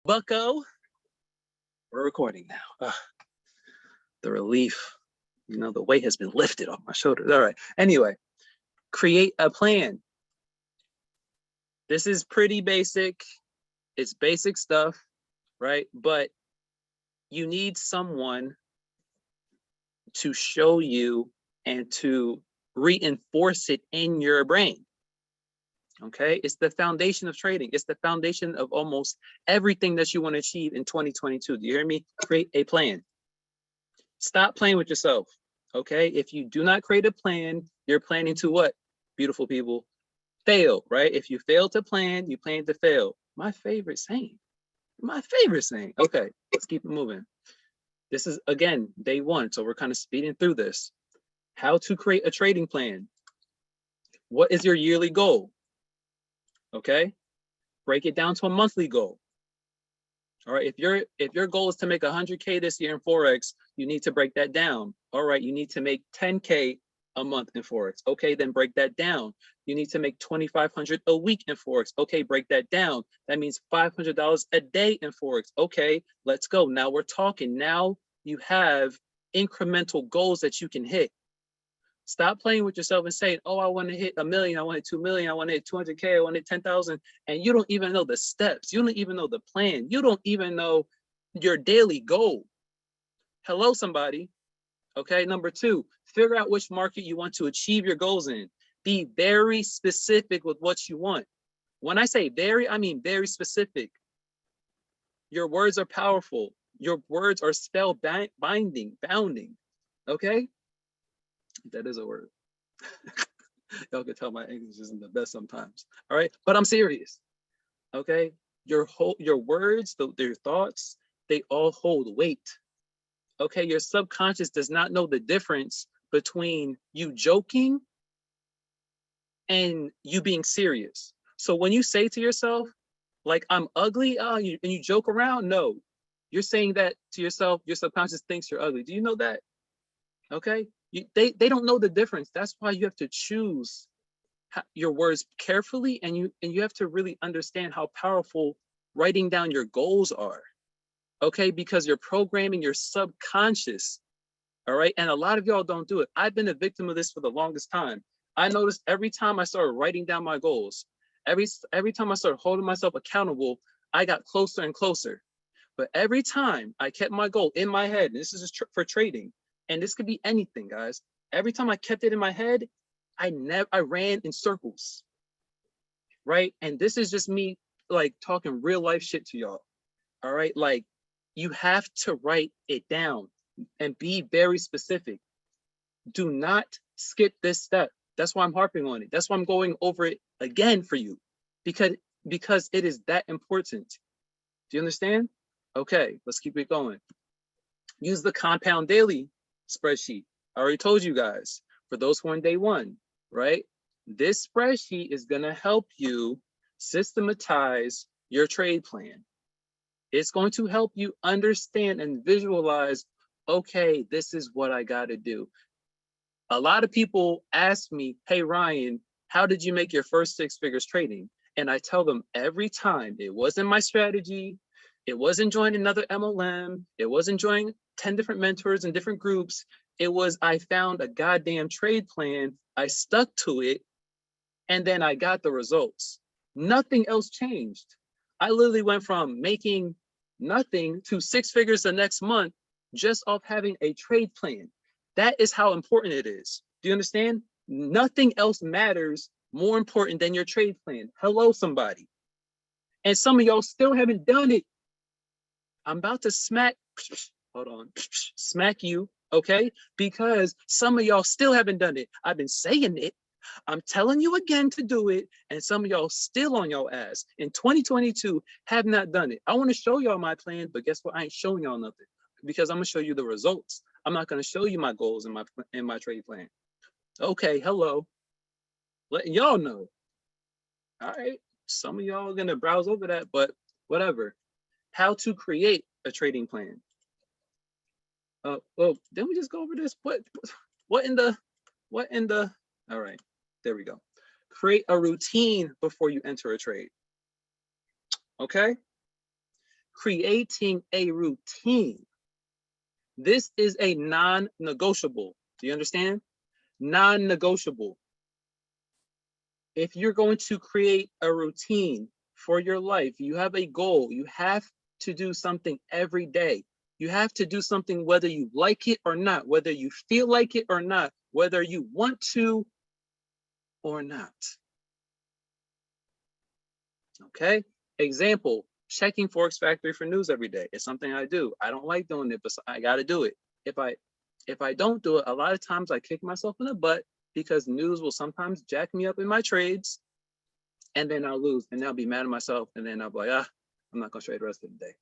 Bucko, we're recording now. The relief, the weight has been lifted off my shoulders. All right. Anyway, create a plan. This is pretty basic. It's basic stuff, right? But you need someone to show you and to reinforce it in your brain. Okay, it's the foundation of trading. It's the foundation of almost everything that you want to achieve in 2022. Do you hear me? Create a plan. Stop playing with yourself. Okay, if you do not create a plan, you're planning to what? Beautiful people, fail, right? If you fail to plan, you plan to fail. My favorite saying. My favorite saying. Okay, let's keep it moving. This is, again, day one, so we're kind of speeding through this. How to create a trading plan. What is your yearly goal? Okay, break it down to a monthly goal. All right, if your goal is to make 100K this year in Forex, you need to break that down. All right, you need to make 10K a month in Forex. Okay, then break that down. You need to make 2,500 a week in Forex. Okay, break that down. That means $500 a day in Forex. Okay, let's go. Now we're talking. Now you have incremental goals that you can hit. Stop playing with yourself and saying, oh, I want to hit 1 million, I want to hit 2 million, I want to hit 200K, I want to hit 10,000. And you don't even know the steps. You don't even know the plan. You don't even know your daily goal. Hello, somebody. Okay, number two, figure out which market you want to achieve your goals in. Be very specific with what you want. When I say very, I mean very specific. Your words are powerful. Your words are spell bounding. Okay? That is a word. Y'all can tell my English isn't the best sometimes. All right, but I'm serious. Okay, your words, your thoughts, they all hold weight. Okay, your subconscious does not know the difference between you joking and you being serious. So when you say to yourself, like, I'm ugly, and you joke around, no, you're saying that to yourself. Your subconscious thinks you're ugly. Do you know that? Okay, they don't know the difference. That's why you have to choose your words carefully, and you have to really understand how powerful writing down your goals are. Okay, because you're programming your subconscious. All right, and a lot of y'all don't do it. I've been a victim of this for the longest time. I noticed every time I started writing down my goals, every time I started holding myself accountable, I got closer and closer. But every time I kept my goal in my head, and this is just for trading, and this could be anything, guys. Every time I kept it in my head, I ran in circles, right? And this is just me like talking real life shit to y'all. All right, like, you have to write it down and be very specific. Do not skip this step. That's why I'm harping on it. That's why I'm going over it again for you, because it is that important. Do you understand? Okay, let's keep it going. Use the compound daily spreadsheet. I already told you guys, for those who are on day one, right? This spreadsheet is going to help you systematize your trade plan. It's going to help you understand and visualize, okay, this is what I got to do. A lot of people ask me, hey, Ryan, how did you make your first 6 figures trading? And I tell them every time, it wasn't my strategy. It wasn't joining another MLM. It wasn't joining 10 different mentors and different groups. It was, I found a goddamn trade plan. I stuck to it. And then I got the results. Nothing else changed. I literally went from making nothing to 6 figures the next month just off having a trade plan. That is how important it is. Do you understand? Nothing else matters more important than your trade plan. Hello, somebody. And some of y'all still haven't done it. I'm about to smack you, okay? Because some of y'all still haven't done it. I've been saying it. I'm telling you again to do it, and some of y'all still on your ass in 2022 have not done it. I want to show y'all my plan, but guess what? I ain't showing y'all nothing, because I'm gonna show you the results. I'm not gonna show you my goals in my trade plan. Okay, hello, letting y'all know. All right, some of y'all are gonna browse over that, but whatever. How to create a trading plan. Well, didn't we just go over this? What in the? All right, there we go. Create a routine before you enter a trade. Okay? creating a routine. This is a non-negotiable. Do you understand? Non-negotiable. If you're going to create a routine for your life, you have a goal, you have to do something every day. You have to do something whether you like it or not, whether you feel like it or not, whether you want to or not. Okay? Example, checking Forex Factory for news every day. It's something I do. I don't like doing it, but I got to do it. If I don't do it, a lot of times I kick myself in the butt because news will sometimes jack me up in my trades, and then I'll lose, and I'll be mad at myself, and then I'll be like, I'm not gonna trade the rest of the day.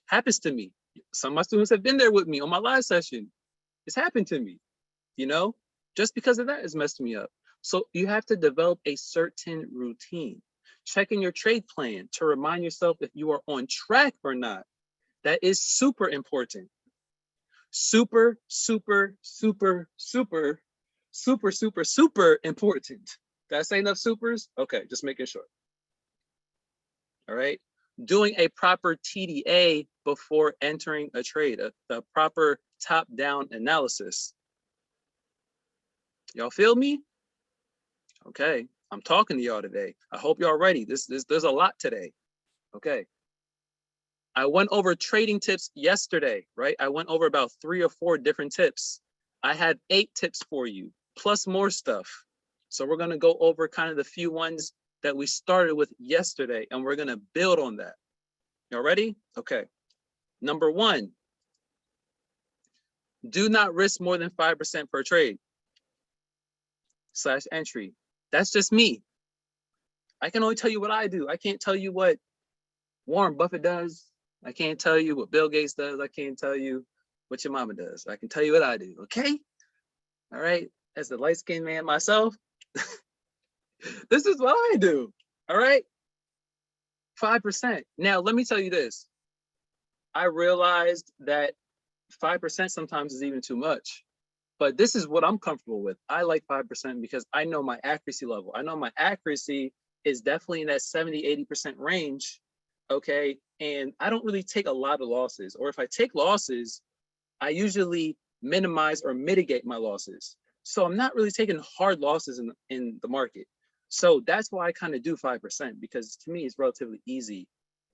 Happens to me. Some of my students have been there with me on my live session. It's happened to me, you know? Just because of that, it's messed me up. So you have to develop a certain routine. Checking your trade plan to remind yourself if you are on track or not. That is super important. Super, super, super, super, super, super, super important. Did I say enough supers? Okay, just making sure. All right. Doing a proper TDA before entering a trade, a proper top-down analysis. Y'all feel me? Okay, I'm talking to y'all today. I hope y'all ready. There's a lot today. Okay. I went over trading tips yesterday, right? I went over about 3 or 4 different tips. I had 8 tips for you, plus more stuff. So we're gonna go over kind of the few ones that we started with yesterday, and we're gonna build on that. Y'all ready? Okay. Number 1, do not risk more than 5% per trade / entry. That's just me. I can only tell you what I do. I can't tell you what Warren Buffett does. I can't tell you what Bill Gates does. I can't tell you what your mama does. I can tell you what I do, okay? All right, as the light-skinned man myself, this is what I do, all right? 5%. Now, let me tell you this. I realized that 5% sometimes is even too much, but this is what I'm comfortable with. I like 5% because I know my accuracy level. I know my accuracy is definitely in that 70, 80% range, okay? And I don't really take a lot of losses, or if I take losses, I usually minimize or mitigate my losses. So I'm not really taking hard losses in the market. So that's why I kind of do 5%, because to me, it's relatively easy,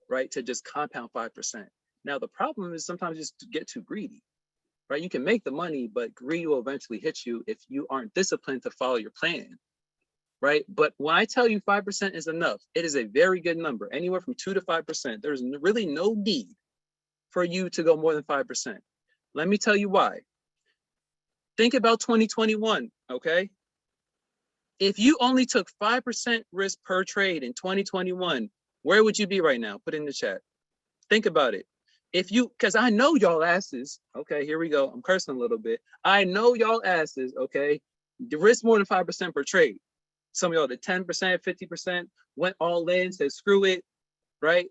right? To just compound 5%. Now, the problem is sometimes just get too greedy, right? You can make the money, but greed will eventually hit you if you aren't disciplined to follow your plan, right? But when I tell you 5% is enough, it is a very good number, anywhere from 2 to 5%. There's really no need for you to go more than 5%. Let me tell you why. Think about 2021, okay? If you only took 5% risk per trade in 2021, where would you be right now? Put it in the chat. Think about it. If you, because I know y'all asses, okay, here we go. I'm cursing a little bit. I know y'all asses, okay? You risk more than 5% per trade. Some of y'all did 10%, 50%, went all in, said screw it, right?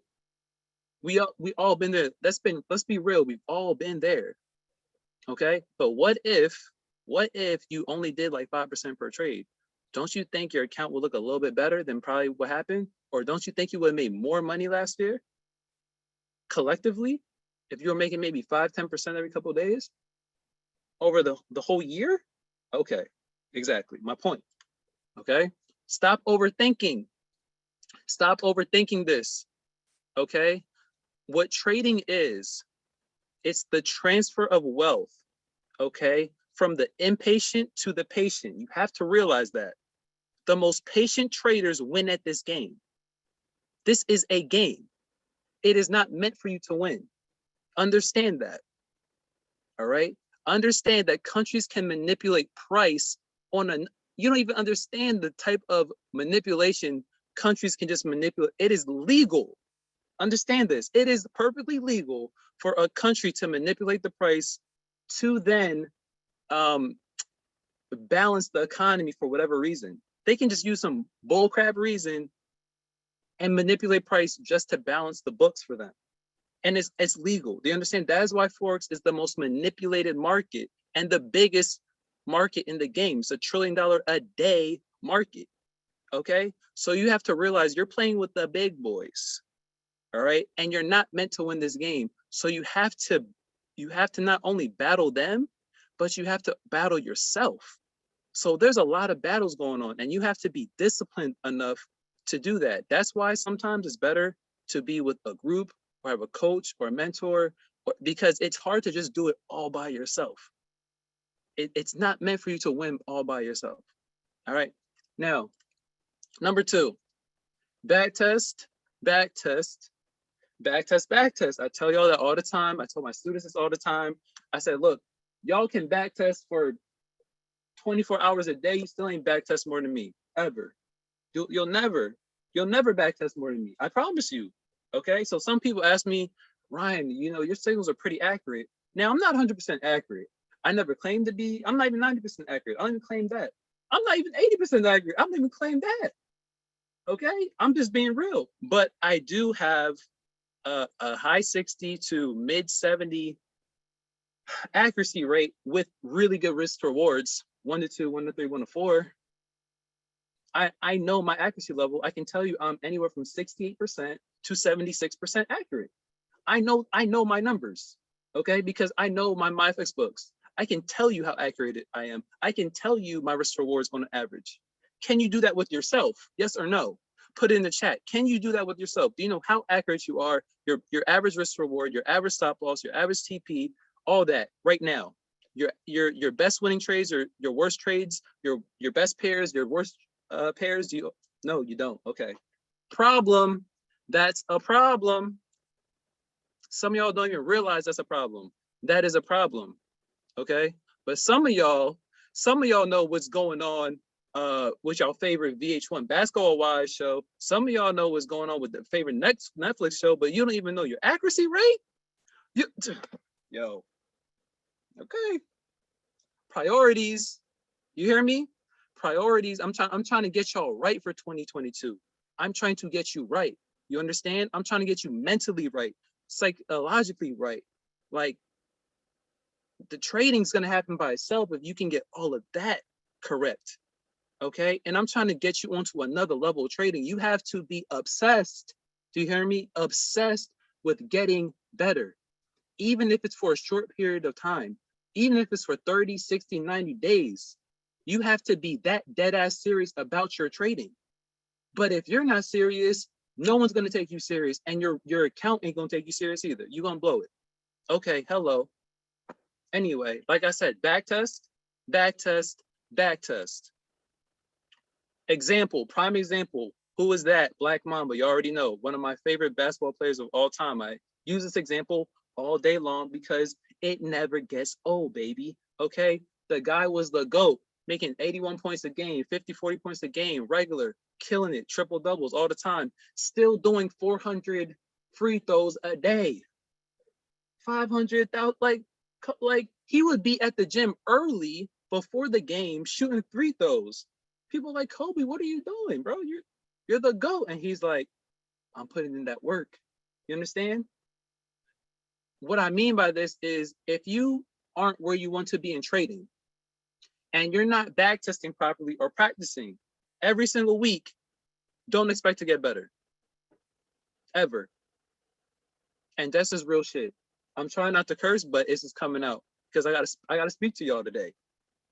We all been there. Let's be real, we've all been there. Okay, but what if you only did like 5% per trade? Don't you think your account will look a little bit better than probably what happened? Or don't you think you would have made more money last year collectively if you were making maybe 5-10% every couple of days over the whole year? Okay, exactly my point. Okay, stop overthinking. Stop overthinking this. Okay, what trading is, it's the transfer of wealth, okay, from the impatient to the patient. You have to realize that. The most patient traders win at this game. This is a game. It is not meant for you to win. Understand that, all right? Understand that countries can manipulate price on a, you don't even understand the type of manipulation countries can just manipulate. It is legal. Understand this. It is perfectly legal for a country to manipulate the price to then balance the economy for whatever reason. They can just use some bullcrap reason and manipulate price just to balance the books for them. And it's legal. Do you understand? That is why Forex is the most manipulated market and the biggest market in the game. It's $1 trillion a day market. Okay? So you have to realize you're playing with the big boys. all right? And you're not meant to win this game. So you have to not only battle them, but you have to battle yourself. So there's a lot of battles going on, and you have to be disciplined enough to do that. That's why sometimes it's better to be with a group or have a coach or a mentor, because it's hard to just do it all by yourself. It's not meant for you to win all by yourself. All right. Now, number 2, back test, back test, back test, back test. I tell y'all that all the time. I tell my students this all the time. I said, look, y'all can back test for 24 hours a day. You still ain't back test more than me, ever. You'll never back test more than me. I promise you. Okay. So some people ask me, Ryan, your signals are pretty accurate. Now, I'm not 100% accurate. I never claimed to be. I'm not even 90% accurate. I don't even claim that. I'm not even 80% accurate. I don't even claim that. Okay. I'm just being real. But I do have a high 60 to mid 70 accuracy rate with really good risk rewards. 1 to 2, 1 to 3, 1 to 4. I know my accuracy level. I can tell you I'm anywhere from 68% to 76% accurate. I know my numbers, okay? Because I know my MyFX books. I can tell you how accurate I am. I can tell you my risk rewards on average. Can you do that with yourself? Yes or no? Put it in the chat. Can you do that with yourself? Do you know how accurate you are? Your average risk reward, your average stop loss, your average TP, all that right now. Your best winning trades or your worst trades, your best pairs, your worst pairs. No, you don't. Okay. Problem. That's a problem. Some of y'all don't even realize that's a problem. That is a problem. Okay. But some of y'all know what's going on with y'all favorite VH1 Basketball Wives show. Some of y'all know what's going on with the favorite Netflix show, but you don't even know your accuracy rate. Yo. Okay. Priorities. You hear me? Priorities. I'm trying to get y'all right for 2022. I'm trying to get you right. You understand? I'm trying to get you mentally right, psychologically right. Like, the trading's gonna happen by itself if you can get all of that correct. Okay. And I'm trying to get you onto another level of trading. You have to be obsessed. Do you hear me? Obsessed with getting better. Even if it's for a short period of time, even if it's for 30, 60, 90 days, you have to be that dead ass serious about your trading. But if you're not serious, no one's going to take you serious, and your account ain't going to take you serious either. You're going to blow it. Okay. Hello. Anyway, like I said, back test, back test, back test. Example, prime example. Who is that? Black Mamba. You already know. One of my favorite basketball players of all time. I use this example all day long because it never gets old, baby. Okay? The guy was the GOAT, making 81 points a game, 50, 40 points a game, regular, killing it, triple doubles all the time, still doing 400 free throws a day. 500,000, like he would be at the gym early before the game shooting free throws. People like, Kobe, what are you doing, bro? You're the GOAT. And he's like, I'm putting in that work. You understand? What I mean by this is, if you aren't where you want to be in trading and you're not back testing properly or practicing every single week, don't expect to get better. Ever. And that's just real shit. I'm trying not to curse, but it's just coming out because I gotta speak to y'all today.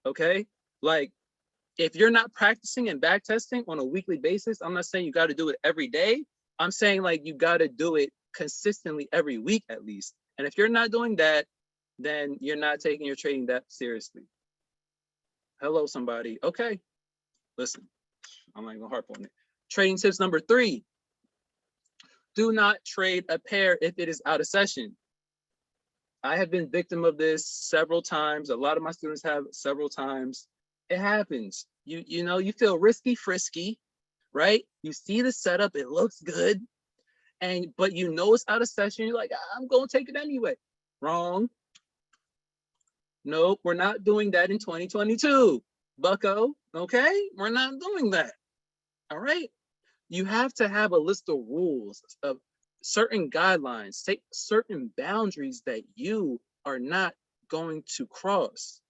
Okay? Like, if you're not practicing and back testing on a weekly basis, I'm not saying you got to do it every day. I'm saying, like, you got to do it consistently every week at least. And if you're not doing that, then you're not taking your trading that seriously. Hello, somebody. Okay. Listen, I'm not even gonna harp on it. Trading tips number 3. Do not trade a pair if it is out of session. I have been victim of this several times. A lot of my students have several times. It happens. You know, you feel risky, frisky, right? You see the setup, it looks good, but you know it's out of session. You're like, I'm gonna take it anyway. Wrong. Nope, we're not doing that in 2022, bucko. Okay, we're not doing that. All right. You have to have a list of rules, of certain guidelines, certain boundaries that you are not going to cross.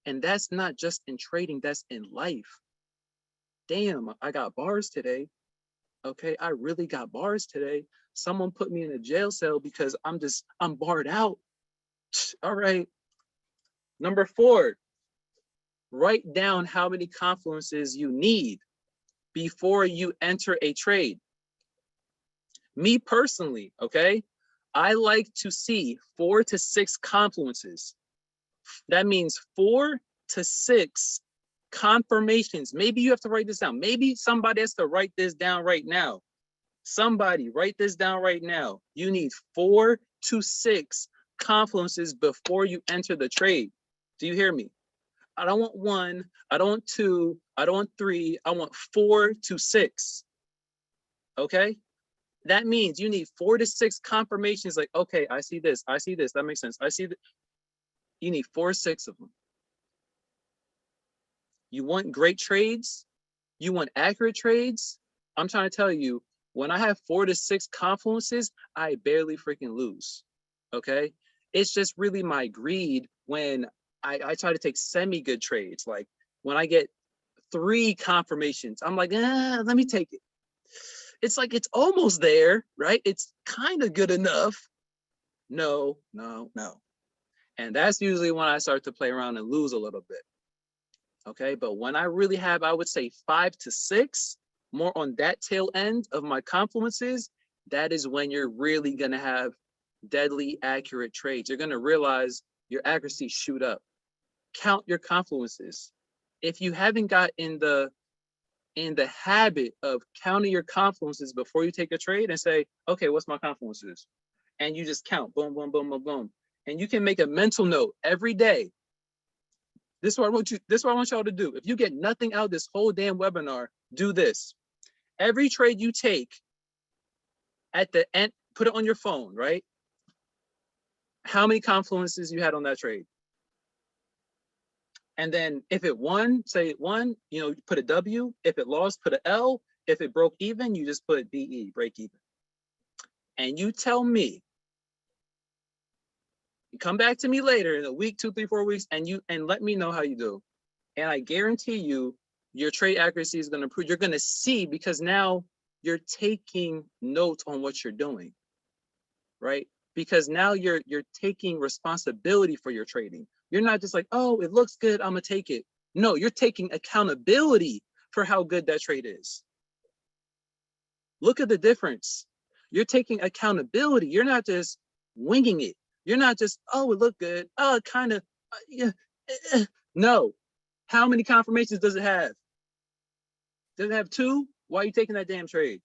And that's not just in trading, that's in life. Damn, I got bars today. Okay, I really got bars today. someone put me in a jail cell because I'm barred out. All right. Number 4, write down how many confluences you need before you enter a trade. Me personally, okay, I like to see 4 to 6 confluences. That means 4 to 6 confirmations. Maybe you have to write this down. Maybe somebody has to write this down right now. Somebody write this down right now. You need 4 to 6 confluences before you enter the trade. Do you hear me? I don't want 1, I don't want 2, I don't want 3, I want 4 to 6. Okay? That means you need 4 to 6 confirmations, like, okay, I see this, that makes sense. I see that. You need 4 or 6 of them. You want great trades? You want accurate trades? I'm trying to tell you, when I have 4 to 6 confluences, I barely freaking lose. Okay? It's just really my greed when I try to take semi-good trades. Like when I get 3 confirmations, I'm like, let me take it. It's like, it's almost there, right? It's kind of good enough. No. And that's usually when I start to play around and lose a little bit. Okay, but when I really have, I would say 5 to 6, more on that tail end of my confluences, that is when you're really gonna have deadly accurate trades. You're gonna realize your accuracy shoot up. Count your confluences. If you haven't got in the habit of counting your confluences before you take a trade and say, okay, what's my confluences? And you just count, boom, boom, boom, boom, boom. And you can make a mental note every day. This is what I want y'all to do. If you get nothing out of this whole damn webinar, do this. Every trade you take, at the end, put it on your phone, right? How many confluences you had on that trade? And then if it won, say it won, you know, put a W. If it lost, put an L. If it broke even, you just put BE, break even. And you tell me, you come back to me later in a week, 2, 3, 4 weeks, and let me know how you do. And I guarantee you, your trade accuracy is going to improve. You're going to see, because now you're taking notes on what you're doing, right? Because now you're taking responsibility for your trading. You're not just like, oh, it looks good, I'm gonna take it. No, you're taking accountability for how good that trade is. Look at the difference. You're taking accountability. You're not just winging it. You're not just, oh, it looked good. Oh, it kind of, yeah. No. How many confirmations does it have? Does it have 2? Why are you taking that damn trade?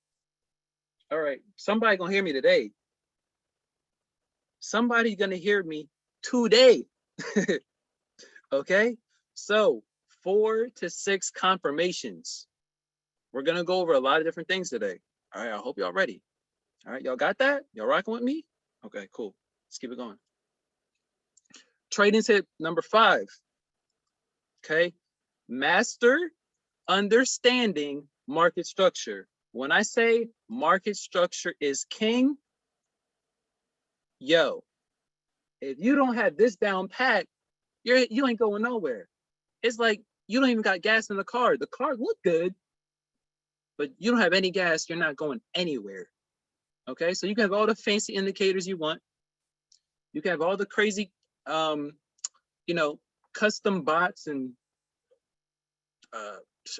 All right, somebody gonna hear me today. Somebody's gonna hear me today. Okay, so 4 to 6 confirmations. We're gonna go over a lot of different things today. All right, I hope y'all ready. All right, y'all got that? Y'all rocking with me? Okay, cool. Let's keep it going. Trading tip number 5. Okay, master understanding market structure. When I say market structure is king, yo, if you don't have this down pat, you ain't going nowhere. It's like you don't even got gas in the car. The car look good, but you don't have any gas, you're not going anywhere. Okay, so you can have all the fancy indicators you want. You can have all the crazy, you know, custom bots and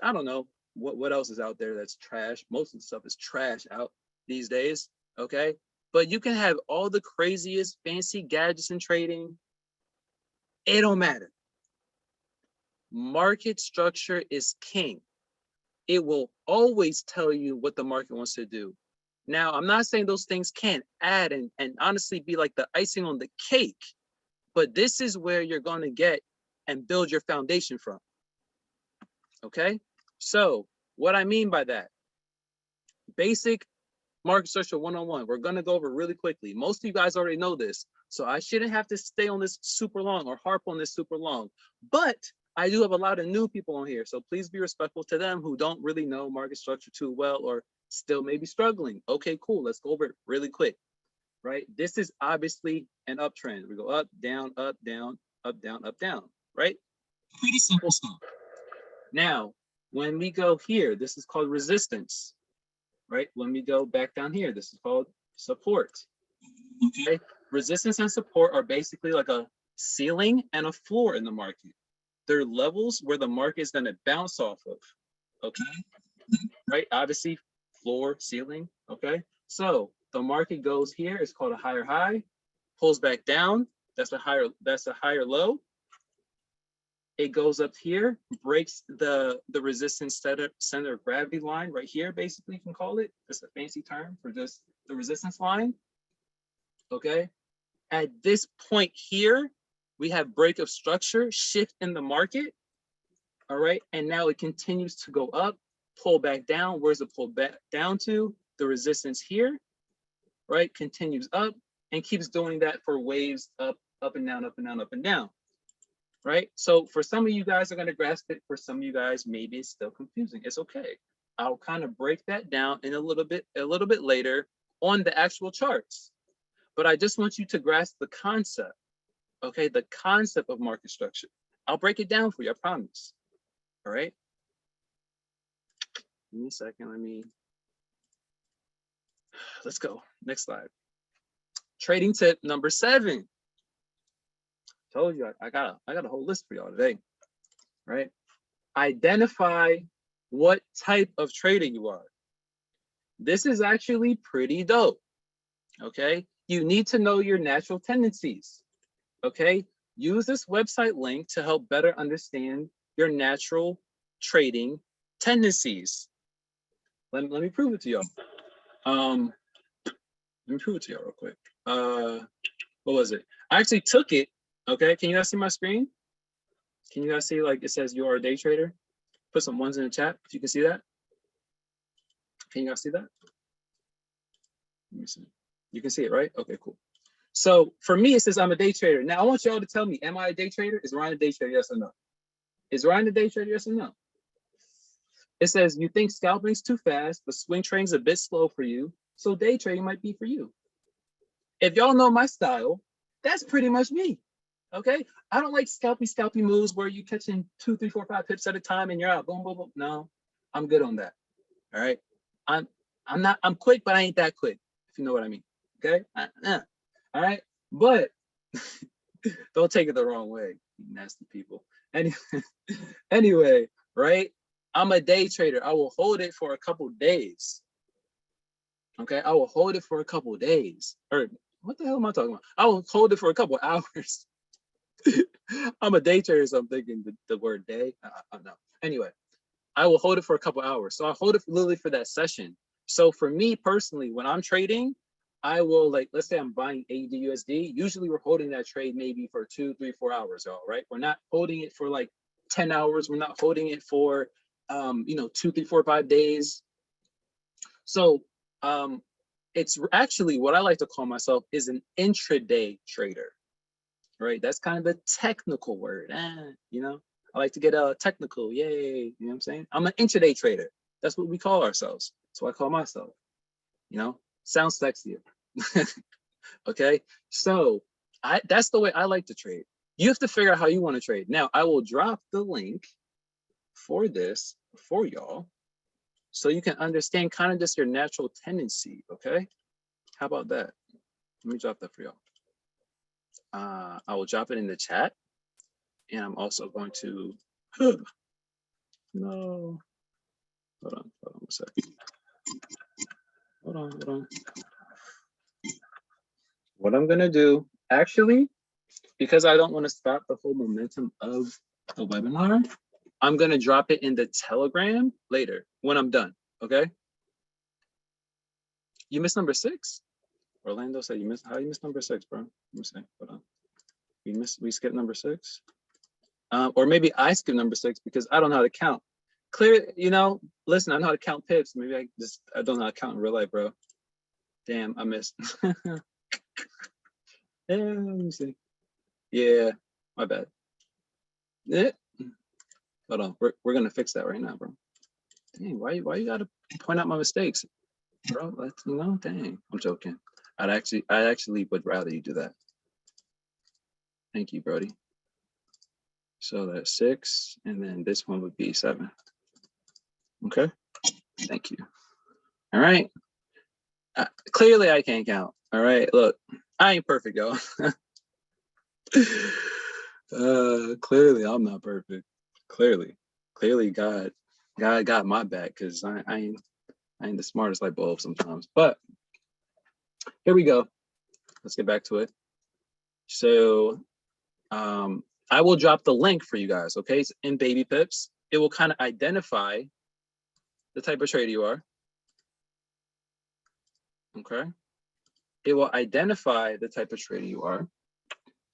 I don't know what else is out there that's trash. Most of the stuff is trash out these days. Okay, but you can have all the craziest fancy gadgets in trading. It don't matter. Market structure is king. It will always tell you what the market wants to do. Now, I'm not saying those things can't add and honestly be like the icing on the cake, but this is where you're going to get and build your foundation from. Okay, so what I mean by that, basic market structure 101, we're going to go over really quickly. Most of you guys already know this, so I shouldn't have to stay on this super long or harp on this super long, but I do have a lot of new people on here, so please be respectful to them who don't really know market structure too well or still maybe struggling. Okay, cool, let's go over it really quick, right? This is obviously an uptrend. We go up, down, up, down, up, down, up, down, right? Pretty simple stuff. Now, when we go here, this is called resistance, right? When we go back down here, this is called support. Okay, resistance and support are basically like a ceiling and a floor in the market. They're levels where the market is going to bounce off of. Okay, right? Obviously, floor, ceiling. Okay, so the market goes here. It's called a higher high. Pulls back down. That's a higher low. It goes up here, breaks the resistance center of gravity line right here. Basically, you can call it. That's a fancy term for just the resistance line. Okay. At this point here, we have break of structure, shift in the market. All right. And now it continues to go up, pull back down. Where's it pulled back down to? The resistance here, right? Continues up and keeps doing that for waves up, up and down, up and down, up and down. Right? So for some of you guys are going to grasp it. For some of you guys, maybe it's still confusing. It's okay. I'll kind of break that down in a little bit later on the actual charts. But I just want you to grasp the concept, okay? The concept of market structure. I'll break it down for you, I promise. All right? Give me a second, let's go. Next slide. Trading tip number 7. Told you I got a whole list for y'all today, right? Identify what type of trader you are. This is actually pretty dope, okay? You need to know your natural tendencies, okay? Use this website link to help better understand your natural trading tendencies. Let me prove it to y'all. Let me prove it to y'all real quick. What was it? I actually took it. Okay, can you guys see my screen? Can you guys see, like, it says you are a day trader? Put some ones in the chat if you can see that. Can you guys see that? Let me see. You can see it, right? Okay, cool. So for me, it says I'm a day trader. Now I want y'all to tell me, am I a day trader? Is Ryan a day trader? Yes or no? Is Ryan a day trader? Yes or no? It says you think scalping's too fast, but swing trading's a bit slow for you, so day trading might be for you. If y'all know my style, that's pretty much me. Okay, I don't like scalpy moves where you catching 2, 3, 4, 5 pips at a time and you're out. Boom, boom, boom. No, I'm good on that. All right, I'm quick, but I ain't that quick. If you know what I mean. Okay. All right, but don't take it the wrong way, you nasty people. Anyway, right? I'm a day trader. I will hold it for a couple days. Okay, I will hold it for a couple days. Or what the hell am I talking about? I will hold it for a couple hours. I'm a day trader, so I'm thinking the word day. No. Anyway, I will hold it for a couple hours. So I hold it literally for that session. So for me personally, when I'm trading, I will, like, let's say I'm buying AUD/USD. Usually we're holding that trade maybe for 2, 3, 4 hours, all right? We're not holding it for like 10 hours. We're not holding it for 2, 3, 4, 5 days. So it's actually what I like to call myself is an intraday trader. Right, that's kind of a technical word. I like to get technical. Yay, you know what I'm saying? I'm an intraday trader. That's what we call ourselves. That's what I call myself. Sounds sexier. Okay, so that's the way I like to trade. You have to figure out how you want to trade. Now, I will drop the link for this for y'all so you can understand kind of just your natural tendency. Okay, how about that? Let me drop that for y'all. I will drop it in the chat, and I'm also going to no, hold on a second. Hold on. What I'm gonna do, actually, because I don't want to stop the whole momentum of the webinar, I'm gonna drop it in the Telegram later when I'm done. Okay? You missed number 6? Orlando said you missed. How you missed number 6, bro? Let me see. Hold on. We skipped number 6. Or maybe I skipped number 6 because I don't know how to count. Clear, listen, I know how to count pips. Maybe I don't know how to count in real life, bro. Damn, I missed. Yeah, let me see. Yeah, my bad. Yeah. Hold on, we're gonna fix that right now, bro. Dang, why you gotta point out my mistakes, bro? Dang. I'm joking. I actually would rather you do that. Thank you, Brody. So that's 6, and then this one would be 7. Okay. Thank you. All right. Clearly I can't count. All right, look, I ain't perfect, y'all. Clearly I'm not perfect. Clearly God got my back, because I ain't the smartest light bulb sometimes. But here we go. Let's get back to it. So I will drop the link for you guys, okay? It's in Baby Pips. It will kind of identify the type of trader you are. Okay. It will identify the type of trader you are.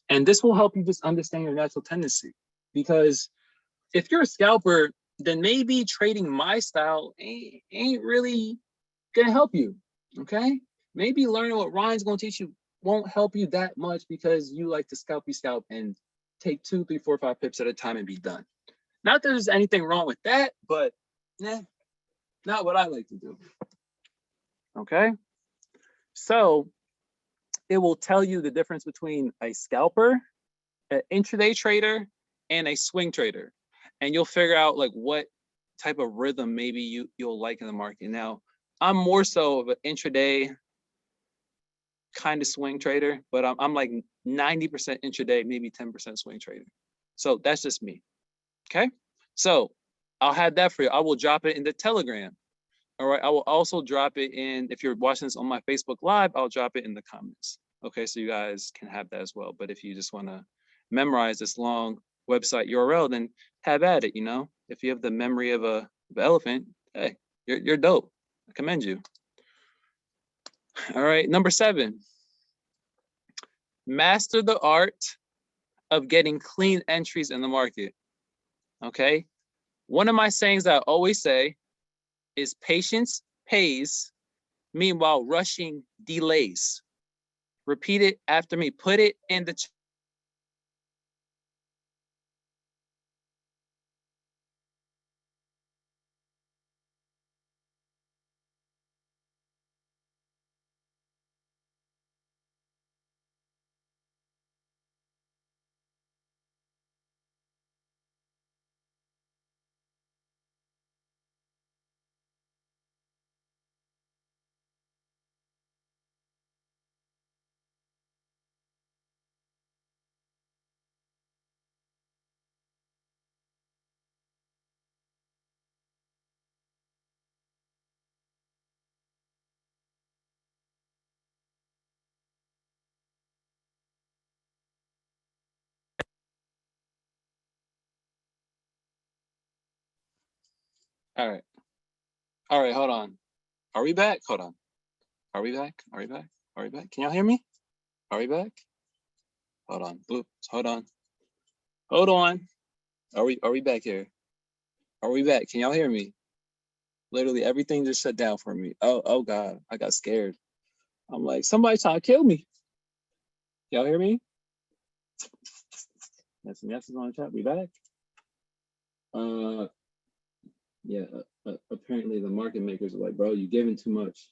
And this will help you just understand your natural tendency. Because if you're a scalper, then maybe trading my style ain't really gonna help you. Okay. Maybe learning what Ryan's gonna teach you won't help you that much, because you like to scalp and take 2, 3, 4, 5 pips at a time and be done. Not that there's anything wrong with that, but not what I like to do. Okay. So it will tell you the difference between a scalper, an intraday trader, and a swing trader. And you'll figure out like what type of rhythm maybe you'll like in the market. Now, I'm more so of an intraday kind of swing trader, but I'm like 90% intraday, maybe 10% swing trader. So that's just me. Okay. So I'll have that for you. I will drop it in the Telegram. All right. I will also drop it in, if you're watching this on my Facebook Live, I'll drop it in the comments. Okay. So you guys can have that as well. But if you just want to memorize this long website URL, then have at it. You know, if you have the memory of an elephant, hey, you're dope. I commend you. All right. Number 7, master the art of getting clean entries in the market. Okay. One of my sayings that I always say is patience pays, meanwhile rushing delays. Repeat it after me. Put it in the chat. All right. All right. Hold on. Are we back? Hold on. Are we back? Are we back? Are we back? Can y'all hear me? Are we back? Hold on. Oops. Hold on. Hold on. Are we back here? Are we back? Can y'all hear me? Literally everything just shut down for me. Oh God. I got scared. I'm like, somebody trying to kill me. Y'all hear me? That's some yeses on the chat. We back? Yeah. Apparently the market makers are like, bro, you giving too much.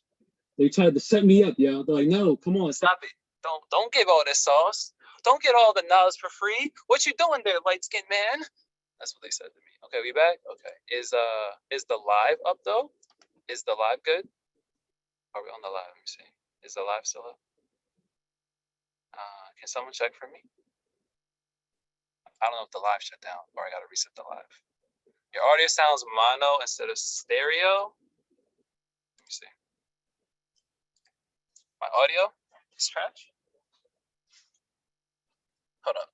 They tried to set me up, yo. They're like, no, come on, stop it. Don't give all this sauce. Don't get all the knowledge for free. What you doing there, light skinned man? That's what they said to me. Okay, we back? Okay. Is the live up though? Is the live good? Are we on the live? Let me see. Is the live still up? Can someone check for me? I don't know if the live shut down or I gotta reset the live. Your audio sounds mono instead of stereo. Let me see. My audio is trash. Hold up.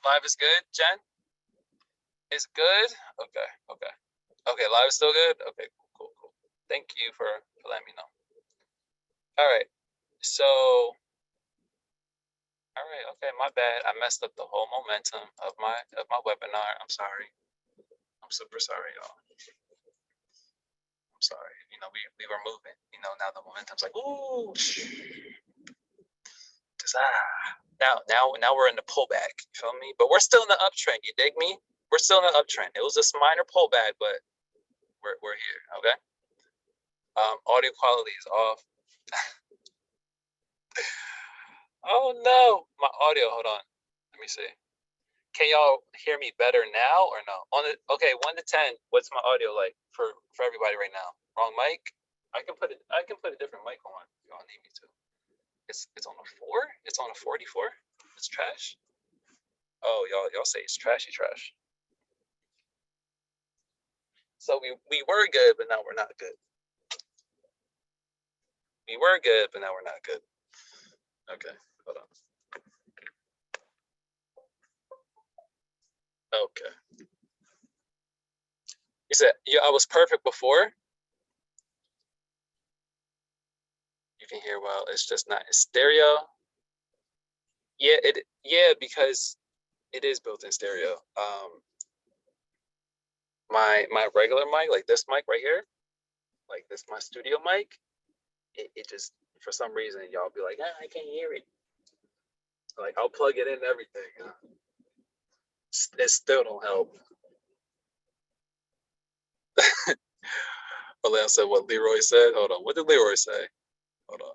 Live is good, Jen? It's good? Okay, okay. Okay, live is still good? Okay, cool. Thank you for letting me know. All right. So, all right, okay, my bad. I messed up the whole momentum of my webinar. I'm sorry. I'm super sorry, y'all. I'm sorry. You know, we were moving. You know, now the momentum's like, ooh. Now we're in the pullback. You feel me? But we're still in the uptrend. You dig me? We're still in the uptrend. It was this minor pullback, but we're here. Okay. Audio quality is off. Oh no, my audio. Hold on. Let me see. Can y'all hear me better now or no? Okay, 1 to 10. What's my audio like for everybody right now? Wrong mic. I can put a different mic on if y'all need me to. It's on a 4? It's on a 44? It's trash. Oh, y'all say it's trashy trash. So we were good, but now we're not good. We were good, but now we're not good. Okay, hold on. Okay. You said, yeah, I was perfect before. You can hear well. It's just not in stereo. Yeah, because it is built in stereo. My regular mic, like this mic right here, like this my studio mic, it just for some reason y'all be like, I can't hear it. Like I'll plug it in and everything. It still don't help. Alea said what Leroy said. Hold on. What did Leroy say? Hold on.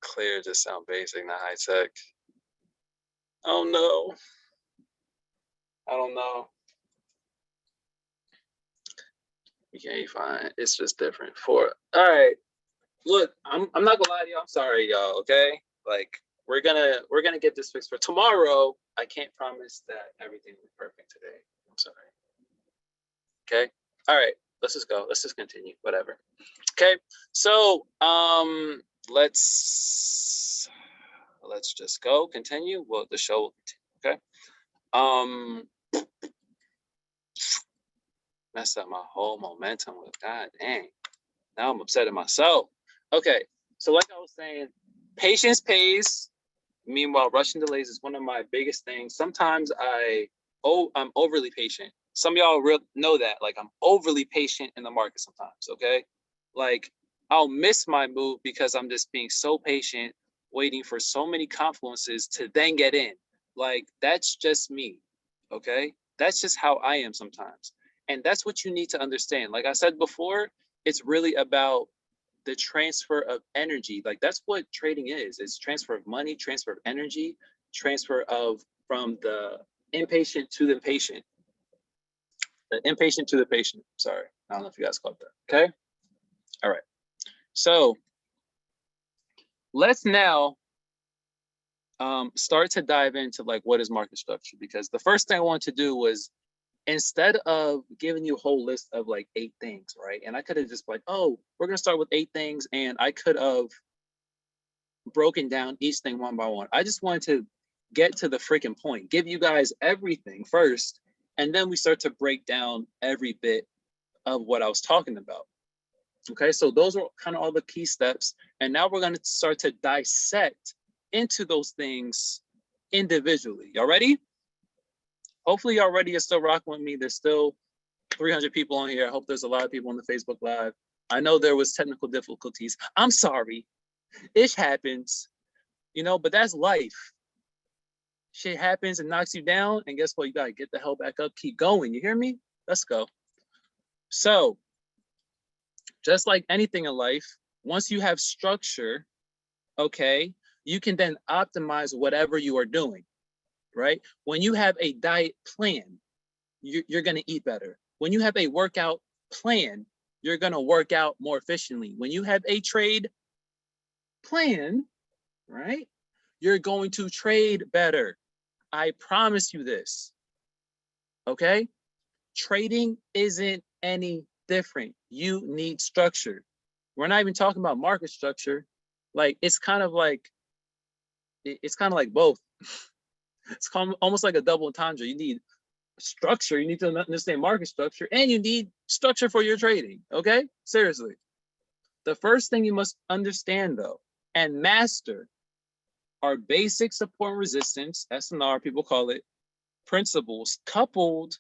Clear just sound basic, not high tech. Oh no. I don't know. You can't find. It's just different. All right. Look, I'm not gonna lie to you. I'm sorry, y'all. Okay, like we're gonna get this fixed for tomorrow. I can't promise that everything will be perfect today. I'm sorry. Okay. All right. Let's just go. Let's just continue. Whatever. Okay. So let's just go. Continue. Well, the show will continue. Okay. Messed up my whole momentum with God dang. Now I'm upset at myself. Okay, so like I was saying, patience pays. Meanwhile, rushing delays is one of my biggest things. Sometimes I'm overly patient. Some of y'all know that. Like I'm overly patient in the market sometimes, okay? Like I'll miss my move because I'm just being so patient, waiting for so many confluences to then get in. Like that's just me, okay? That's just how I am sometimes. And that's what you need to understand. Like I said before, it's really about the transfer of energy. Like that's what trading is. It's transfer of money, transfer of energy, transfer of from the impatient to the patient. The impatient to the patient. Sorry. I don't know if you guys caught that. Okay. All right. So let's now start to dive into like what is market structure, because the first thing I want to do was, instead of giving you a whole list of like 8 things, right? And I could have just like, oh, we're gonna start with 8 things, and I could have broken down each thing one by one. I just wanted to get to the freaking point, give you guys everything first, and then we start to break down every bit of what I was talking about. Okay, so those are kind of all the key steps, and now we're gonna start to dissect into those things individually. Y'all ready? Hopefully y'all ready. You're still rocking with me. There's still 300 people on here. I hope there's a lot of people on the Facebook Live. I know there was technical difficulties. I'm sorry. It happens, but that's life. Shit happens and knocks you down, and guess what? You gotta get the hell back up, keep going. You hear me? Let's go. So, just like anything in life, once you have structure, okay, you can then optimize whatever you are doing, right? When you have a diet plan, you're gonna eat better. When you have a workout plan, you're gonna work out more efficiently. When you have a trade plan, right, you're going to trade better. I promise you this, okay? Trading isn't any different. You need structure. We're not even talking about market structure. Like it's kind of like both. It's almost like a double entendre. You need structure. You need to understand market structure, and you need structure for your trading. Okay, seriously. The first thing you must understand, though, and master are basic support and resistance, SNR, people call it, principles, coupled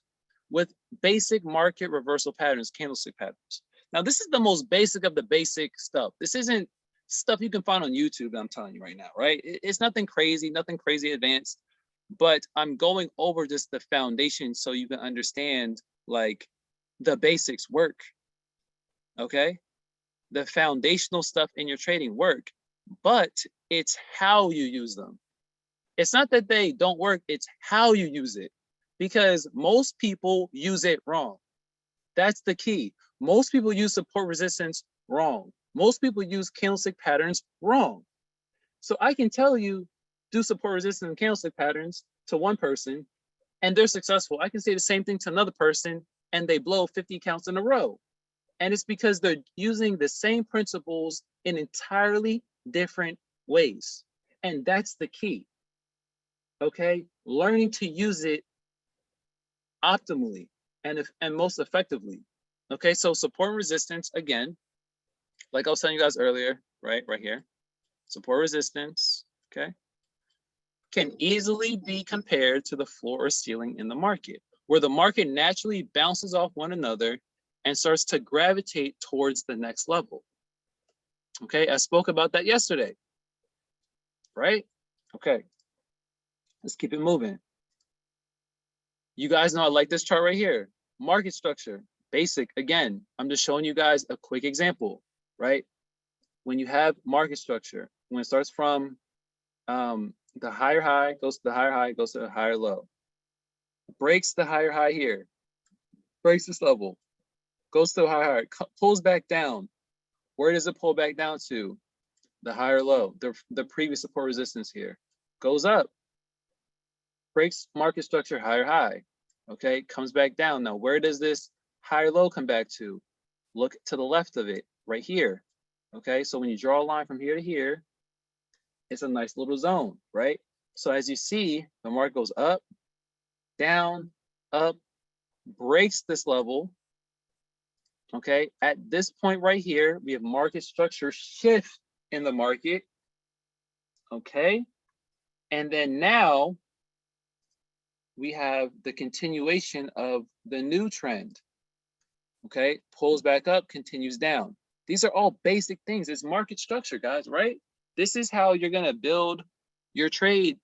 with basic market reversal patterns, candlestick patterns. Now, this is the most basic of the basic stuff. This isn't stuff you can find on YouTube, I'm telling you right now, right? It's nothing crazy advanced, but I'm going over just the foundation so you can understand like the basics work, okay? The foundational stuff in your trading work, but it's how you use them. It's not that they don't work, it's how you use it, because most people use it wrong. That's the key. Most people use support resistance wrong. Most people use candlestick patterns wrong. So I can tell you, do support resistance and candlestick patterns to one person and they're successful. I can say the same thing to another person and they blow 50 counts in a row. And it's because they're using the same principles in entirely different ways. And that's the key. Okay, learning to use it optimally and most effectively. Okay, so support and resistance, again, like I was telling you guys earlier, right here, support resistance, okay, can easily be compared to the floor or ceiling in the market, where the market naturally bounces off one another and starts to gravitate towards the next level. Okay, I spoke about that yesterday, right? Okay, let's keep it moving. You guys know I like this chart right here. Market structure, basic. Again, I'm just showing you guys a quick example, right? When you have market structure, when it starts from the higher high, goes to the higher high, goes to the higher low, breaks the higher high here, breaks this level, goes to the higher high, pulls back down. Where does it pull back down to? The higher low, the previous support resistance here, goes up, breaks market structure, higher high, okay, comes back down. Now, where does this higher low come back to? Look to the left of it, right here, okay? So when you draw a line from here to here, it's a nice little zone, right? So as you see, the market goes up, down, up, breaks this level, okay? At this point right here, we have market structure shift in the market, okay? And then now we have the continuation of the new trend, okay? Pulls back up, continues down. These are all basic things. It's market structure, guys, right? This is how you're gonna build your trade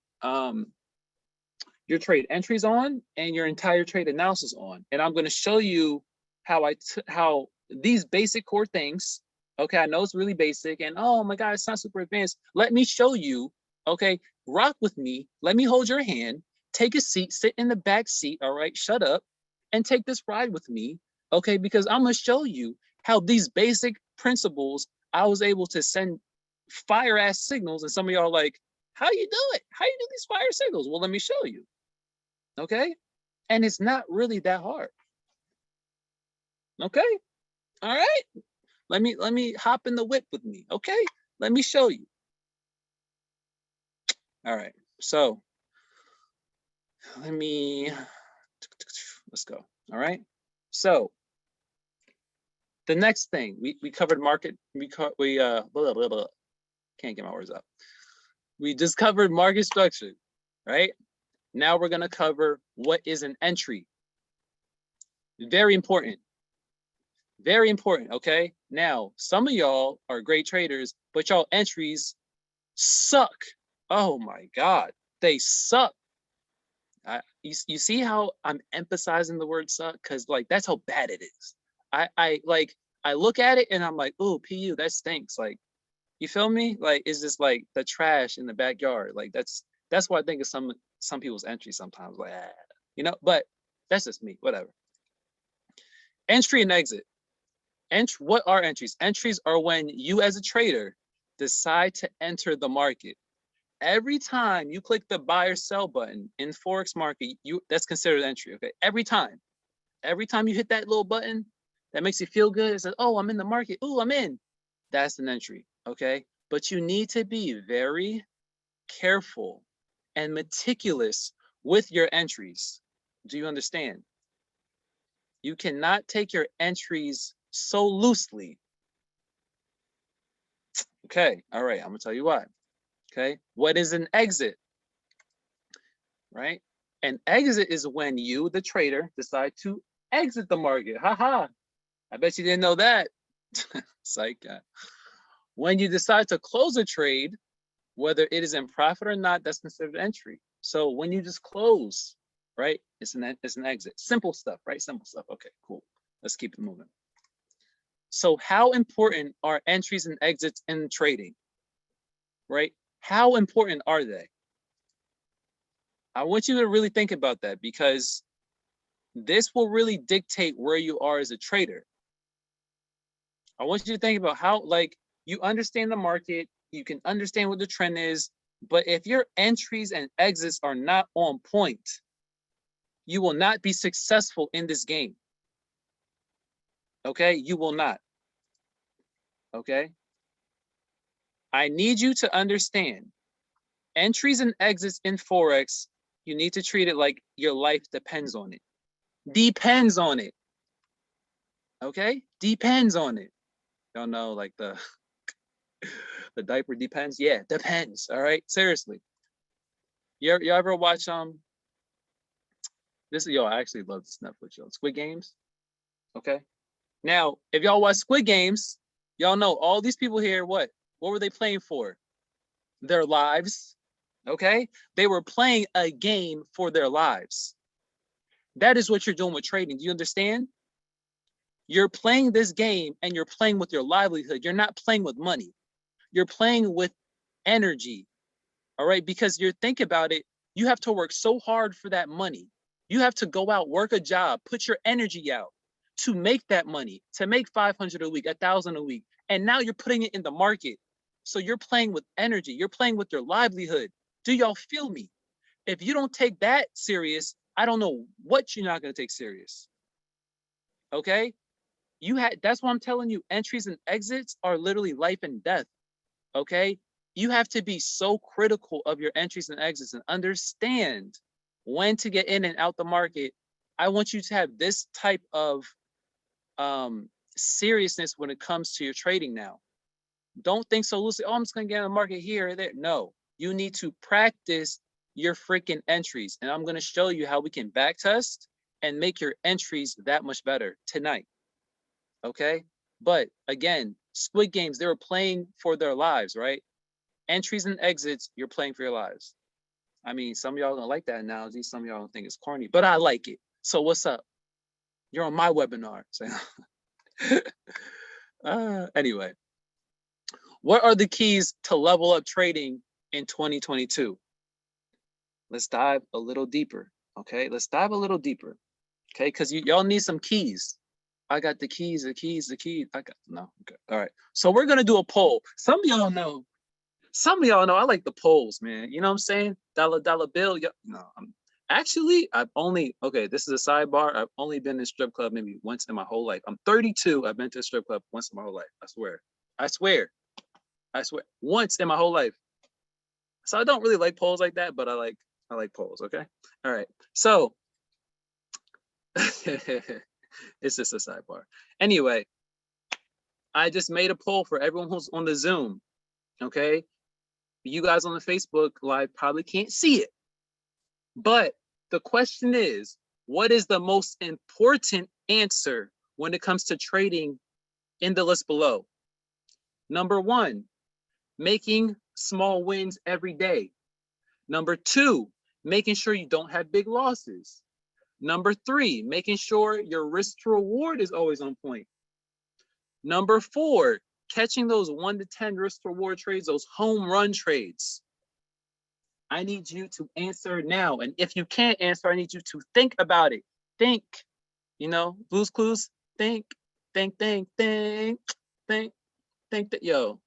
entries on and your entire trade analysis on. And I'm gonna show you how these basic core things, okay, I know it's really basic and oh my God, it's not super advanced. Let me show you, okay, rock with me. Let me hold your hand, take a seat, sit in the back seat, all right, shut up and take this ride with me, okay, because I'm gonna show you how these basic principles, I was able to send fire ass signals and some of y'all like, how you do it? How you do these fire signals? Well, let me show you, okay? And it's not really that hard, okay? All right, let me hop in the whip with me, okay? Let me show you. All right, so let's go. All right, so the next thing we covered market, can't get my words up. We just covered market structure, right? Now we're gonna cover what is an entry. Very important. Very important, okay? Now, some of y'all are great traders, but y'all entries suck. Oh my God, they suck. You see how I'm emphasizing the word suck? Because like, that's how bad it is. I look at it and I'm like, oh, PU, that stinks. Like, you feel me? Like, it's just like the trash in the backyard. Like, that's what I think of some people's entries sometimes. Like, you know, but that's just me, whatever. Entry and exit. What are entries? Entries are when you as a trader decide to enter the market. Every time you click the buy or sell button in Forex market, that's considered entry, okay? Every time you hit that little button that makes you feel good, it says, oh, I'm in the market, oh, I'm in. That's an entry, okay? But you need to be very careful and meticulous with your entries. Do you understand? You cannot take your entries so loosely. Okay, all right, I'm gonna tell you why. Okay, what is an exit? Right? An exit is when you, the trader, decide to exit the market. Haha, I bet you didn't know that. Psych. When you decide to close a trade, whether it is in profit or not, that's considered entry. So when you just close, right, it's an exit. Simple stuff, right? Simple stuff. Okay, cool. Let's keep it moving. So how important are entries and exits in trading, right? How important are they? I want you to really think about that because this will really dictate where you are as a trader. I want you to think about how, like, you understand the market, you can understand what the trend is, but if your entries and exits are not on point, you will not be successful in this game. Okay? You will not. Okay? I need you to understand entries and exits in Forex, you need to treat it like your life depends on it. Depends on it. Okay? Depends on it. Y'all know, like, the diaper depends? Yeah, depends. All right? Seriously. You ever watch this is, yo, I actually love this Netflix show, Squid Games. Okay. Now, if y'all watch Squid Games, y'all know all these people here, what were they playing for? Their lives. Okay. They were playing a game for their lives. That is what you're doing with trading. Do you understand? You're playing this game and you're playing with your livelihood. You're not playing with money. You're playing with energy. All right. Because you think about it, you have to work so hard for that money. You have to go out, work a job, put your energy out to make that money, to make 500 a week, 1,000 a week. And now you're putting it in the market. So you're playing with energy. You're playing with your livelihood. Do y'all feel me? If you don't take that serious, I don't know what you're not going to take serious. Okay? That's why I'm telling you, entries and exits are literally life and death. Okay? You have to be so critical of your entries and exits and understand when to get in and out the market. I want you to have this type of seriousness when it comes to your trading now. Don't think so loosely, oh, I'm just going to get in the market here or there. No, you need to practice your freaking entries. And I'm going to show you how we can backtest and make your entries that much better tonight. Okay? But again, Squid Games, they were playing for their lives, right? Entries and exits, you're playing for your lives. I mean, some of y'all don't like that analogy. Some of y'all don't think it's corny, but I like it. So what's up? You're on my webinar. So, anyway, what are the keys to level up trading in 2022? Let's dive a little deeper. Okay, let's dive a little deeper. Okay, because y'all need some keys. I got the keys. I got no. Okay, all right. So we're gonna do a poll. Some of y'all know I like the polls, man. You know what I'm saying? Dollar bill. Yeah. No, I've only, okay, this is a sidebar. I've only been in a strip club maybe once in my whole life. I'm 32. I've been to a strip club once in my whole life. I swear. Once in my whole life. So I don't really like polls like that, but I like polls. Okay. All right. So it's just a sidebar. Anyway, I just made a poll for everyone who's on the Zoom. Okay. You guys on the Facebook Live probably can't see it. But the question is, what is the most important answer when it comes to trading in the list below? Number 1, making small wins every day. Number 2, making sure you don't have big losses. Number 3, making sure your risk to reward is always on point. Number 4, catching those 1 to 10 risk to reward trades, those home run trades. I need you to answer now. And if you can't answer, I need you to think about it. Think, Blue's Clues, think. Yo,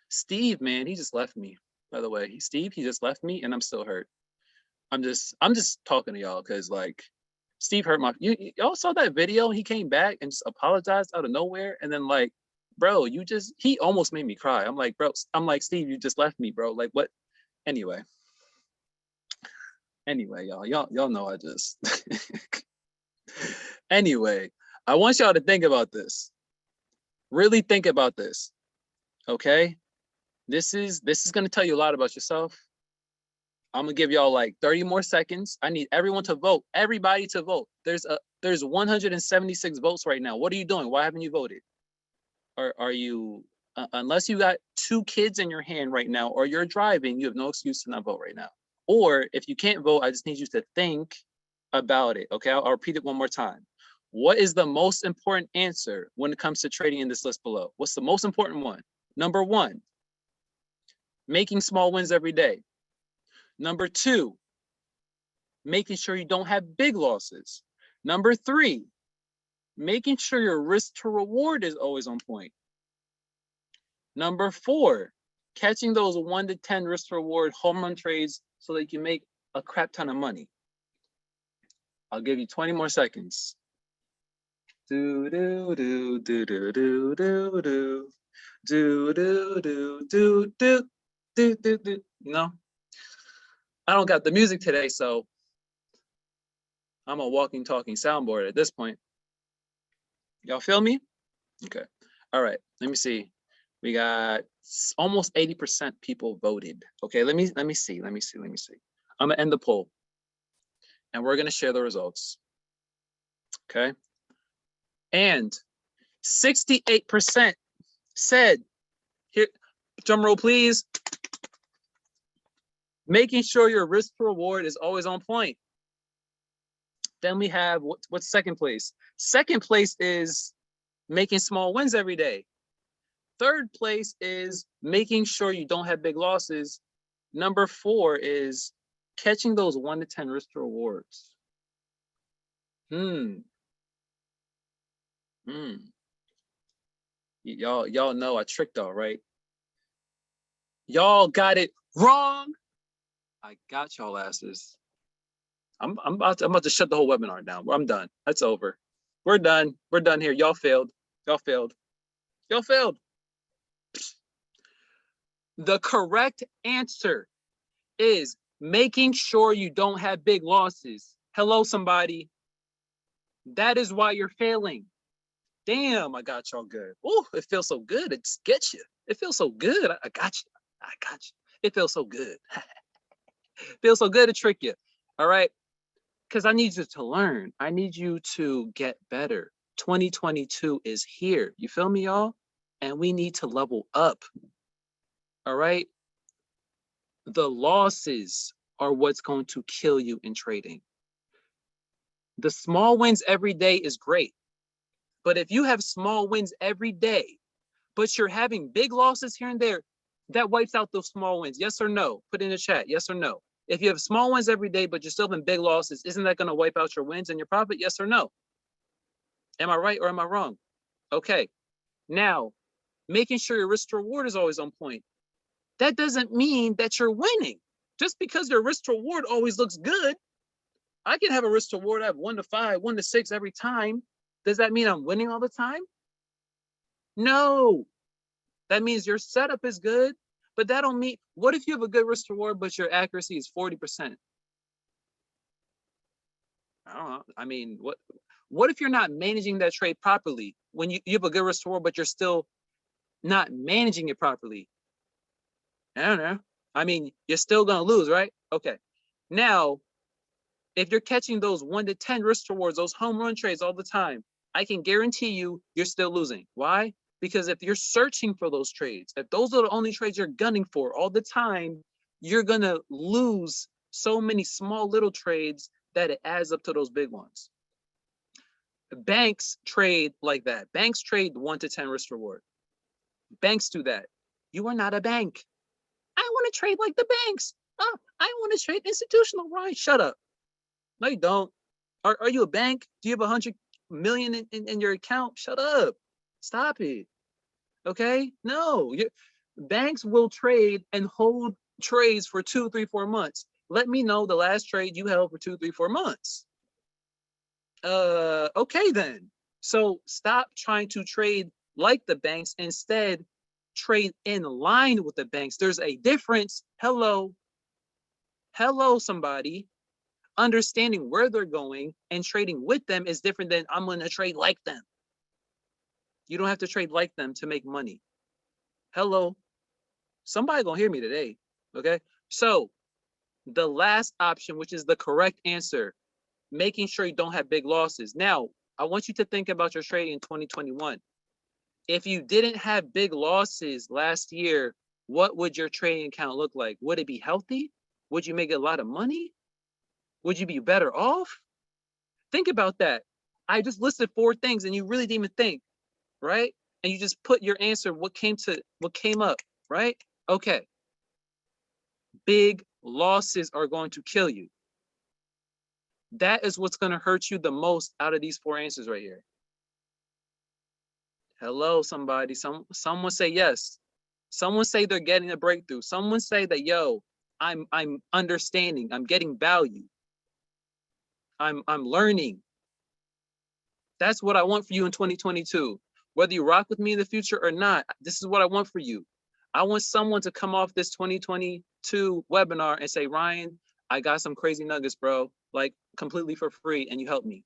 Steve, man, he just left me, by the way. He just left me and I'm still hurt. I'm just talking to y'all because, like, Steve hurt y'all saw that video? He came back and just apologized out of nowhere. And then, like, bro, he almost made me cry. I'm like, Steve, you just left me, bro. Like, what? Anyway, y'all know I just anyway, I want y'all to think about this. Really think about this. Okay? This is going to tell you a lot about yourself. I'm going to give y'all like 30 more seconds. I need everyone to vote. Everybody to vote. There's 176 votes right now. What are you doing? Why haven't you voted? Are you unless you got 2 kids in your hand right now or you're driving, you have no excuse to not vote right now. Or if you can't vote, I just need you to think about it. Okay, I'll repeat it one more time. What is the most important answer when it comes to trading in this list below? What's the most important one? Number 1, making small wins every day. Number 2, making sure you don't have big losses. Number 3, making sure your risk to reward is always on point. Number 4, catching those 1 to 10 risk to reward home run trades so that you can make a crap ton of money. I'll give you 20 more seconds. Do do do do do do do do do do do do do do do. You know, I don't got the music today, so I'm a walking, talking soundboard at this point. Y'all feel me? Okay. All right. Let me see. We got almost 80% people voted. Okay. Let me see. I'm gonna end the poll, and we're gonna share the results. Okay. And 68% said, here, drum roll, please. Making sure your risk to reward is always on point. Then we have what's second place? Second place is making small wins every day. Third place is making sure you don't have big losses. Number 4 is catching those 1 to 10 risk to rewards. Y'all know I tricked y'all, right? Y'all got it wrong. I got y'all asses. I'm about to shut the whole webinar down. I'm done. That's over. We're done. We're done here. Y'all failed. Y'all failed. Y'all failed. The correct answer is making sure you don't have big losses. Hello, somebody. That is why you're failing. Damn, I got y'all good. Oh, it feels so good. It gets you. It feels so good. I got you. I got you. It feels so good. It feels so good to trick you. All right. Because I need you to learn. I need you to get better. 2022 is here. You feel me, y'all? And we need to level up. All right. The losses are what's going to kill you in trading. The small wins every day is great. But if you have small wins every day, but you're having big losses here and there, that wipes out those small wins. Yes or no? Put in the chat. Yes or no? If you have small wins every day, but you're still having big losses, isn't that going to wipe out your wins and your profit? Yes or no? Am I right or am I wrong? Okay. Now, making sure your risk to reward is always on point. That doesn't mean that you're winning. Just because your risk to reward always looks good, I can have a risk to reward. I have 1 to 5, 1 to 6 every time. Does that mean I'm winning all the time? No. That means your setup is good, but that don't mean, what if you have a good risk to reward, but your accuracy is 40%? I don't know. I mean, what if you're not managing that trade properly? When you have a good risk to reward, but you're still not managing it properly? I don't know. I mean, you're still gonna lose, right? Okay. Now, if you're catching those 1 to 10 risk rewards, those home run trades all the time, I can guarantee you're still losing. Why? Because if you're searching for those trades, if those are the only trades you're gunning for all the time, you're gonna lose so many small little trades that it adds up to those big ones. Banks trade like that. Banks trade 1 to 10 risk reward. Banks do that. You are not a bank. I want to trade like the banks. Oh, I want to trade institutional. Right? Shut up. No, you don't. Are you a bank? Do you have 100 million in your account? Shut up. Stop it. Okay? No. Banks will trade and hold trades for 2, 3, 4 months. Let me know the last trade you held for 2, 3, 4 months. Okay then. So stop trying to trade like the banks. Instead, trade in line with the banks. There's a difference. Hello, somebody. Understanding where they're going and trading with them is different than I'm going to trade like them. You don't have to trade like them to make money. Hello, somebody gonna hear me today. Okay, so the last option, which is the correct answer, making sure you don't have big losses. Now, I want you to think about your trading in 2021. If you didn't have big losses last year, what would your trading account look like? Would it be healthy? Would you make a lot of money? Would you be better off? Think about that. I just listed 4 things and you really didn't even think, right? And you just put your answer, what came up, right? Okay. Big losses are going to kill you. That is what's going to hurt you the most out of these 4 answers right here. Hello, somebody. Someone say yes. Someone say they're getting a breakthrough. Someone say that, yo, I'm understanding, I'm getting value. I'm learning. That's what I want for you in 2022. Whether you rock with me in the future or not, this is what I want for you. I want someone to come off this 2022 webinar and say, Ryan, I got some crazy nuggets, bro, like completely for free, and you helped me.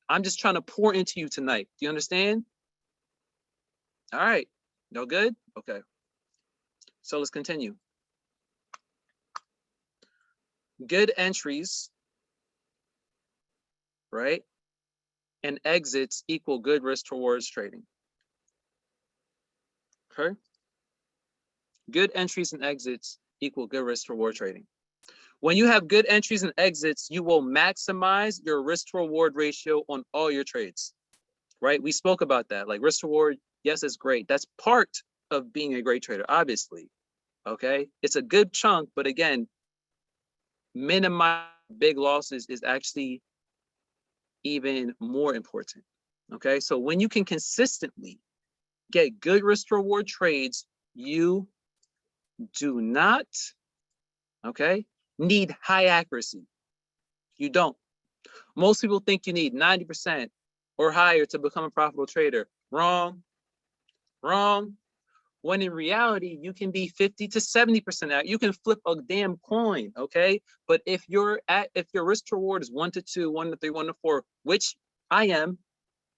I'm just trying to pour into you tonight. Do you understand? All right. No good? Okay. So let's continue. Good entries, right? And exits equal good risk rewards trading. Okay. Good entries and exits equal good risk reward trading. When you have good entries and exits, you will maximize your risk to reward ratio on all your trades, right? We spoke about that. Like risk to reward, yes, it's great. That's part of being a great trader, obviously. Okay. It's a good chunk, but again, minimize big losses is actually even more important. Okay. So when you can consistently get good risk to reward trades, you do not, okay, need high accuracy. You don't. Most people think you need 90% or higher to become a profitable trader. Wrong, wrong. When in reality, you can be 50 to 70% out. You can flip a damn coin, okay? But if your risk to reward is 1 to 2, 1 to 3, 1 to 4, which I am,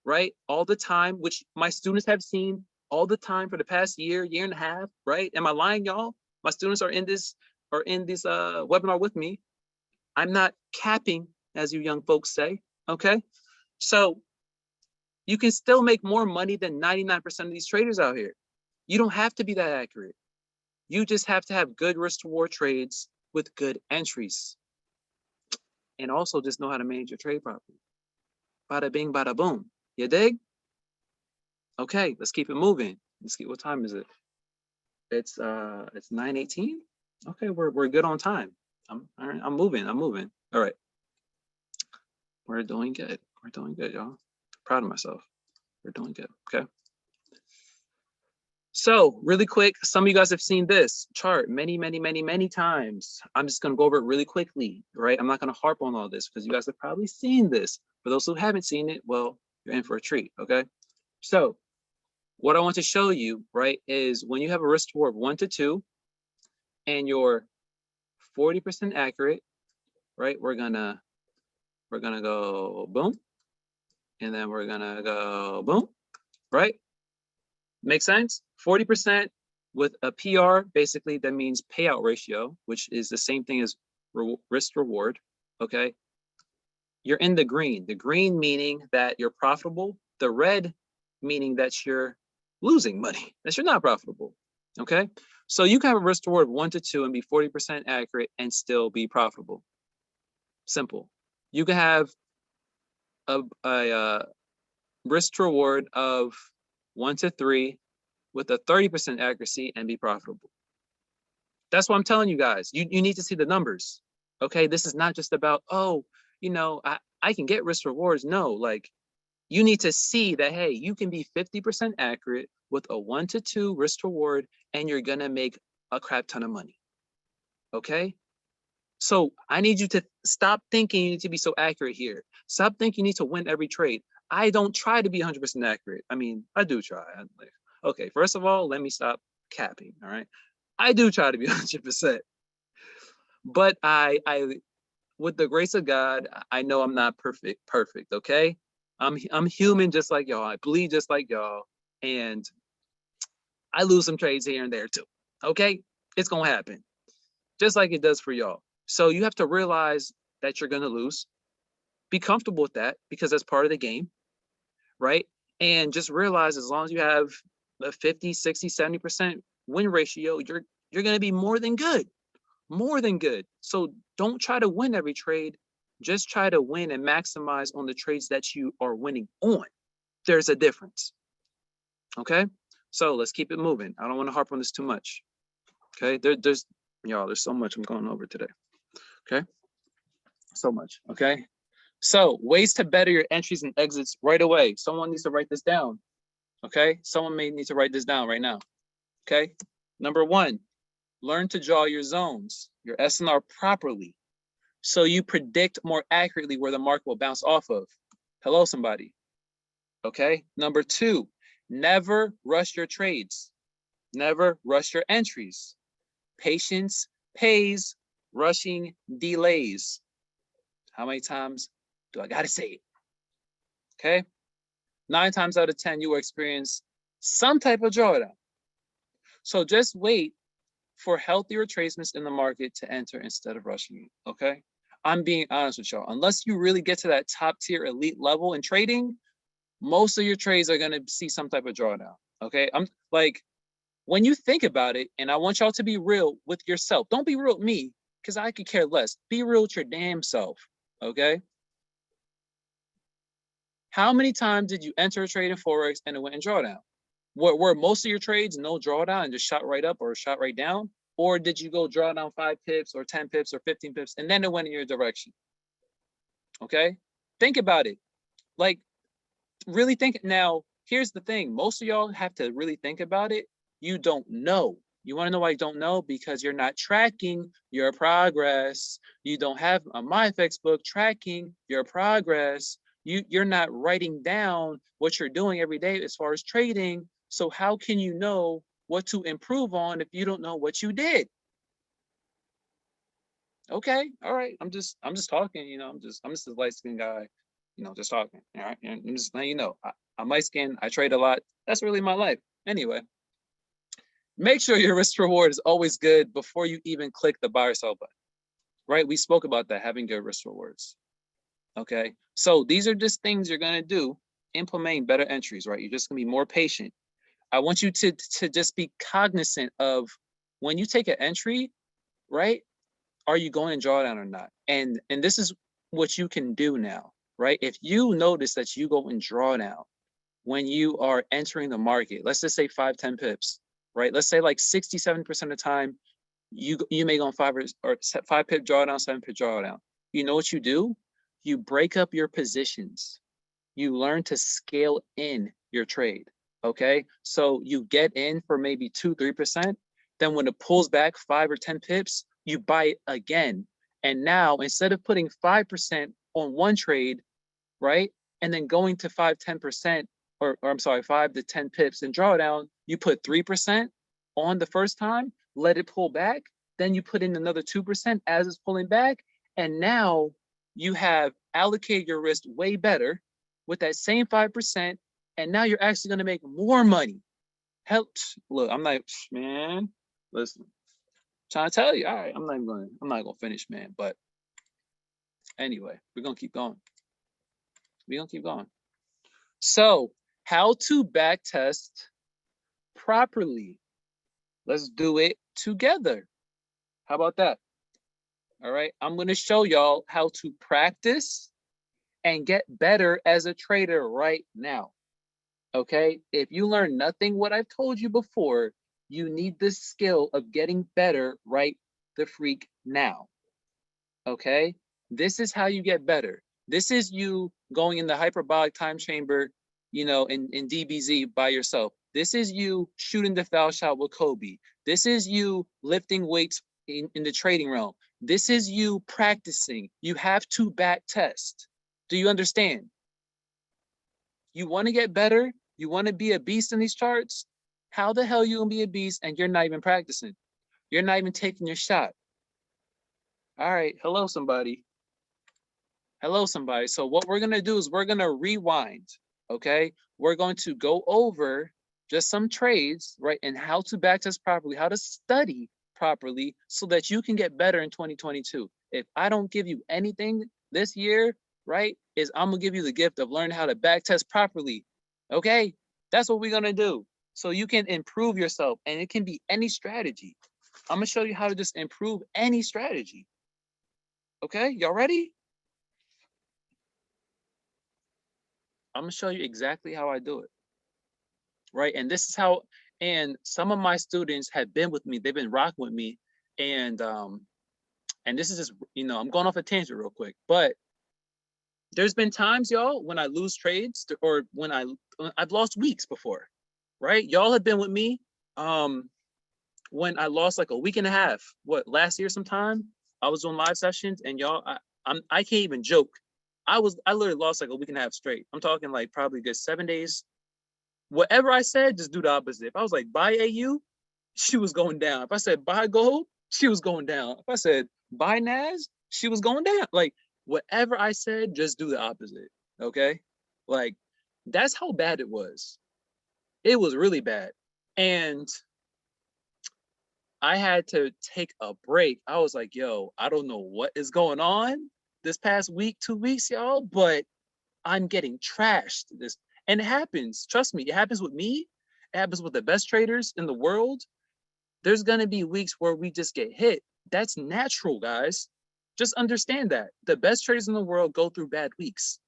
right, all the time, which my students have seen all the time for the past year, year and a half, right? Am I lying, y'all? My students are in this webinar with me. I'm not capping, as you young folks say, okay? So you can still make more money than 99% of these traders out here. You don't have to be that accurate. You just have to have good risk to reward trades with good entries. And also just know how to manage your trade properly. Bada bing, bada boom. You dig? Okay, let's keep it moving. Let's see, what time is it? It's 9:18. Okay, we're good on time. I'm moving. All right. We're doing good. We're doing good, y'all. Proud of myself. We're doing good. Okay. So really quick, some of you guys have seen this chart many times. I'm just gonna go over it really quickly, right? I'm not gonna harp on all this because you guys have probably seen this. For those who haven't seen it, well, you're in for a treat, okay? So what I want to show you, right, is when you have a risk reward 1 to 2 and you're 40% accurate, right? We're gonna go boom, and then we're gonna go boom, right? Make sense? 40% with a PR, basically that means payout ratio, which is the same thing as risk reward, okay? You're in the green meaning that you're profitable, the red meaning that you're losing money, that you're not profitable, okay? So you can have a risk reward 1 to 2 and be 40% accurate and still be profitable. Simple. You can have a risk reward of 1 to 3 with a 30% accuracy and be profitable. That's what I'm telling you guys. You need to see the numbers. Okay, this is not just about, oh, you know, I can get risk rewards. No, like you need to see that, hey, you can be 50% accurate with a 1 to 2 risk reward and you're gonna make a crap ton of money. Okay? So I need you to stop thinking you need to be so accurate here. Stop thinking you need to win every trade. I don't try to be 100% accurate. I mean, I do try. Okay, first of all, let me stop capping, all right? I do try to be 100%. But I with the grace of God, I know I'm not perfect, okay? I'm human just like y'all. I bleed just like y'all. And I lose some trades here and there too, okay? It's gonna happen, just like it does for y'all. So you have to realize that you're gonna lose. Be comfortable with that because that's part of the game, right? And just realize as long as you have a 50, 60, 70% win ratio, you're gonna be more than good. More than good. So don't try to win every trade. Just try to win and maximize on the trades that you are winning on. There's a difference. Okay. So let's keep it moving. I don't want to harp on this too much. Okay. There's so much I'm going over today. Okay. So much. Okay. So ways to better your entries and exits right away. Someone needs to write this down. Okay. Someone may need to write this down right now. Okay. Number one, learn to draw your zones, your SNR properly, so you predict more accurately where the market will bounce off of. Hello, somebody. Okay. Number two, never rush your trades. Never rush your entries. Patience pays, rushing delays. How many times do I gotta say it? Okay. 9 times out of 10, you will experience some type of drawdown. So just wait for healthy retracements in the market to enter instead of rushing it. Okay. I'm being honest with y'all. Unless you really get to that top tier elite level in trading, most of your trades are going to see some type of drawdown. Okay. I'm like, when you think about it, and I want y'all to be real with yourself. Don't be real with me, because I could care less. Be real with your damn self. Okay. How many times did you enter a trade in Forex and it went in drawdown? Were most of your trades no drawdown and just shot right up or shot right down? Or did you go draw down 5 pips or 10 pips or 15 pips and then it went in your direction? Okay. Think about it. Like, really think. Now, here's the thing. Most of y'all have to really think about it. You don't know. You want to know why you don't know? Because you're not tracking your progress. You don't have a MyFX book tracking your progress. You're not writing down what you're doing every day as far as trading. So how can you know what to improve on if you don't know what you did? Okay, all right. I'm just talking, you know, I'm just a light-skinned guy, you know, just talking. All right. And I'm just letting you know, I'm light-skinned, I trade a lot. That's really my life. Anyway, make sure your risk reward is always good before you even click the buy or sell button. Right? We spoke about that, having good risk rewards. Okay. So these are just things you're gonna do, implementing better entries, right? You're just gonna be more patient. I want you to just be cognizant of when you take an entry, right? Are you going in drawdown or not? And this is what you can do now, right? If you notice that you go in drawdown when you are entering the market, let's just say 5, 10 pips, right? Let's say like 67% of the time, you may go on 5 pip drawdown, 7 pip drawdown. You know what you do? You break up your positions. You learn to scale in your trade. Okay. So you get in for maybe 2, 3%. Then when it pulls back 5 or 10 pips, you buy it again. And now instead of putting 5% on one trade, right? And then going to 5, 10%, or I'm sorry, 5 to 10 pips and drawdown, you put 3% on the first time, let it pull back. Then you put in another 2% as it's pulling back. And now you have allocated your risk way better with that same 5%. And now you're actually going to make more money. Help. Look, I'm like, man, listen, trying to tell you. All right, I'm not going to finish, man. But anyway, we're going to keep going. We're going to keep going. So how to backtest properly. Let's do it together. How about that? All right. I'm going to show y'all how to practice and get better as a trader right now. Okay. If you learn nothing what I've told you before, you need the skill of getting better right the freak now. Okay. This is how you get better. This is you going in the hyperbolic time chamber, you know, in DBZ by yourself. This is you shooting the foul shot with Kobe. This is you lifting weights in the trading realm. This is you practicing. You have to back test. Do you understand? You want to get better? You want to be a beast in these charts? How the hell you gonna be a beast and you're not even practicing? You're not even taking your shot. All right, hello somebody. Hello somebody. So what we're gonna do is we're gonna rewind, okay? We're going to go over just some trades, right? And how to backtest properly, how to study properly so that you can get better in 2022. If I don't give you anything this year, right, is I'm gonna give you the gift of learning how to backtest properly, okay? That's what we're gonna do. So you can improve yourself, and it can be any strategy. I'm gonna show you how to just improve any strategy. Okay, y'all ready? I'm gonna show you exactly how I do it. Right, and this is how, and some of my students have been with me, they've been rocking with me, and this is just, you know, I'm going off a tangent real quick, but there's been times, y'all, when I lose trades or when I've lost weeks before, right? Y'all have been with me. when I lost like a week and a half, last year sometime, I was doing live sessions, and y'all, I can't even joke. I literally lost like a week and a half straight. I'm talking like probably good 7 days. Whatever I said, just do the opposite. If I was like, buy AU, she was going down. If I said buy gold, she was going down. If I said buy NAS, she was going down. Like, whatever I said, just do the opposite. Okay? Like, that's how bad it was. It was really bad. And I had to take a break. I was like, yo, I don't know what is going on this past week, 2 weeks, y'all, but I'm getting trashed. And it happens. Trust me, it happens with me. It happens with the best traders in the world. There's gonna be weeks where we just get hit. That's natural, guys. Just understand that. The best traders in the world go through bad weeks.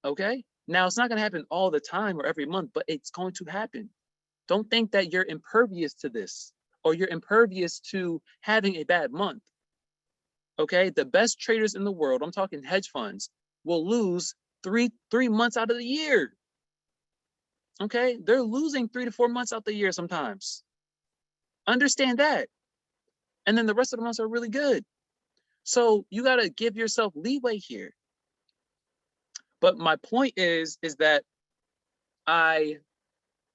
Okay? Now, it's not gonna happen all the time or every month, but it's going to happen. Don't think that you're impervious to this, or you're impervious to having a bad month. Okay? The best traders in the world, I'm talking hedge funds, will lose three months out of the year. Okay? They're losing 3 to 4 months out the year sometimes. Understand that. And then the rest of the months are really good. So you got to give yourself leeway here. But my point is that I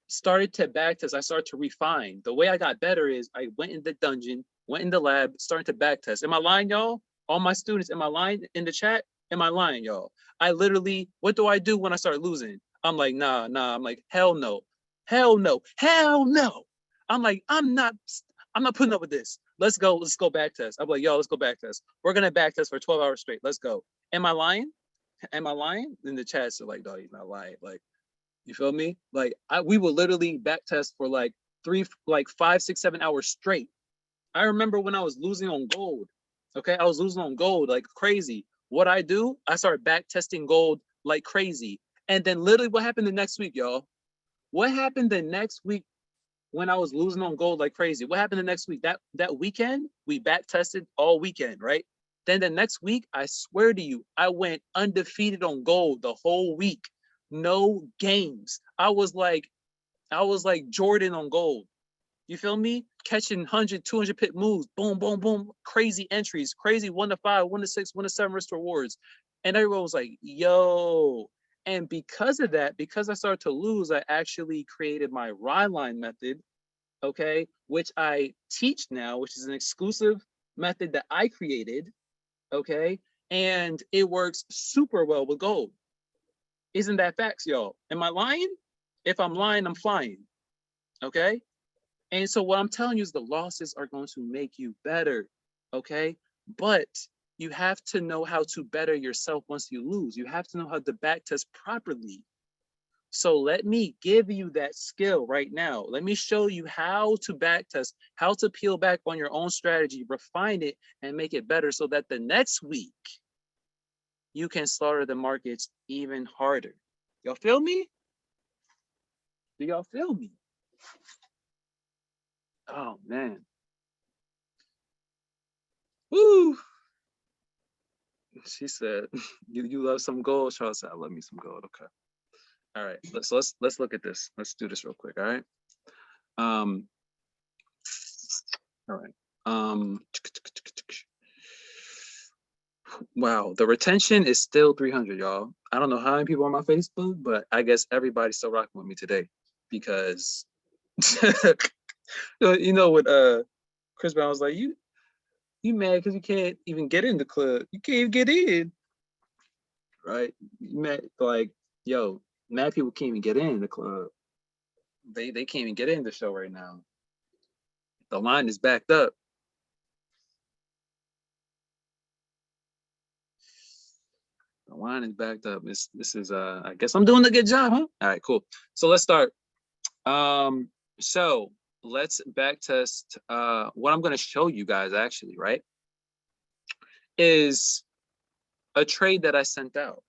started to backtest. I started to refine. The way I got better is I went in the dungeon, went in the lab, started to backtest. Am I lying, y'all? All my students, am I lying in the chat? Am I lying, y'all? I literally, what do I do when I start losing? I'm like, nah. I'm like, hell no. Hell no. Hell no. I'm like, I'm not putting up with this. Let's go backtest. I'm like, yo, let's go backtest. We're gonna backtest for 12 hours straight. Let's go. Am I lying? Am I lying? In the chat, so like, dog, he's not lying. Like, you feel me? Like, we will literally backtest for like 5, 6, 7 hours straight. I remember when I was losing on gold. Okay, I was losing on gold like crazy. What I do, I started backtesting gold like crazy. And then literally what happened the next week, y'all? What happened the next week when I was losing on gold like crazy? What happened the next week? That weekend, we backtested all weekend, right? Then the next week, I swear to you, I went undefeated on gold the whole week. No games. I was like Jordan on gold. You feel me? Catching 100, 200 pip moves, boom, boom, boom, crazy entries, crazy 1 to 5, 1 to 6, 1 to 7 risk rewards. And everyone was like, yo. And because of that, because I started to lose, I actually created my Rhineline method, okay, which I teach now, which is an exclusive method that I created, okay, and it works super well with gold. Isn't that facts, y'all? Am I lying? If I'm lying, I'm flying, okay? And so what I'm telling you is the losses are going to make you better, okay? But you have to know how to better yourself once you lose. You have to know how to backtest properly. So let me give you that skill right now. Let me show you how to backtest, how to peel back on your own strategy, refine it, and make it better so that the next week you can slaughter the markets even harder. Y'all feel me? Do y'all feel me? Oh, man. Woo! She said, you love some gold? Charles said, I love me some gold. Okay. All right. Let's look at this. Let's do this real quick. All right. All right. Wow, the retention is still 300, y'all. I don't know how many people on my Facebook, but I guess everybody's still rocking with me today because you know what Chris Brown was like, you mad because you can't even get in the club. You can't even get in. Right? You mad, like, yo, mad people can't even get in the club. They can't even get in the show right now. The line is backed up. The line is backed up. This is I guess I'm doing a good job, huh? All right, cool. So let's start. So let's backtest. What I'm gonna show you guys actually, right, is a trade that I sent out.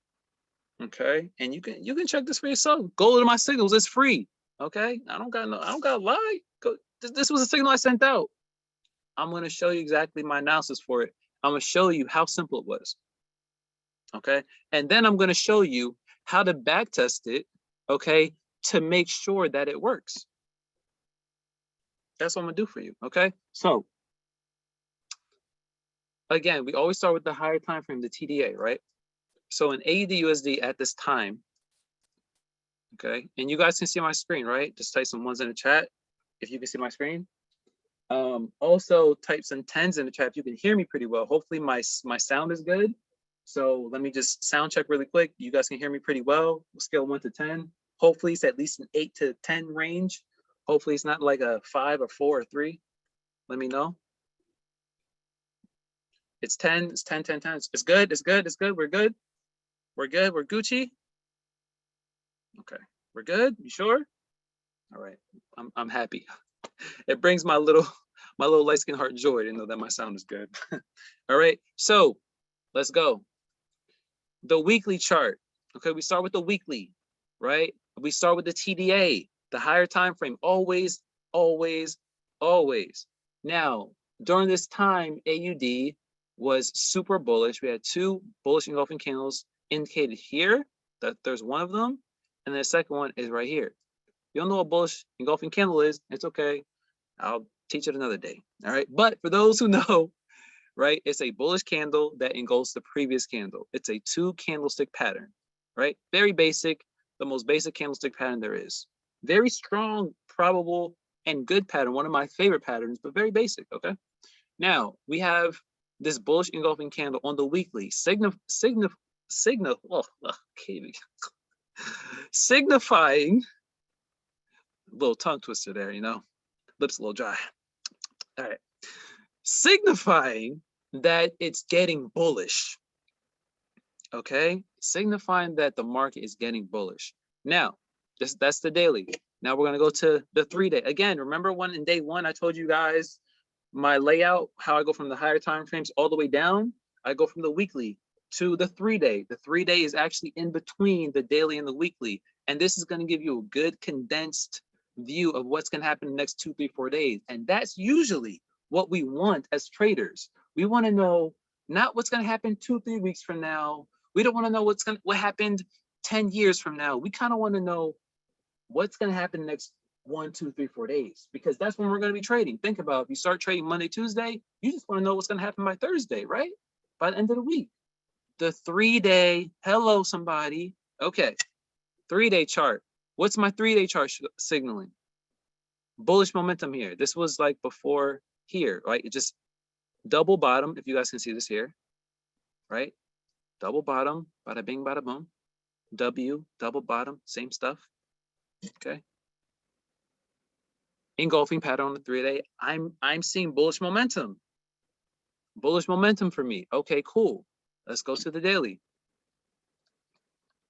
Okay, and you can check this for yourself. Go to my signals, it's free. Okay, I don't got to lie. This was a signal I sent out. I'm gonna show you exactly my analysis for it. I'm gonna show you how simple it was. Okay, and then I'm gonna show you how to backtest it, okay, to make sure that it works. That's what I'm gonna do for you. Okay. So again, we always start with the higher time frame, the TDA, right? So in AUD USD at this time, okay, and you guys can see my screen, right? Just type some ones in the chat if you can see my screen. Also type some 10s in the chat if you can hear me pretty well. Hopefully my sound is good. So let me just sound check really quick. You guys can hear me pretty well. Scale 1 to 10. Hopefully it's at least an 8 to 10 range. Hopefully it's not like a 5 or 4 or 3. Let me know. It's 10, it's 10, 10, 10. It's good, it's good, it's good. We're good. We're good, we're Gucci. Okay, we're good. You sure? All right, I'm happy. It brings my little light skin heart joy to know that my sound is good. All right, so let's go. The weekly chart. Okay, we start with the weekly, right? We start with the TDA, the higher time frame. Always, always, always. Now, during this time, AUD was super bullish. We had 2 bullish engulfing candles indicated here. That there's one of them, and the second one is right here. You don't know what bullish engulfing candle is, it's okay. I'll teach it another day. All right. But for those who know, right, it's a bullish candle that engulfs the previous candle. It's a 2 candlestick pattern, right? Very basic, the most basic candlestick pattern there is. Very strong, probable, and good pattern. One of my favorite patterns, but very basic. Okay. Now we have this bullish engulfing candle on the weekly, signifying, little tongue twister there, you know, lips a little dry. All right, signifying that it's getting bullish. Okay, signifying that the market is getting bullish. Now, that's the daily. Now we're gonna go to the 3-day. Again, remember when in day 1 I told you guys my layout, how I go from the higher time frames all the way down. I go from the weekly to the 3-day. The 3-day is actually in between the daily and the weekly. And this is going to give you a good condensed view of what's going to happen in the next 2, 3, 4 days. And that's usually what we want as traders. We want to know not what's going to happen 2, 3 weeks from now. We don't want to know what happened 10 years from now. We kind of want to know what's going to happen next 1, 2, 3, 4 days, because that's when we're going to be trading. Think about, if you start trading Monday, Tuesday, you just want to know what's going to happen by Thursday, right? By the end of the week. The 3-day, hello somebody. Okay, 3-day chart. What's my 3-day chart signaling? Bullish momentum here. This was like before here, right? It just double bottom, if you guys can see this here, right? Double bottom, bada bing, bada boom. W, double bottom, same stuff. Okay. Engulfing pattern on the 3-day. I'm seeing bullish momentum. Bullish momentum for me. Okay, cool. Let's go to the daily.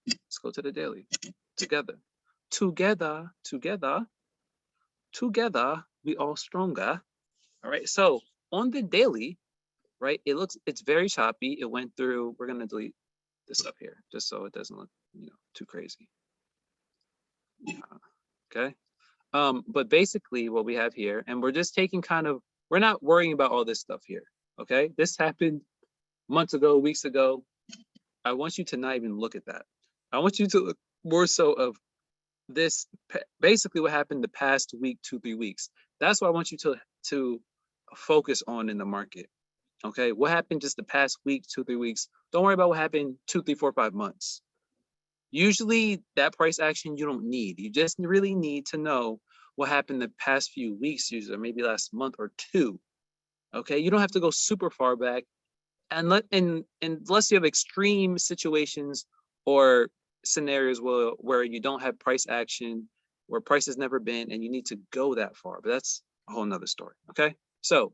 Let's go to the daily. Together. Together, together, together, we all stronger. All right. So on the daily, right, it's very choppy. It went through, we're gonna delete this up here just so it doesn't look, you know, too crazy. Okay. But basically what we have here, and we're just taking we're not worrying about all this stuff here. Okay, this happened months ago, weeks ago. I want you to not even look at that. I want you to look more so of this, basically what happened the past week, 2, 3 weeks. That's what I want you to focus on in the market. Okay, what happened just the past week, 2, 3 weeks? Don't worry about what happened 2, 3, 4, 5 months. Usually that price action you don't need. You just really need to know what happened the past few weeks, usually, or maybe last month or 2. Okay, you don't have to go super far back, unless you have extreme situations or scenarios where you don't have price action, where price has never been, and you need to go that far. But that's a whole nother story. Okay, so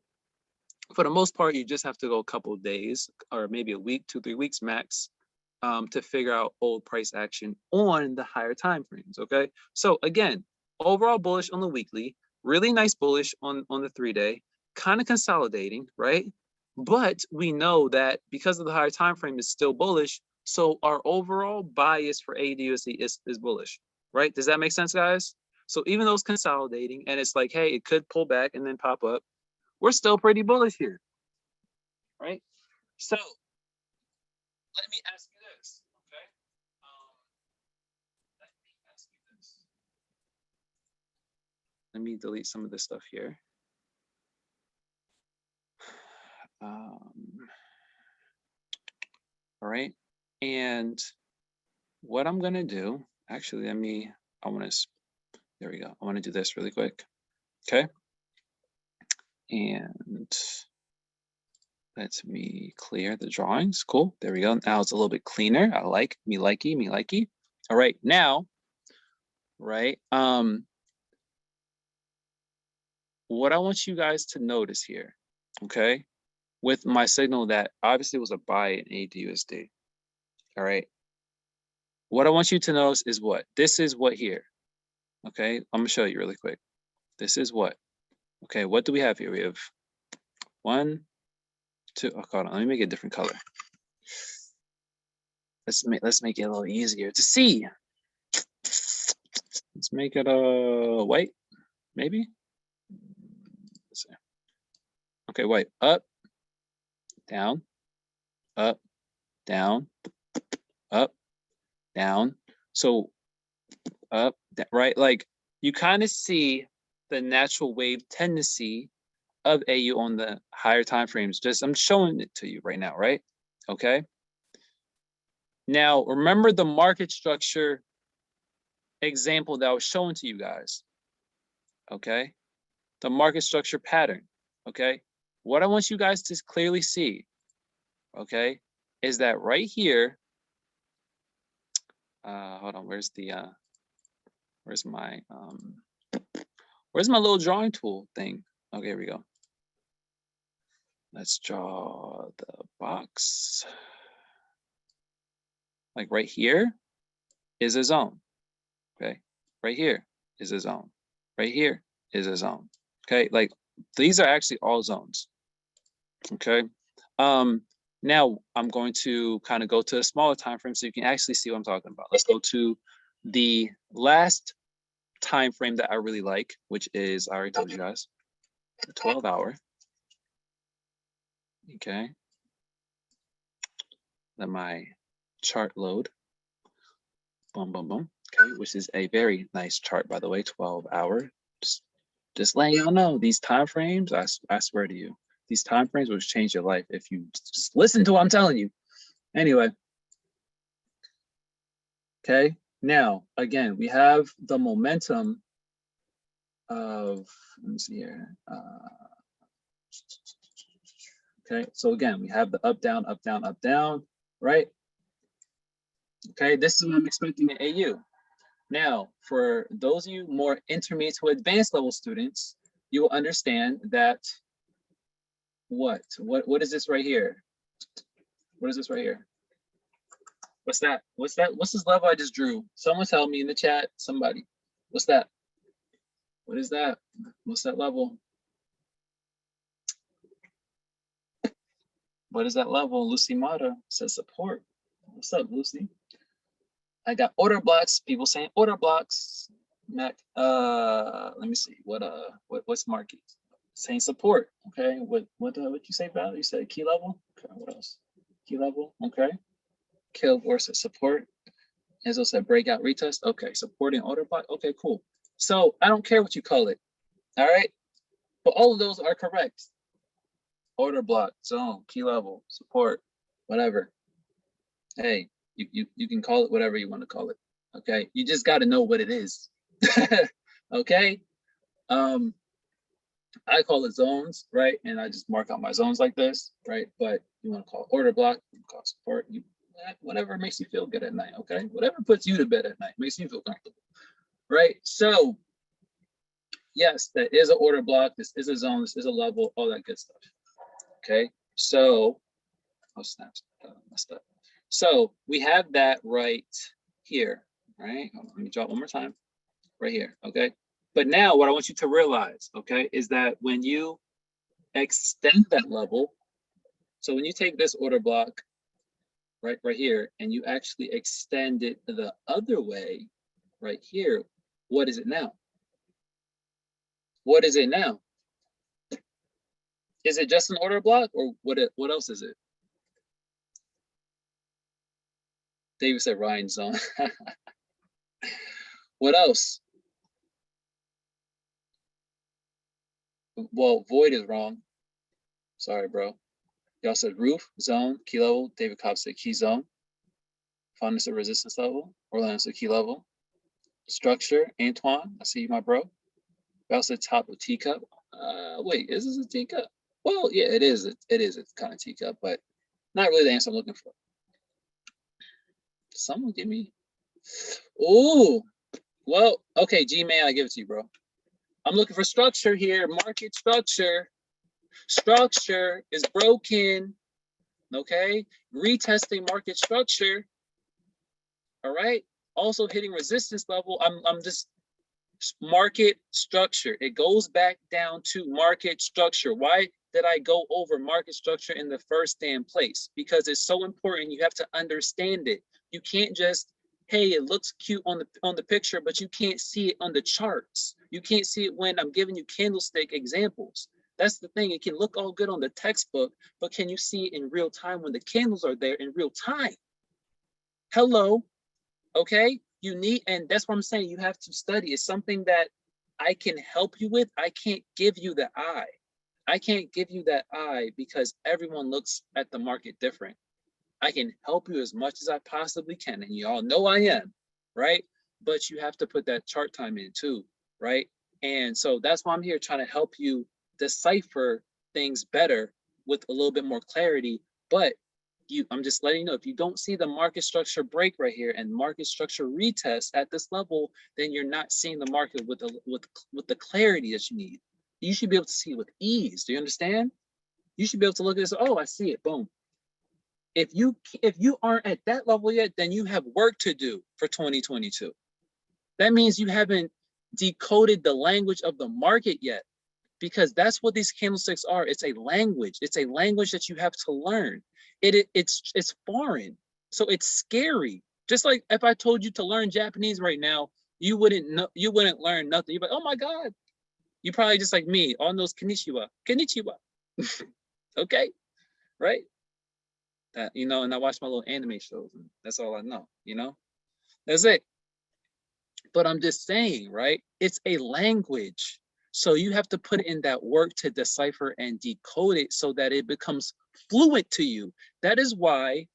for the most part, you just have to go a couple of days or maybe a week, 2, 3 weeks max, to figure out old price action on the higher time frames. Okay, so again, overall bullish on the weekly, really nice bullish on the 3-day, kind of consolidating, right? But we know that because of the higher time frame is still bullish, so our overall bias for AUD/USD is bullish, right? Does that make sense, guys? So even though it's consolidating and it's like, hey, it could pull back and then pop up, we're still pretty bullish here, right? So let me ask you this, okay? Let me ask you this. Let me delete some of this stuff here. All right, and what I'm gonna do, actually, there we go. I wanna do this really quick, okay? And let me clear the drawings, cool, there we go. Now it's a little bit cleaner, I like, me likey. All right, now, right, what I want you guys to notice here, okay? With my signal that obviously was a buy in AUD/USD, all right? What I want you to notice is what? This is what here, okay? I'm gonna show you really quick. This is what? Okay, what do we have here? We have 1, 2, oh, hold on, let me make it a different color. Let's make it a little easier to see. Let's make it white, maybe? Let's see. Okay, white, up, down, up, down, up, down. So up, right? Like you kind of see the natural wave tendency of AU on the higher time frames. Just I'm showing it to you right now, right? Okay. Now remember the market structure example that I was showing to you guys. Okay. The market structure pattern. Okay. What I want you guys to clearly see, okay, is that right here. Hold on, where's my little drawing tool thing? Okay, here we go. Let's draw the box. Like right here is a zone. Okay, right here is a zone. Right here is a zone. Okay, like these are actually all zones. Okay. Now I'm going to kind of go to a smaller time frame so you can actually see what I'm talking about. Let's go to the last time frame that I really like, which is, I already told you guys, the 12-hour. Okay. Let my chart load. Boom, boom, boom. Okay, which is a very nice chart, by the way, 12-hour. Just letting y'all know, these time frames, I swear to you, these time frames will change your life if you just listen to what I'm telling you. Anyway. Okay, now, again, we have the momentum of, let me see here. Okay, so again, we have the up, down, up, down, up, down, right? Okay, this is what I'm expecting in AU. Now, for those of you more intermediate to advanced level students, you will understand that what is this right here? What is this right here? What's that? What's that? What's this level I just drew? Someone tell me in the chat, somebody. What's that? What is that? What's that level? What is that level? Lucy Mata says support. What's up, Lucy? I got order blocks. People saying order blocks. Mac. Let me see. What's market? Saying support. Okay. What you say, Val? You said key level. Okay. What else? Key level. Okay. Kill versus support. Enzo said breakout retest. Okay. Supporting order block. Okay. Cool. So I don't care what you call it. All right. But all of those are correct. Order block, zone, key level, support, whatever. Hey, you can call it whatever you want to call it. Okay. You just got to know what it is. Okay. I call it zones, right? And I just mark out my zones like this, right? But you want to call it order block, you call it support, whatever makes you feel good at night, okay? Whatever puts you to bed at night makes you feel comfortable, right? So yes, that is an order block. This is a zone. This is a level, all that good stuff. Okay. So, oh snaps, messed up. So we have that right here, right? Let me draw it one more time, right here, okay? But now what I want you to realize, okay, is that when you extend that level, so when you take this order block right here, and you actually extend it the other way, right here, what is it now? What is it now? Is it just an order block, or what else is it? David said Ryan's zone. What else? Well, void is wrong. Sorry, bro. Y'all said roof, zone, key level. David Cobb said key zone. Fondness of resistance level. Orlando said key level. Structure, Antoine, I see you, my bro. Y'all said top of teacup. Wait, is this a teacup? Well, yeah, it is. It is a kind of teacup, but not really the answer I'm looking for. Someone give me. Oh, well, okay, G-Man, I give it to you, bro. I'm looking for structure here. Market structure. Structure is broken. Okay, retesting market structure. All right. Also hitting resistance level. I'm just market structure. It goes back down to market structure. Why did I go over market structure in the first damn place? Because it's so important. You have to understand it. You can't just, hey, it looks cute on the picture, but you can't see it on the charts. You can't see it when I'm giving you candlestick examples. That's the thing. It can look all good on the textbook, but can you see it in real time when the candles are there in real time? Hello. Okay, you need, and that's what I'm saying, you have to study. It's something that I can help you with. I can't give you the eye. I can't give you that eye because everyone looks at the market different. I can help you as much as I possibly can, and you all know I am, right? But you have to put that chart time in too, right? And so that's why I'm here trying to help you decipher things better with a little bit more clarity. But I'm just letting you know, if you don't see the market structure break right here and market structure retest at this level, then you're not seeing the market with the clarity that you need. You should be able to see it with ease. Do you understand? You should be able to look at this. Oh, I see it. Boom. If you aren't at that level yet, then you have work to do for 2022. That means you haven't decoded the language of the market yet, because that's what these candlesticks are. It's a language. It's a language that you have to learn. It's foreign, so it's scary. Just like if I told you to learn Japanese right now, you wouldn't know. You wouldn't learn nothing. You'd be like, oh my god. You probably just like me on those konnichiwa, konnichiwa. Okay, right? That, you know, and I watch my little anime shows, and that's all I know. You know, that's it. But I'm just saying, right? It's a language. So you have to put in that work to decipher and decode it so that it becomes fluent to you. That is why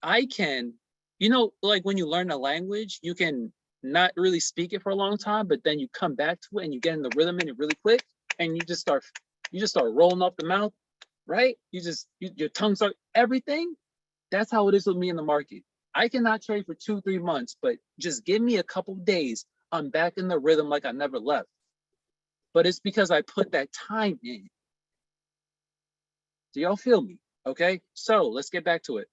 I can, you know, like when you learn a language, you can not really speak it for a long time, but then you come back to it and you get in the rhythm in it really quick, and you just start rolling off the mouth, right? Your tongue starts everything. That's how it is with me in the market. I cannot trade for 2-3 months, but just give me a couple of days. I'm back in the rhythm like I never left. But it's because I put that time in. Do y'all feel me? Okay, so let's get back to it.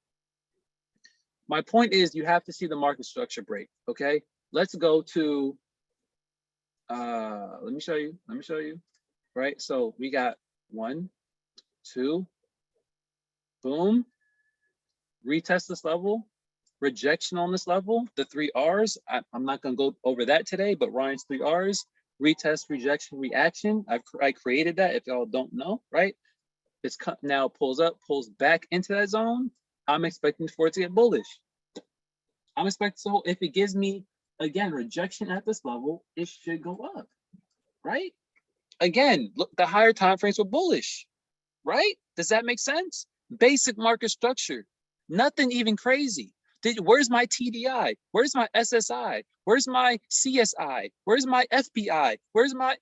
My point is you have to see the market structure break. Okay, let's go to, let me show you, right? So we got 1, 2, boom, retest this level, rejection on this level, the 3 R's. I'm not going to go over that today, but Ryan's 3 R's, retest, rejection, reaction. I created that if y'all don't know, right? It's now pulls up, pulls back into that zone. I'm expecting for it to get bullish. I'm expecting, so if it gives me, again, rejection at this level, it should go up, right? Again, look, the higher time frames were bullish, right? Does that make sense? Basic market structure, nothing even crazy. Where's my TDI? Where's my SSI? Where's my CSI? Where's my FBI? Where's my,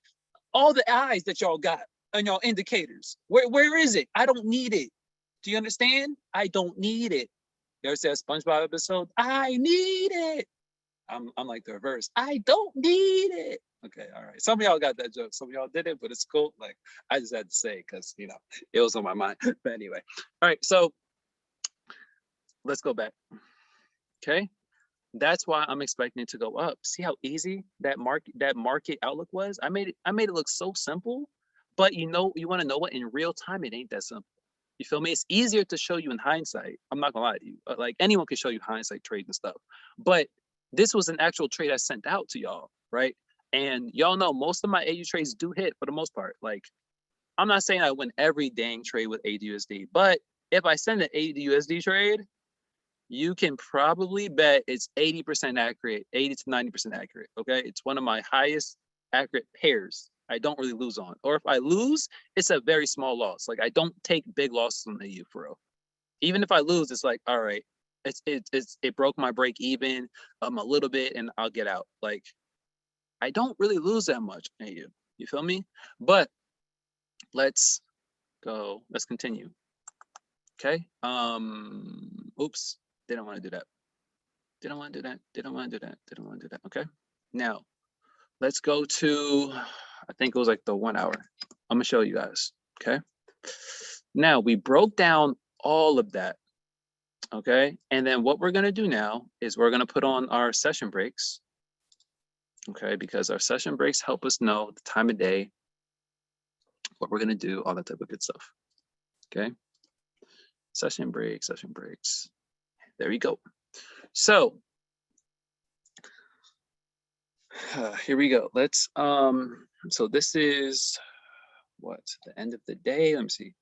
all the I's that y'all got on y'all indicators? Where is it? I don't need it. Do you understand? I don't need it. You ever see a SpongeBob episode? I need it. I'm like the reverse. I don't need it. Okay, all right. Some of y'all got that joke. Some of y'all did it, but it's cool. Like, I just had to say it because, you know, it was on my mind. But anyway, all right. So let's go back. Okay, that's why I'm expecting it to go up. See how easy that market outlook was? I made it look so simple, but you know, you want to know what? In real time, it ain't that simple. You feel me? It's easier to show you in hindsight. I'm not gonna lie to you. Like anyone can show you hindsight trades and stuff, but this was an actual trade I sent out to y'all, right? And y'all know most of my AU trades do hit for the most part. Like, I'm not saying I win every dang trade with AUSD, but if I send an AUSD trade, you can probably bet it's 80% accurate, 80 to 90% accurate. Okay, it's one of my highest accurate pairs I don't really lose on. Or if I lose, it's a very small loss. Like I don't take big losses on the EU for real. Even if I lose, it's like, all right, it broke my break even a little bit and I'll get out. Like I don't really lose that much in EU. You feel me? But let's go. Let's continue. Okay. Oops. Didn't want to do that. Didn't want to do that. Didn't want to do that. Didn't want to do that. Okay. Now let's go to, I think it was like the 1 hour. I'm gonna show you guys. Okay. Now we broke down all of that. Okay. And then what we're gonna do now is we're gonna put on our session breaks. Okay, because our session breaks help us know the time of day, what we're gonna do, all that type of good stuff. Okay. Session breaks, session breaks. There we go. So here we go. Let's so this is what, the end of the day. Let me see.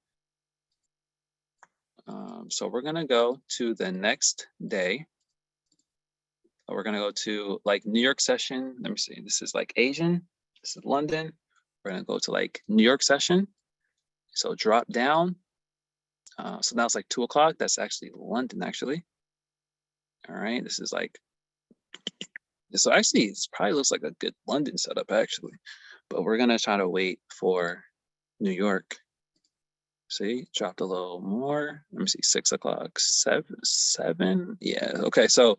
So we're gonna go to the next day. We're gonna go to like New York session. Let me see. This is like Asian. This is London. We're gonna go to like New York session. So drop down. So now it's like 2 o'clock. That's actually London, actually. All right. This is like, so actually it probably looks like a good London setup actually, but we're gonna try to wait for New York. See, dropped a little more. Let me see, 6 o'clock, seven. Yeah. Okay. So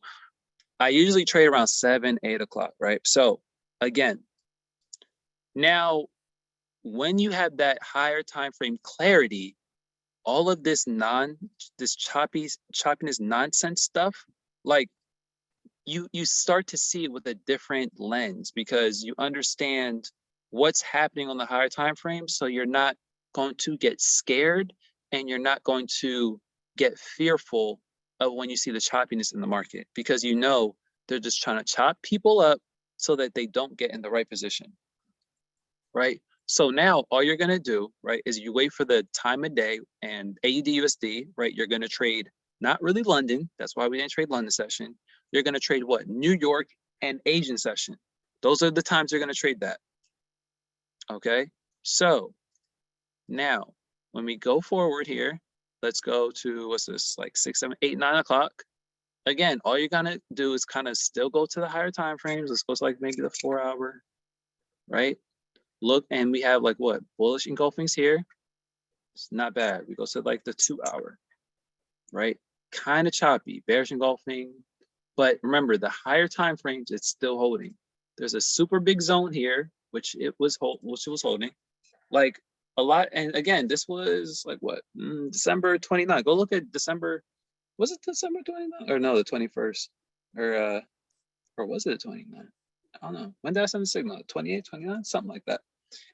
I usually trade around 7, 8 o'clock, right? So again, now when you have that higher time frame clarity, all of this choppiness nonsense stuff, like you start to see it with a different lens because you understand what's happening on the higher time frame. So you're not going to get scared and you're not going to get fearful of when you see the choppiness in the market, because you know they're just trying to chop people up so that they don't get in the right position, right? So now all you're gonna do, right, is you wait for the time of day and AUD USD, right? You're gonna trade not really London. That's why we didn't trade London session. You're gonna trade what? New York and Asian session. Those are the times you're gonna trade that. Okay. So now when we go forward here, let's go to, what's this, like 6, 7, 8, 9 o'clock. Again, all you're gonna do is kind of still go to the higher time frames. Let's go to like maybe the 4 hour, right? Look, and we have like what, bullish engulfings here. It's not bad. We go to like the 2 hour, right? Kind of choppy, bearish engulfing. But remember, the higher time frames, it's still holding. There's a super big zone here, which it was holding, like a lot. And again, this was like what, December 29. Go look at December. Was it December 29 or no, the 21st, or was it the 29th? I don't know. When did I send the signal? 28, 29, something like that.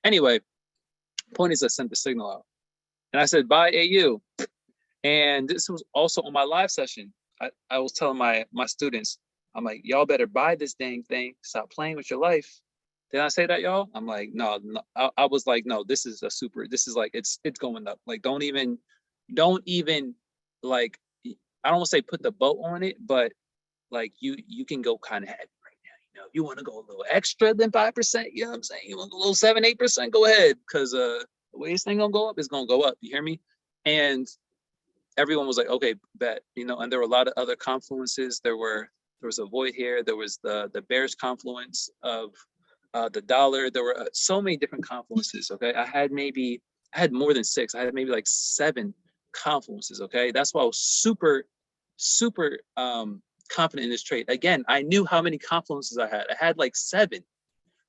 Anyway, point is I sent the signal out and I said, buy AU. And this was also on my live session. I was telling my students, I'm like, y'all better buy this dang thing. Stop playing with your life. Did I say that, y'all? I'm like, no. I was like, no, this is like, it's going up. Like, don't even like, I don't want to say put the boat on it, but like you can go kind of heavy right now. You know, if you want to go a little extra than 5%, you know what I'm saying? You want to go a little 7, 8%, go ahead. Because the way this thing gonna go up is gonna go up. You hear me? And everyone was like, okay, bet, you know. And there were a lot of other confluences. There was a void here. There was the bearish confluence of the dollar. There were so many different confluences. Okay, I had more than 6. I had maybe like 7 confluences. Okay, that's why I was super confident in this trade. Again, I knew how many confluences I had. I had like 7.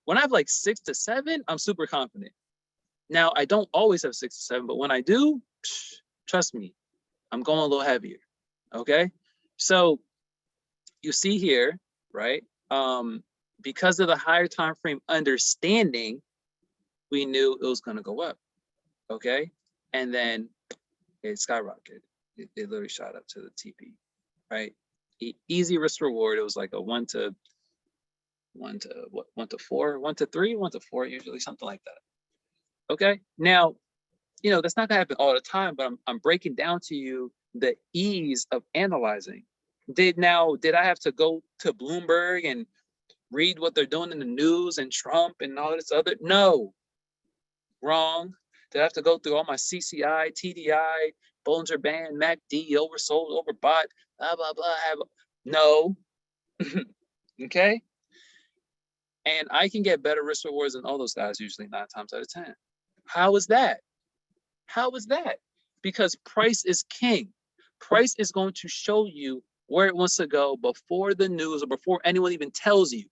When I have like 6 to 7, I'm super confident. Now I don't always have 6 to 7, but when I do, trust me, I'm going a little heavier. Okay, so you see here, right? Because of the higher time frame understanding, we knew it was going to go up. Okay, and then it skyrocketed. It literally shot up to the TP, right? Easy risk reward. It was like a 1 to 4, 1 to 3, 1 to 4, usually something like that. Okay, now, you know, that's not gonna happen all the time, but I'm breaking down to you the ease of analyzing. Did I have to go to Bloomberg and read what they're doing in the news and Trump and all this other? No, Wrong. Did I have to go through all my CCI, TDI, Bollinger Band, MACD, oversold, overbought, blah, blah, blah. No. Okay. And I can get better risk rewards than all those guys usually 9 times out of 10. How is that? How is that? Because price is king. Price is going to show you where it wants to go before the news or before anyone even tells you.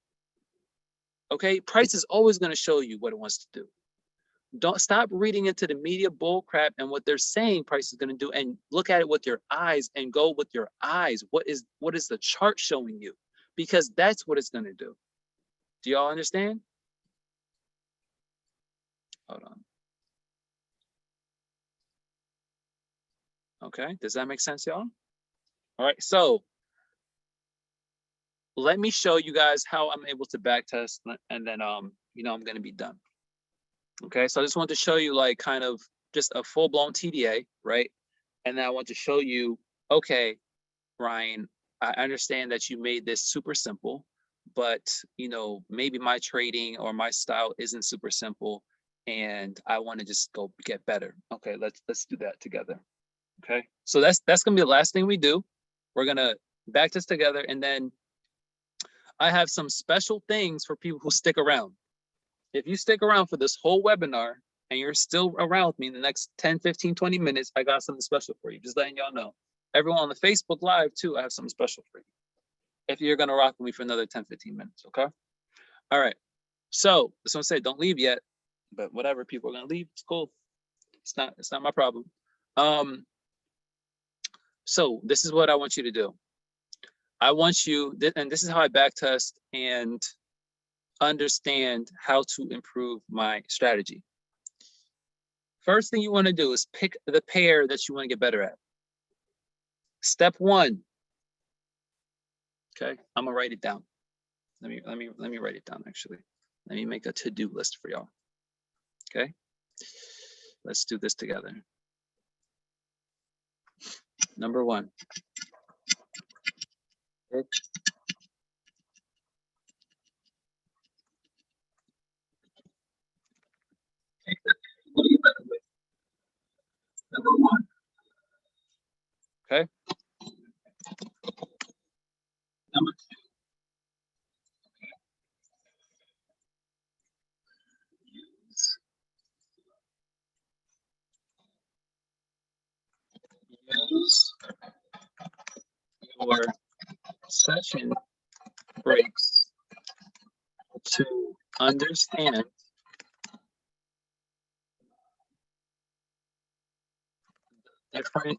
Okay? Price is always going to show you what it wants to do. Don't stop reading into the media bull crap and what they're saying price is going to do, and look at it with your eyes and go with your eyes. What is the chart showing you? Because that's what it's going to do. Do y'all understand? Hold on. Okay, does that make sense, y'all? All right, so let me show you guys how I'm able to back test, and then you know, I'm going to be done. Okay, so I just want to show you like kind of just a full-blown TDA, right? And then I want to show you, okay, Ryan, I understand that you made this super simple, but you know, maybe my trading or my style isn't super simple, and I want to just go get better. Okay, let's do that together. Okay, so that's gonna be the last thing we do. We're gonna back this together, and then I have some special things for people who stick around. If you stick around for this whole webinar and you're still around with me in the next 10, 15, 20 minutes, I got something special for you. Just letting y'all know. Everyone on the Facebook Live too, I have something special for you. If you're gonna rock with me for another 10, 15 minutes, okay? All right, so that's what I say, don't leave yet, but whatever, people are gonna leave, it's cool. It's not my problem. So this is what I want you to do. I want you, and this is how I back test and understand how to improve my strategy. First thing you want to do is pick the pair that you want to get better at. Step 1. Okay, I'm gonna write it down. Let me write it down actually. Let me make a to-do list for y'all. Okay, let's do this together. Number 1. Number 1. Okay. Number 2. Use your session breaks to understand different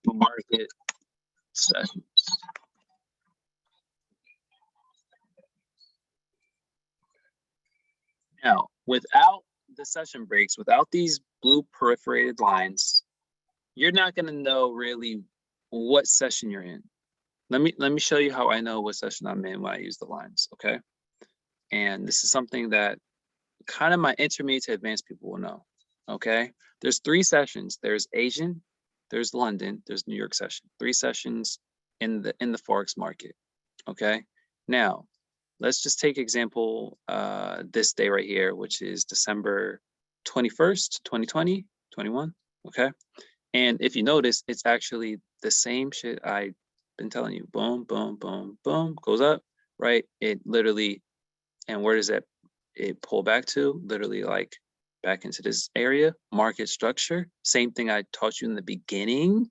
market sessions. Now, without the session breaks, without these blue perforated lines, you're not going to know really what session you're in. Let me show you how I know what session I'm in when I use the lines, okay? And this is something that kind of my intermediate to advanced people will know, okay? There's 3 sessions. There's Asian, there's London, there's New York session. 3 sessions in the Forex market, okay? Now, let's just take example this day right here, which is December 21st, 2020, 21, okay? And if you notice, it's actually the same shit I've been telling you. Boom, boom, boom, boom, goes up, right? It literally, and where does it pull back to? Literally like back into this area, market structure. Same thing I taught you in the beginning.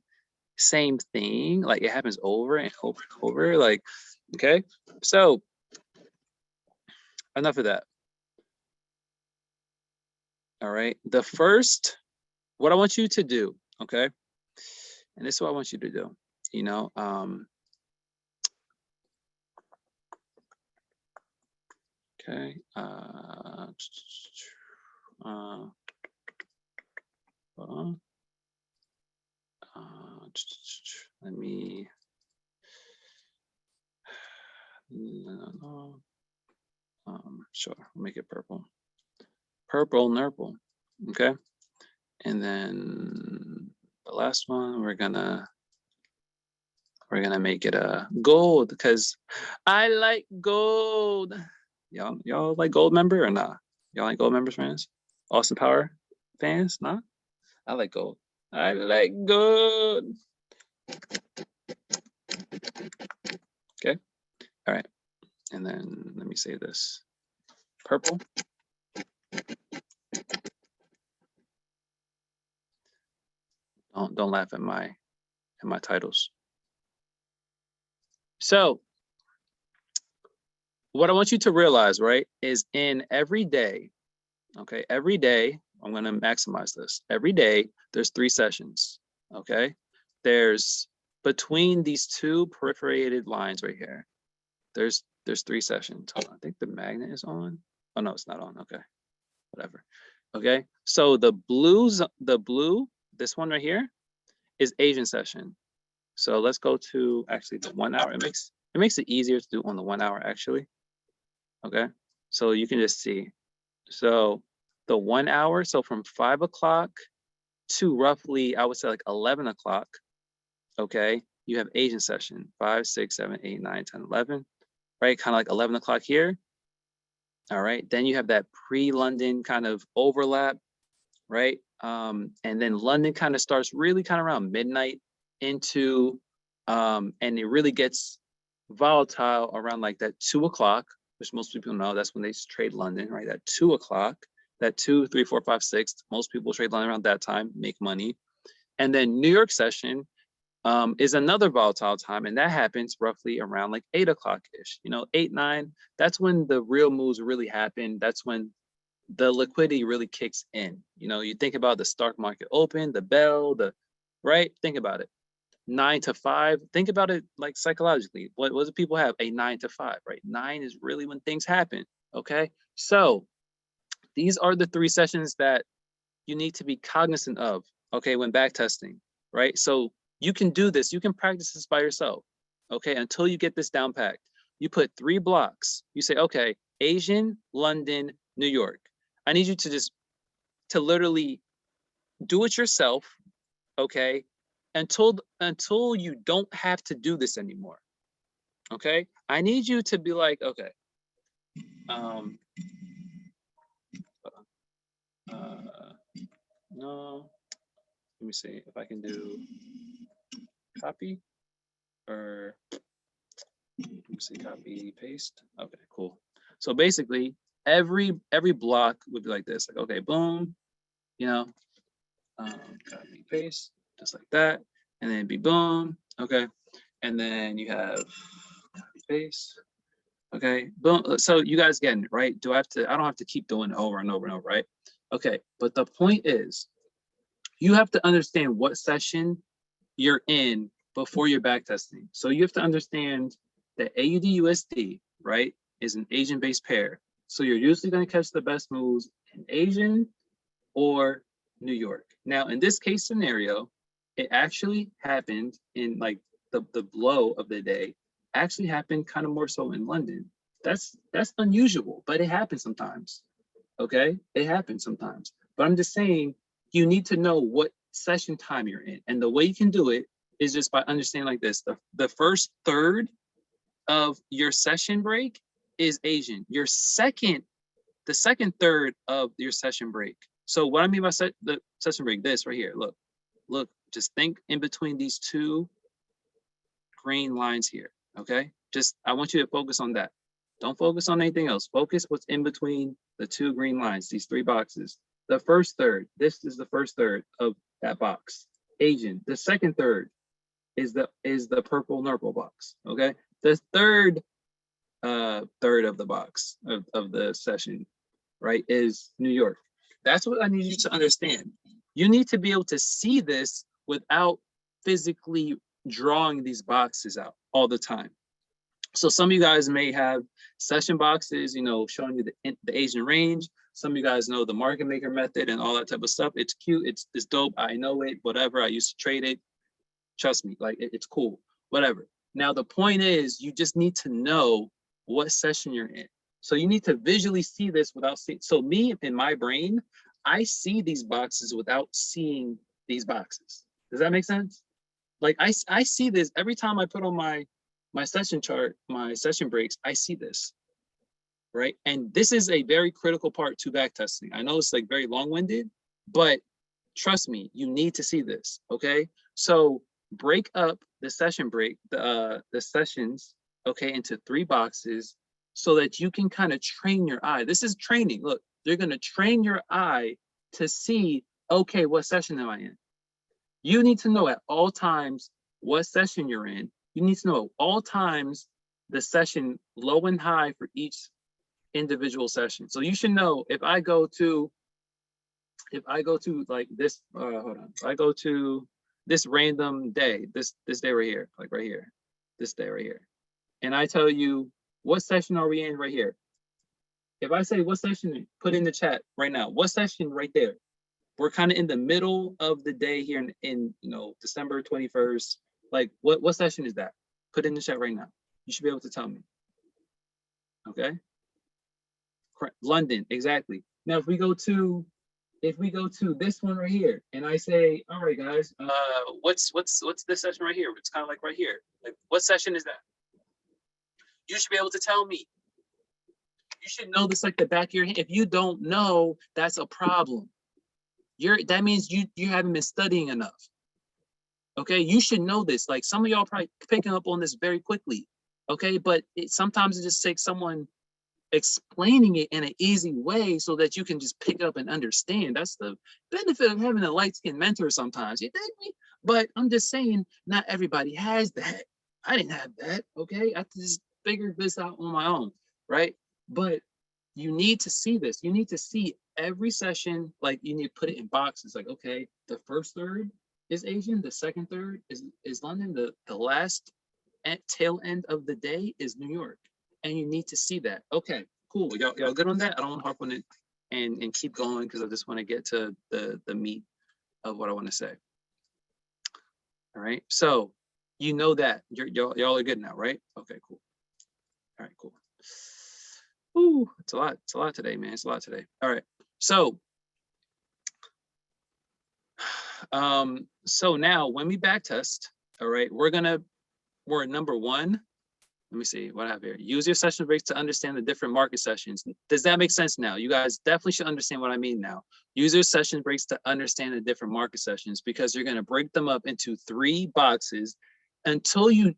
Same thing, like it happens over and over and over, like, okay? So enough of that. All right, the first, what I want you to do, okay? And this is what I want you to do, you know, okay, hold on. Let me, sure, we'll make it purple. Purple, nurple, okay? And then the last one, we're gonna make it a gold, because I like gold. Y'all like gold member or not? Y'all like gold members, friends? Austin Power fans? Nah, I like gold. I like gold. Okay, all right. And then let me say this, purple. Don't laugh at my titles. So what I want you to realize, right, is in every day, okay, every day, I'm going to maximize this. Every day, there's 3 sessions, okay? There's between these 2 perforated lines right here, there's 3 sessions. Hold on, I think the magnet is on. Oh, no, it's not on. Okay, whatever. Okay, so the blue, this one right here is Asian session. So let's go to actually the 1 hour. It makes it easier to do on the 1 hour actually. Okay, so you can just see. So the 1 hour, so from 5 o'clock to roughly, I would say like 11 o'clock, okay, you have Asian session, 5, 6, 7, 8, 9, 10, 11, right? Kind of like 11 o'clock here. All right, then you have that pre-London kind of overlap, right? And then London kind of starts really kind of around midnight into, and it really gets volatile around like that 2 o'clock, which most people know that's when they trade London, right? At 2 o'clock, that 2, 3, 4, 5, 6, most people trade London around that time, make money. And then New York session is another volatile time, and that happens roughly around like 8 o'clock-ish, 8, 9, that's when the real moves really happen. That's when the liquidity really kicks in. You think about the stock market open, the bell, right? Think about it. 9 to 5. Think about it like psychologically. What do people have? A 9 to 5, right? 9 is really when things happen. Okay. So these are the 3 sessions that you need to be cognizant of, okay, when back testing, right? So you can do this. You can practice this by yourself, okay, until you get this down packed. You put 3 blocks. You say, okay, Asian, London, New York. I need you to literally do it yourself, okay, until you don't have to do this anymore. Okay, I need you to be like, okay, no, let me see if I can do copy, or let me see, copy, paste. Okay, cool. So basically every block would be like this, like, okay, boom, copy, paste, just like that, and then it'd be boom, okay, and then you have copy, paste, okay, boom. So you guys getting it, right? I don't have to keep doing it over and over and over, right? Okay, but the point is, you have to understand what session you're in before you're back testing. So you have to understand that AUD USD, right, is an Asian-based pair. So you're usually going to catch the best moves in Asian or New York. Now, in this case scenario, it actually happened in like the blow of the day actually happened kind of more so in London. That's unusual, but it happens sometimes. Okay, it happens sometimes. But I'm just saying, you need to know what session time you're in, and the way you can do it is just by understanding like this: the first third of your session break is Asian. The second third of your session break. So what I mean by the session break, this right here. Look, just think in between these 2 green lines here. Okay, I want you to focus on that. Don't focus on anything else. Focus what's in between the 2 green lines, these 3 boxes. The first third, this is the first third of that box, Asian. The second third is the purple nurple box, okay? The third third of the box of the session, right, is New York. That's what I need you to understand. You need to be able to see this without physically drawing these boxes out all the time. So some of you guys may have session boxes, showing you the Asian range. Some of you guys know the market maker method and all that type of stuff. It's cute. It's dope. I know it. Whatever. I used to trade it. Trust me, like it's cool. Whatever. Now the point is, you just need to know what session you're in. So you need to visually see this without seeing. So me, in my brain, I see these boxes without seeing these boxes. Does that make sense? Like I see this every time I put on my session chart, my session breaks, I see this. right? And this is a very critical part to backtesting. I know it's like very long-winded, but trust me, you need to see this, okay? So break up the session the sessions, okay, into 3 boxes so that you can kind of train your eye. This is training. Look, you're gonna train your eye to see, okay, what session am I in? You need to know at all times what session you're in. You need to know at all times the session low and high for each individual session. So you should know if I go to like this, hold on, if I go to this random day, this day right here, like right here, this day right here, and I tell you what session are we in right here. If I say what session, put in the chat right now, what session right there. We're kind of in the middle of the day here in you know, December 21st. Like what session is that? Put in the chat right now. You should be able to tell me. Okay. London, exactly. Now if we go to this one right here, and I say, all right, guys, what's this session right here? It's kind of like right here. Like, what session is that? You should be able to tell me. You should know this like the back of your hand. If you don't know, that's a problem. That means you haven't been studying enough. Okay, you should know this. Like some of y'all probably picking up on this very quickly. Okay, but sometimes it just takes someone explaining it in an easy way so that you can just pick up and understand. That's the benefit of having a light-skinned mentor sometimes, you dig me? But I'm just saying, not everybody has that. I didn't have that, okay? I just figured this out on my own, right? But you need to see this. You need to see every session, like you need to put it in boxes. Like, okay, the first third is Asian, the second third is London, the last tail end of the day is New York. And you need to see that. Okay, cool. Y'all good on that? I don't want to harp on it and keep going because I just want to get to the meat of what I want to say. All right. So you know that y'all are good now, right? Okay, cool. All right, cool. Ooh, it's a lot. It's a lot today, man. It's a lot today. All right. So so now when we backtest, all right, we're at number 1. Let me see what I have here. Use your session breaks to understand the different market sessions. Does that make sense now? You guys definitely should understand what I mean now. Use your session breaks to understand the different market sessions because you're going to break them up into 3 boxes until you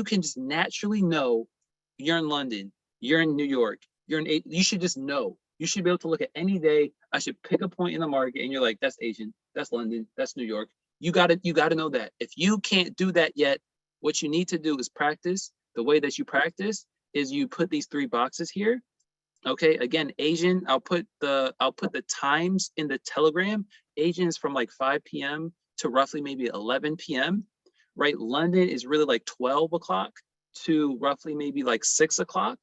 can just naturally know you're in London, you're in New York, you should just know. You should be able to look at any day. I should pick a point in the market and you're like, that's Asian, that's London, that's New York. You got to know that. If you can't do that yet, what you need to do is practice. The way that you practice is you put these 3 boxes here. Okay, again, Asian, I'll put the times in the Telegram. Asian is from like 5 p.m. to roughly maybe 11 p.m. Right? London is really like 12 o'clock to roughly maybe like 6 o'clock.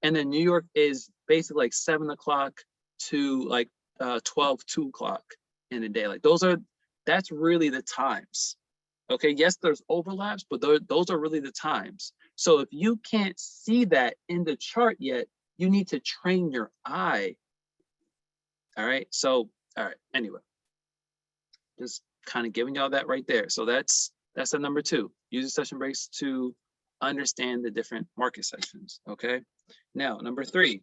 And then New York is basically like 7 o'clock to like 2 o'clock in the day. Like that's really the times. Okay, yes, there's overlaps, but those are really the times. So if you can't see that in the chart yet, you need to train your eye. All right, so, all right, anyway, just kind of giving y'all that right there. So that's the number 2. Use the session breaks to understand the different market sections, okay? Now, number 3.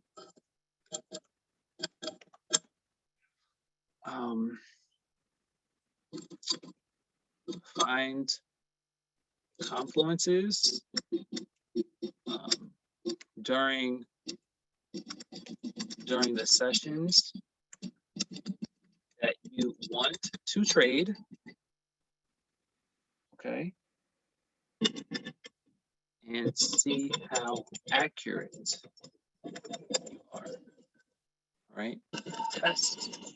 Find confluences during the sessions that you want to trade, okay? And see how accurate you are, right? Test.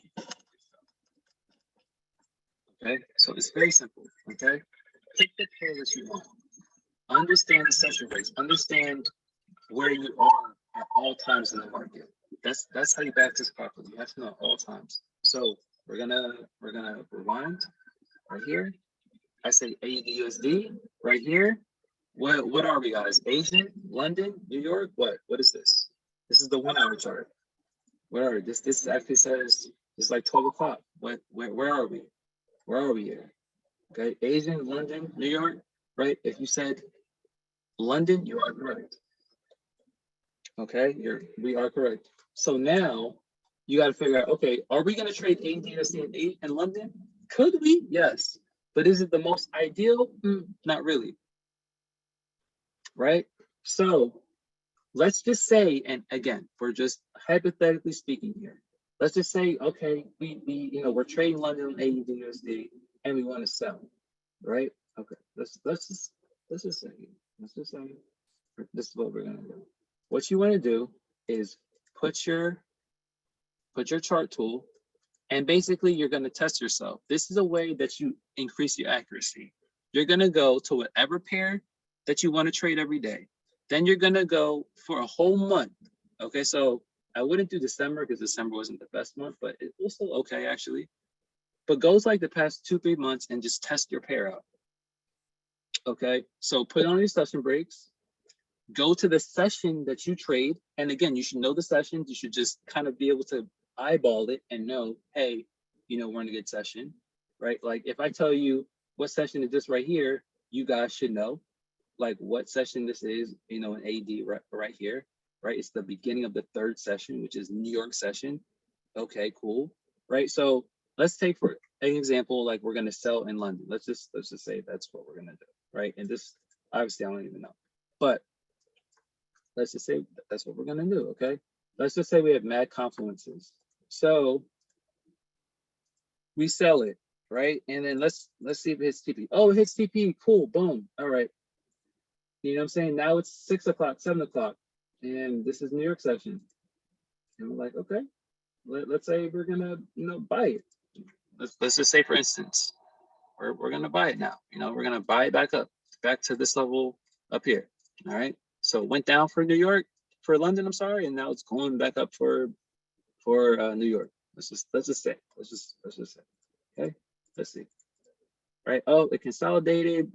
Okay, so it's very simple, okay? Pick the pair that you want. Understand the session rates. Understand where you are at all times in the market. That's how you backtest properly. You have to know at all times. So we're gonna rewind right here. I say AUD right here. What are we, guys? Asian, London, New York. What is this? This is the 1 hour chart. Where are we? This actually says it's like 12 o'clock. Where are we? Where are we here? Okay, Asian, London, New York, right? If you said London, you are correct. Okay, we are correct. So now you got to figure out, okay, are we going to trade ADUSD in London? Could we? Yes. But is it the most ideal? Not really, right? So let's just say, and again, we're just hypothetically speaking here. Let's just say, okay, we're trading London on AUD and we want to sell, right? Okay, let's just say this is what we're gonna do. What you want to do is put your chart tool, and basically you're gonna test yourself. This is a way that you increase your accuracy. You're gonna go to whatever pair that you want to trade every day. Then you're gonna go for a whole month. Okay, so I wouldn't do December because December wasn't the best month, but it was still okay actually. But goes like the past 2-3 months and just test your pair out. Okay, so put on your session breaks, go to the session that you trade. And again, you should know the sessions. You should just kind of be able to eyeball it and know, hey, we're in a good session, right? Like if I tell you what session is this right here, you guys should know like what session this is, an AD right here, right? It's the beginning of the third session, which is New York session. Okay, cool, right? So let's take for an example, like we're gonna sell in London. Let's just say that's what we're gonna do, right? And this, obviously I don't even know, but let's just say that's what we're gonna do, okay? Let's just say we have mad confluences. So we sell it, right? And then let's see if it hits TP. Oh, it hits TP, cool, boom, all right. You know what I'm saying? Now it's 6 o'clock, 7 o'clock, and this is New York session. And we're like, okay, let's say we're gonna, buy it. Let's just say, for instance, we're gonna buy it now. We're gonna buy it back to this level up here. All right. So it went down for New York, for London, I'm sorry, and now it's going back up for New York. Let's just say. Okay. Let's see. Right. Oh, it consolidated.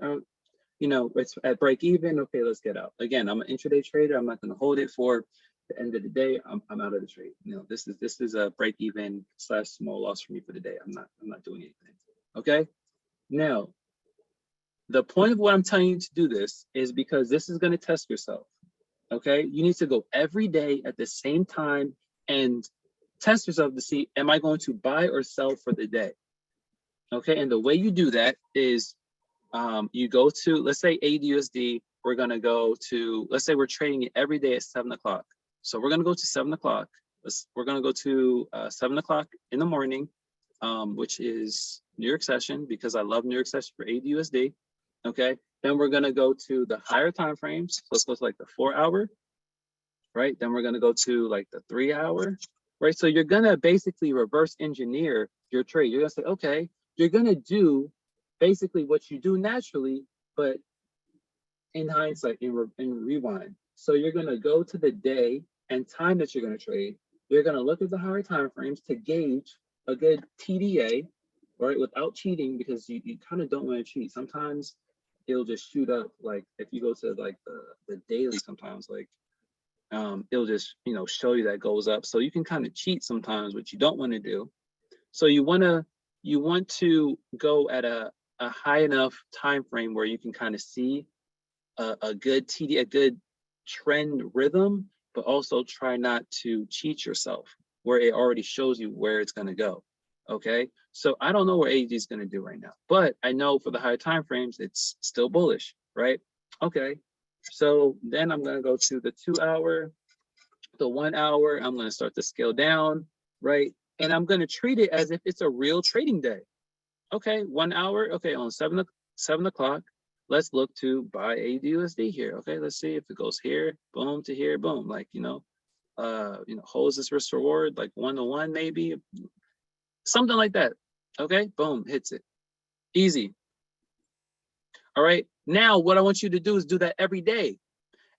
It's at break even. Okay, let's get out. Again, I'm an intraday trader. I'm not going to hold it for the end of the day. I'm out of the trade. This is a break even / small loss for me for the day. I'm not doing anything. Okay. Now, the point of what I'm telling you to do this is because this is going to test yourself. Okay, you need to go every day at the same time and test yourself to see, am I going to buy or sell for the day? Okay, and the way you do that is you go to, let's say AUD, we're going to go to, let's say we're trading it every day at 7 o'clock. So we're going to go to 7 o'clock. We're going to go to 7 o'clock in the morning, which is New York session, because I love New York session for AUD. Okay, then we're going to go to the higher time frames. So let's go to like the 4 hour, right? Then we're going to go to like the 3 hour, right? So you're going to basically reverse engineer your trade. You're going to say, okay, you're going to do basically what you do naturally, but in hindsight, in rewind. So you're going to go to the day and time that you're going to trade. You're going to look at the higher time frames to gauge a good TDA, right? Without cheating, because you kind of don't want to cheat. Sometimes it'll just shoot up. Like if you go to like the daily, sometimes like it'll just show you that goes up. So you can kind of cheat sometimes, which you don't want to do. So you want to go at a high enough time frame where you can kind of see a good TD, a good trend rhythm, but also try not to cheat yourself where it already shows you where it's going to go. Okay, so I don't know what AUD is going to do right now, but I know for the higher time frames it's still bullish, right? Okay, so then I'm going to go to the 2 hour, the 1 hour. I'm going to start to scale down, right? And I'm going to treat it as if it's a real trading day. Okay, 1 hour. Okay, on 7 o'clock, let's look to buy AUD here. Okay, let's see if it goes here, boom to here, boom. Like holds this risk reward like 1-to-1 maybe, something like that. Okay, boom, hits it, easy. All right, now what I want you to do is do that every day.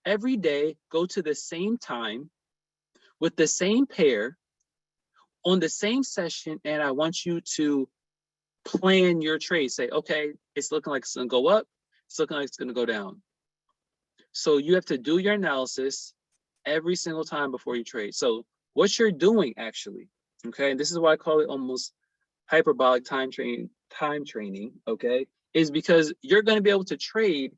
Every day, go to the same time with the same pair on the same session, and I want you to plan your trade. Say, okay, it's looking like it's gonna go up, it's looking like it's gonna go down. So you have to do your analysis every single time before you trade. So what you're doing actually, okay, and this is why I call it almost hyperbolic time training, okay, is because you're gonna be able to trade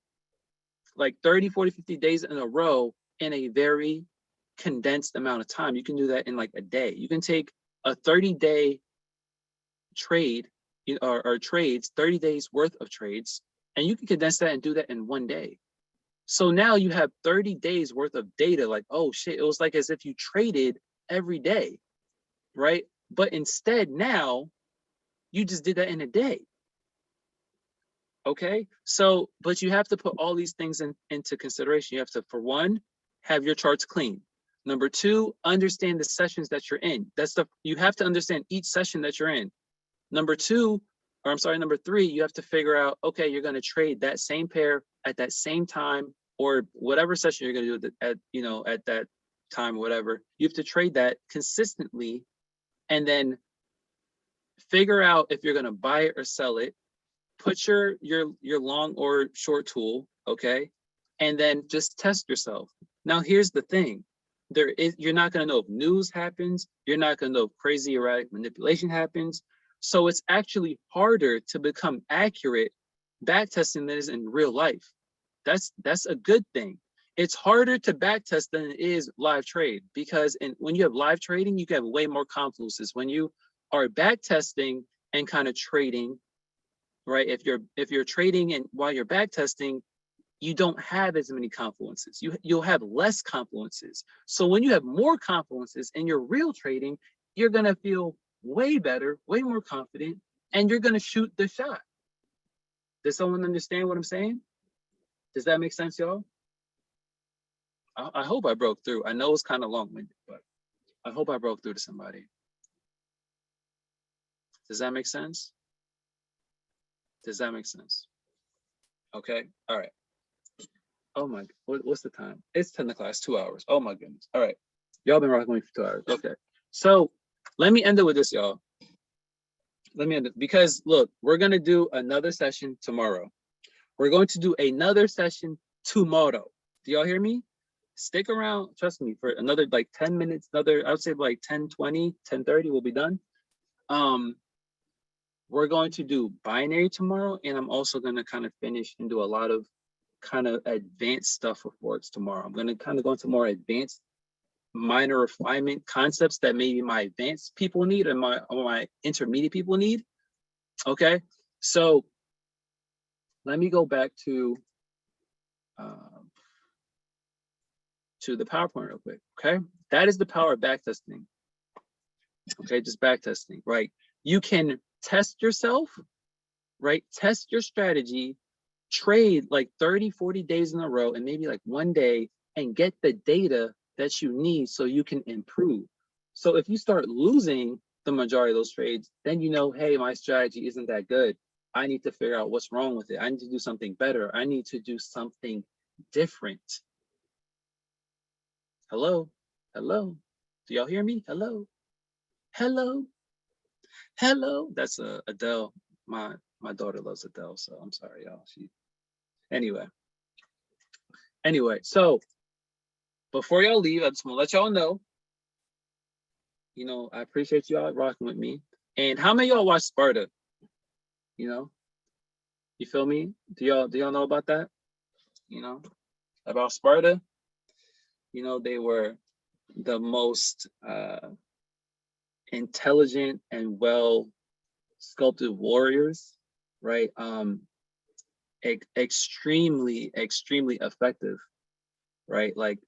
like 30, 40, 50 days in a row in a very condensed amount of time. You can do that in like a day. You can take a 30-day trade, or trades, 30 days worth of trades, and you can condense that and do that in one day. So now you have 30 days worth of data. Like, oh shit, it was like as if you traded every day, right? But instead now you just did that in a day. Okay, so, but you have to put all these things into consideration. You have to, for one, have your charts clean. Number two, understand the sessions that you're in. You have to understand each session that you're in. Number three, you have to figure out, okay, you're going to trade that same pair at that same time, or whatever session you're going to do at that time, whatever. You have to trade that consistently, and then figure out if you're going to buy it or sell it. Put your long or short tool, okay, and then just test yourself. Now, here's the thing: you're not going to know if news happens. You're not going to know if crazy erratic manipulation happens. So it's actually harder to become accurate backtesting than it is in real life. That's a good thing. It's harder to backtest than it is live trade, because when you have live trading, you can have way more confluences. When you are backtesting and kind of trading, right? If you're trading and while you're backtesting, you don't have as many confluences. You'll have less confluences. So when you have more confluences in your real trading, you're gonna feel way better, way more confident, and you're gonna shoot the shot. Does someone understand what I'm saying? Does that make sense, y'all? I hope I broke through. I know it's kind of long-winded, but I hope I broke through to somebody. Does that make sense? Does that make sense? Okay, all right. Oh my, what's the time? It's 10 o'clock, 2 hours. Oh my goodness. All right, y'all been rocking with me for 2 hours. Okay, so let me end it with this, y'all. Let me end it, because look, we're gonna do another session tomorrow. We're going to do another session tomorrow. Do y'all hear me? Stick around, trust me, for another like 10 minutes, I would say like 10, 20, 10:30, we'll be done. We're going to do binary tomorrow, and I'm also going to kind of finish and do a lot of kind of advanced stuff for Forex tomorrow. I'm going to kind of go into more advanced minor refinement concepts that maybe my advanced people need, or my intermediate people need. Okay, so let me go back to the PowerPoint real quick. Okay, that is the power of backtesting. Okay, just backtesting, right? You can test yourself, right? Test your strategy, trade like 30, 40 days in a row, and maybe like one day, and get the data that you need so you can improve. So if you start losing the majority of those trades, then you know, hey, my strategy isn't that good. I need to figure out what's wrong with it. I need to do something better. I need to do something different. Hello? Hello? Do y'all hear me? Hello? Hello? Hello? That's Adele. My daughter loves Adele, so I'm sorry, y'all. Anyway, so before y'all leave, I just want to let y'all know, I appreciate y'all rocking with me. And how many of y'all watch Sparta? You feel me? Do y'all know about that? About Sparta? They were the most intelligent and well sculpted warriors, right? Extremely effective, right? Like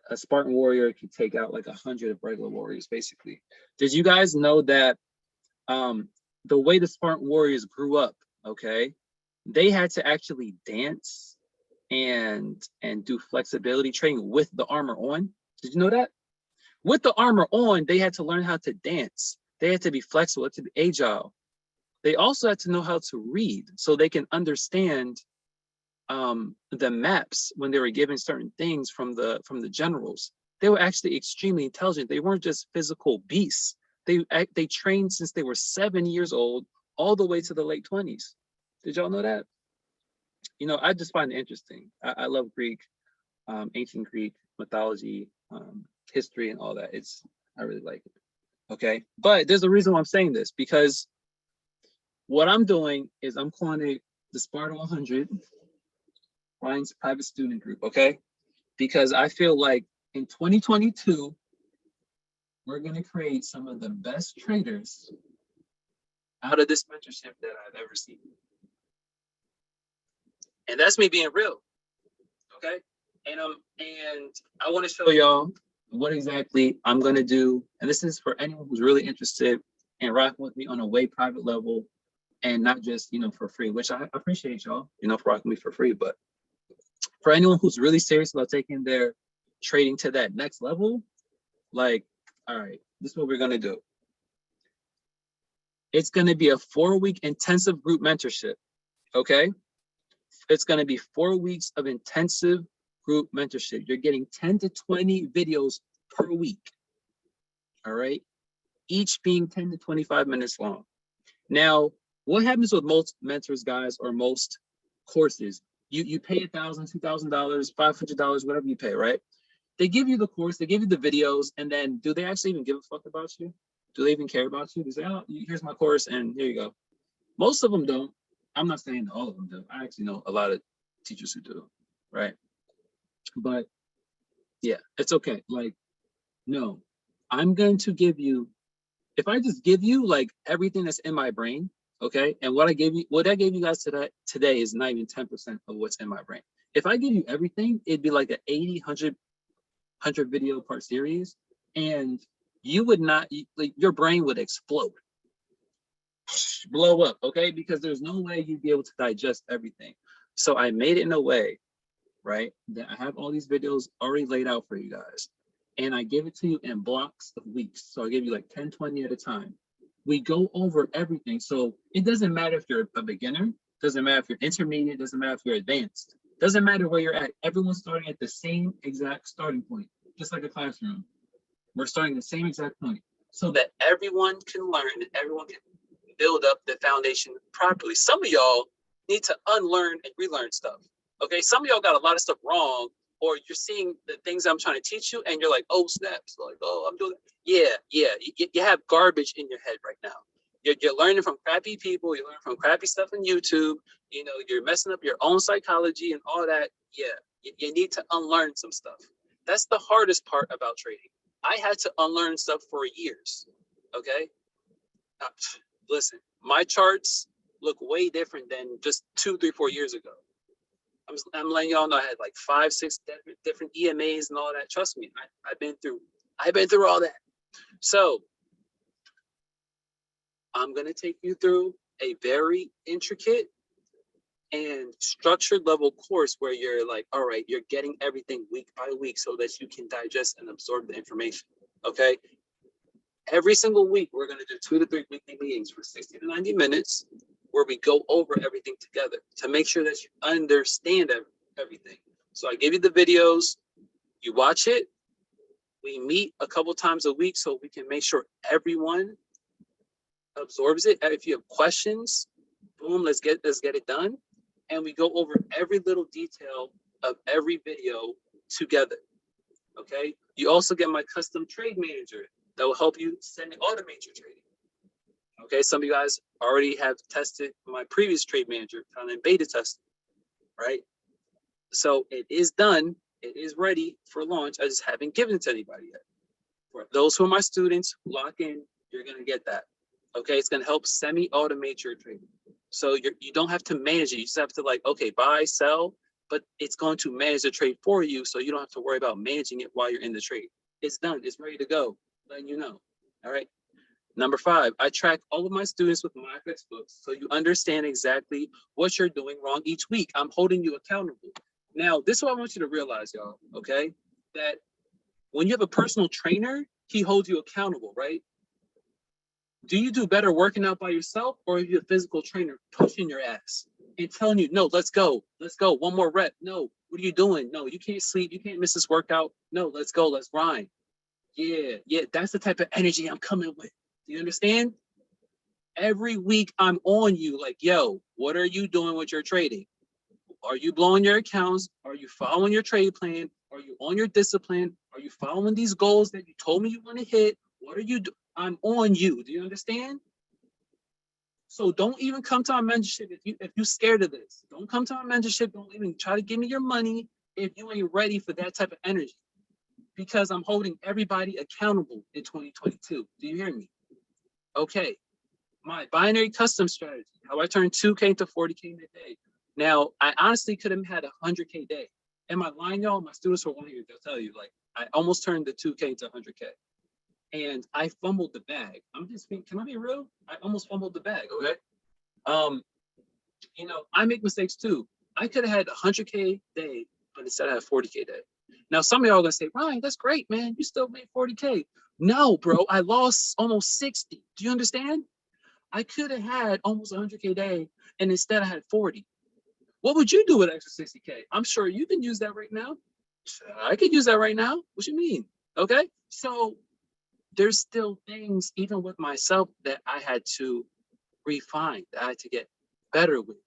a Spartan warrior could take out like 100 of regular warriors, basically. Did you guys know that the way the Spartan warriors grew up, okay, they had to actually dance and do flexibility training with the armor on? Did you know that? With the armor on, they had to learn how to dance. They had to be flexible, had to be agile. They also had to know how to read so they can understand the maps when they were given certain things from the generals. They were actually extremely intelligent. They weren't just physical beasts. They trained since they were 7 years old, all the way to the late 20s. Did y'all know that? I just find it interesting. I love Greek, ancient Greek mythology, history, and all that. I really like it. Okay, but there's a reason why I'm saying this, because what I'm doing is I'm calling it the Sparta 100, Ryan's private student group, okay? Because I feel like In 2022, we're going to create some of the best traders out of this mentorship that I've ever seen. And that's me being real. Okay. And I want to show y'all what exactly I'm going to do. And this is for anyone who's really interested in rocking with me on a way private level and not just, for free, which I appreciate y'all, for rocking me for free. But for anyone who's really serious about taking their trading to that next level, like, all right, this is what we're going to do. It's going to be a 4-week intensive group mentorship. Okay. It's going to be 4 weeks of intensive group mentorship. You're getting 10 to 20 videos per week. All right. Each being 10 to 25 minutes long. Now, what happens with most mentors, guys, or most courses? You pay $1,000, $2,000, $500, whatever you pay, right? They give you the course, they give you the videos, and then do they actually even give a fuck about you? Do they even care about you? They say, oh, here's my course, and here you go. Most of them don't. I'm not saying all of them do. I actually know a lot of teachers who do, right? But yeah, it's okay. Like, no, I'm going to give you, if I just give you like everything that's in my brain, okay, and what I gave you guys today is not even 10% of what's in my brain. If I give you everything, it'd be like an 80, 100 video part series, and you would not, like, your brain would explode, blow up, okay, because there's no way you'd be able to digest everything. So I made it in a way, right, that I have all these videos already laid out for you guys, and I give it to you in blocks of weeks. So I give you like 10, 20 at a time. We go over everything. So it doesn't matter if you're a beginner, doesn't matter if you're intermediate, doesn't matter if you're advanced, doesn't matter where you're at. Everyone's starting at the same exact starting point, just like a classroom. We're starting the same exact point so that everyone can learn and everyone can build up the foundation properly. Some of y'all need to unlearn and relearn stuff. Okay, some of y'all got a lot of stuff wrong, or you're seeing the things I'm trying to teach you, and you're like, oh, snaps, like, oh, I'm doing that. Yeah, you have garbage in your head right now. You're learning from crappy people, you're learning from crappy stuff on YouTube, you're messing up your own psychology and all that. Yeah, you need to unlearn some stuff. That's the hardest part about trading. I had to unlearn stuff for years, okay? Listen, my charts look way different than just 2, 3, 4 years ago. I'm letting y'all know I had like 5, 6 different EMAs and all that. Trust me, I've been through all that. So I'm gonna take you through a very intricate and structured level course where you're like, all right, you're getting everything week by week so that you can digest and absorb the information. Okay. Every single week, we're going to do 2 to 3 weekly meetings for 60 to 90 minutes where we go over everything together to make sure that you understand everything. So I give you the videos, you watch it, we meet a couple times a week so we can make sure everyone absorbs it. And if you have questions, boom, let's get it done. And we go over every little detail of every video together. Okay. You also get my custom trade manager that will help you send and automate your trading. Okay. Some of you guys already have tested my previous trade manager, kind of beta testing, right? So it is done. It is ready for launch. I just haven't given it to anybody yet. For those who are my students, lock in, you're going to get that. Okay. It's going to help semi-automate your trading. So you don't have to manage it. You just have to, like, okay, buy, sell, but it's going to manage the trade for you. So you don't have to worry about managing it while you're in the trade. It's done. It's ready to go. Letting you know. All right. Number 5, I track all of my students with my FX books. So you understand exactly what you're doing wrong each week. I'm holding you accountable. Now, this is what I want you to realize, y'all. Okay. That when you have a personal trainer, he holds you accountable, right? Do you do better working out by yourself, or are you a physical trainer pushing your ass and telling you, no, let's go, 1 more rep. No, what are you doing? No, you can't sleep, you can't miss this workout. No, let's go, let's grind. Yeah, that's the type of energy I'm coming with. Do you understand? Every week I'm on you like, yo, what are you doing with your trading? Are you blowing your accounts? Are you following your trade plan? Are you on your discipline? Are you following these goals that you told me you want to hit? What are you doing? I'm on you. Do you understand? So don't even come to our mentorship if you're scared of this. Don't come to our mentorship. Don't even try to give me your money if you ain't ready for that type of energy. because I'm holding everybody accountable in 2022. Do you hear me? Okay. My binary custom strategy, how I turned 2K to 40K in a day. Now, I honestly could have had a 100K day. Am I lying, y'all? My students were on here, they'll tell you, like, I almost turned the 2K to 100K. And I fumbled the bag. I'm just being, can I be real? I almost fumbled the bag, okay? You know, I make mistakes too. I could have had a 100K day, but instead I had 40K day. Now, some of y'all are gonna say, Ryan, that's great, man. You still made 40K. No, bro, I lost almost 60. Do you understand? I could have had almost 100K day, and instead I had 40. What would you do with extra 60K? I'm sure you can use that right now. I could use that right now. What you mean? Okay. So there's still things, even with myself, that I had to refine, that I had to get better with,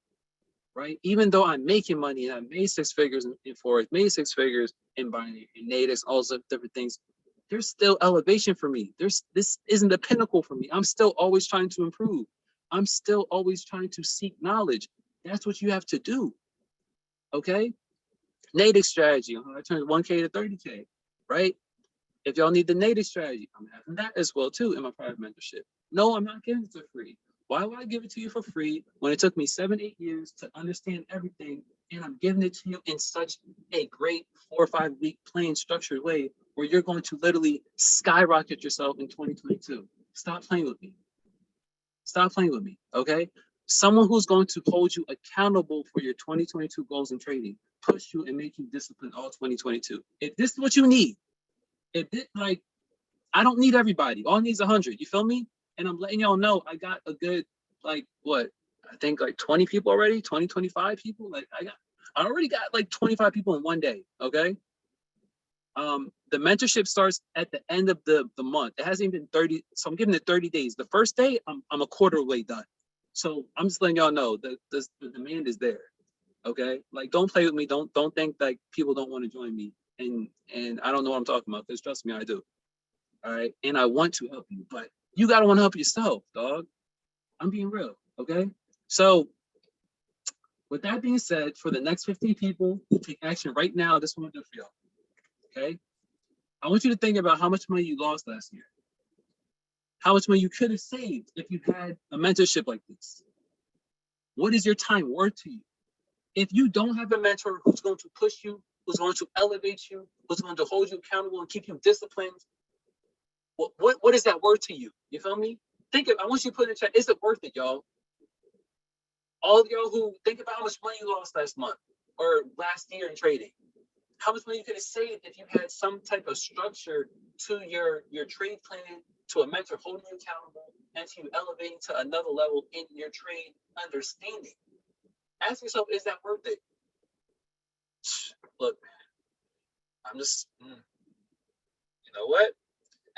right? Even though I'm making money and I made six figures in Forex, made six figures in binary, in natives, all those different things, there's still elevation for me. This isn't the pinnacle for me. I'm still always trying to improve. I'm still always trying to seek knowledge. That's what you have to do. Okay? Native strategy. I turned 1K to 30K, right? If y'all need the native strategy, I'm having that as well too in my private mentorship. No, I'm not giving it for free. Why would I give it to you for free when it took me 7-8 years to understand everything, and I'm giving it to you in such a great 4 or 5 week plain structured way where you're going to literally skyrocket yourself in 2022. Stop playing with me. Stop playing with me, okay? Someone who's going to hold you accountable for your 2022 goals in trading, push you and make you disciplined all 2022. If this is what you need, if it, like, I don't need everybody. All I need is 100. You feel me? And I'm letting y'all know I got a good, like, what? I think like 20 people already, 20, 25 people. Like I already got like 25 people in one day. Okay. The mentorship starts at the end of the month. It hasn't even been 30. So I'm giving it 30 days. The first day, I'm a quarter way done. So I'm just letting y'all know that the demand is there. Okay. Like, don't play with me. Don't think like people don't want to join me. And I don't know what I'm talking about, because trust me, I do. All right. And I want to help you, but you gotta want to help yourself, dog. I'm being real. Okay. So with that being said, for the next 15 people who take action right now, this is what I'm gonna do for y'all. Okay. I want you to think about how much money you lost last year. How much money you could have saved if you had a mentorship like this. What is your time worth to you? If you don't have a mentor who's going to push you, who's going to elevate you, who's going to hold you accountable and keep you disciplined, what is that worth to you? You feel me? I want you to put in the chat, is it worth it, y'all? All of y'all who think about how much money you lost last month or last year in trading. How much money you could have saved if you had some type of structure to your trade plan, to a mentor holding you accountable, and to you elevating to another level in your trade understanding. Ask yourself, is that worth it? Look, I'm just, you know what?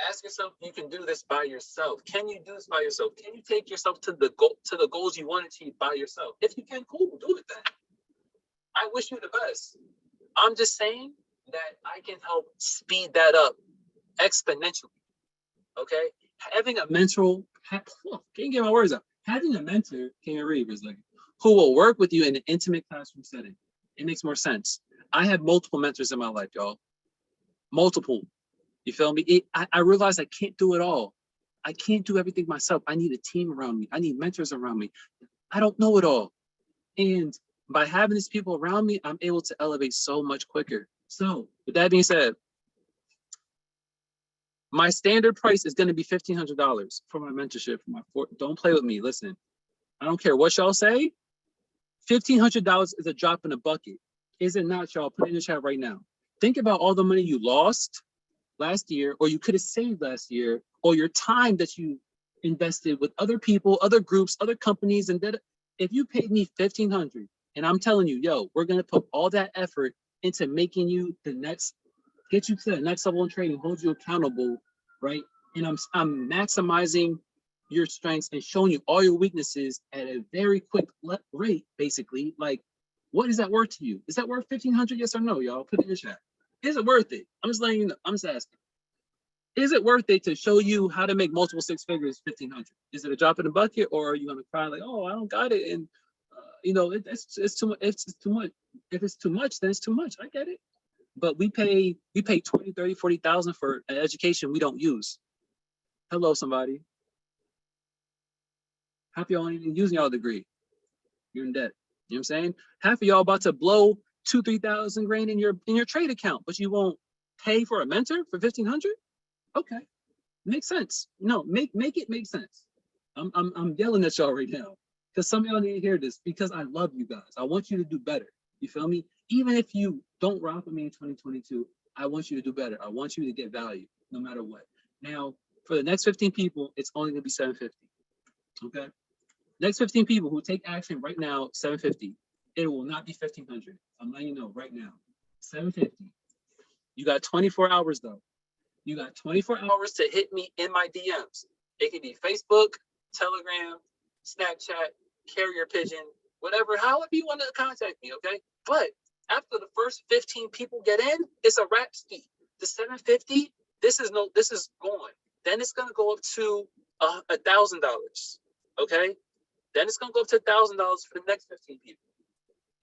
Ask yourself, you can do this by yourself. Can you do this by yourself? Can you take yourself to the goals you want to achieve by yourself? If you can, cool, do it then. I wish you the best. I'm just saying that I can help speed that up exponentially. Okay? Having a mentor, can't get my words out. Having a mentor, can't read, who will work with you in an intimate classroom setting. It makes more sense. I have multiple mentors in my life, y'all. Multiple. You feel me? I realize I can't do it all. I can't do everything myself. I need a team around me. I need mentors around me. I don't know it all. And by having these people around me, I'm able to elevate so much quicker. So with that being said, my standard price is going to be $1,500 for my mentorship. Don't play with me. Listen, I don't care what y'all say. $1,500 is a drop in the bucket. Is it not, y'all? Put it in the chat right now. Think about all the money you lost last year, or you could have saved last year, or your time that you invested with other people, other groups, other companies, and that if you paid me $1,500, and I'm telling you, yo, we're gonna put all that effort into making you get you to the next level in trading, hold you accountable, right? And I'm maximizing your strengths and showing you all your weaknesses at a very quick rate, basically. Like, what is that worth to you? Is that worth $1,500? Yes or no, y'all? Put it in the chat. Is it worth it? I'm just letting you know. I'm just asking. Is it worth it to show you how to make multiple six figures, 1,500? Is it a drop in the bucket, or are you gonna cry like, oh, I don't got it, and it's too much. It's too much. If it's too much, then it's too much. I get it. but we pay 20, 30, 40,000 for an education we don't use. Hello, somebody. Half of y'all ain't even using y'all degree. You're in debt. You know what I'm saying? Half of y'all about to blow 2,000-3,000 grand in your trade account, but you won't pay for a mentor for 1,500. Okay, makes sense. No, make it make sense. I'm yelling at y'all right now because some of y'all need to hear this because I love you guys. I want you to do better. You feel me? Even if you don't rock with me in 2022, I want you to do better. I want you to get value no matter what. Now, for the next 15 people, it's only gonna be 750. Okay. Next 15 people who take action right now, 750. It will not be 1,500. I'm letting you know right now. 750. You got 24 hours though. You got 24 hours to hit me in my DMs. It can be Facebook, Telegram, Snapchat, carrier pigeon, whatever, however you want to contact me, okay? But after the first 15 people get in, it's a wrap ski. The 750, this is gone. Then it's gonna go up to $1,000, okay? Then it's gonna go up to $1,000 for the next 15 people,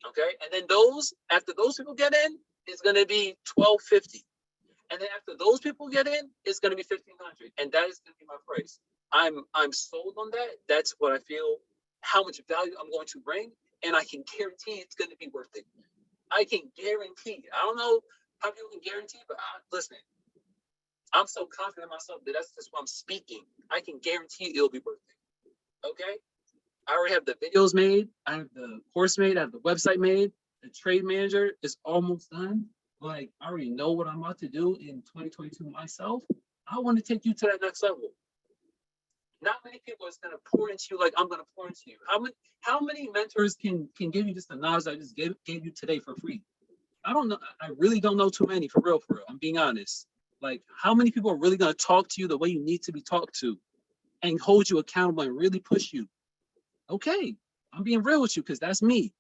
okay? And then after those people get in, it's gonna be $1,250. And then after those people get in, it's gonna be 1,500, and that is gonna be my price. I'm sold on that. That's what I feel. How much value I'm going to bring, and I can guarantee it's gonna be worth it. I can guarantee. I don't know how people can guarantee, but listen, I'm so confident in myself that that's just what I'm speaking. I can guarantee it'll be worth it. Okay. I already have the videos made. I have the course made. I have the website made. The trade manager is almost done. Like, I already know what I'm about to do in 2022 myself. I want to take you to that next level. Not many people is going to pour into you like I'm going to pour into you. How many mentors can give you just the knowledge I just gave you today for free? I don't know. I really don't know too many, for real. I'm being honest. Like, how many people are really going to talk to you the way you need to be talked to and hold you accountable and really push you? Okay, I'm being real with you because that's me.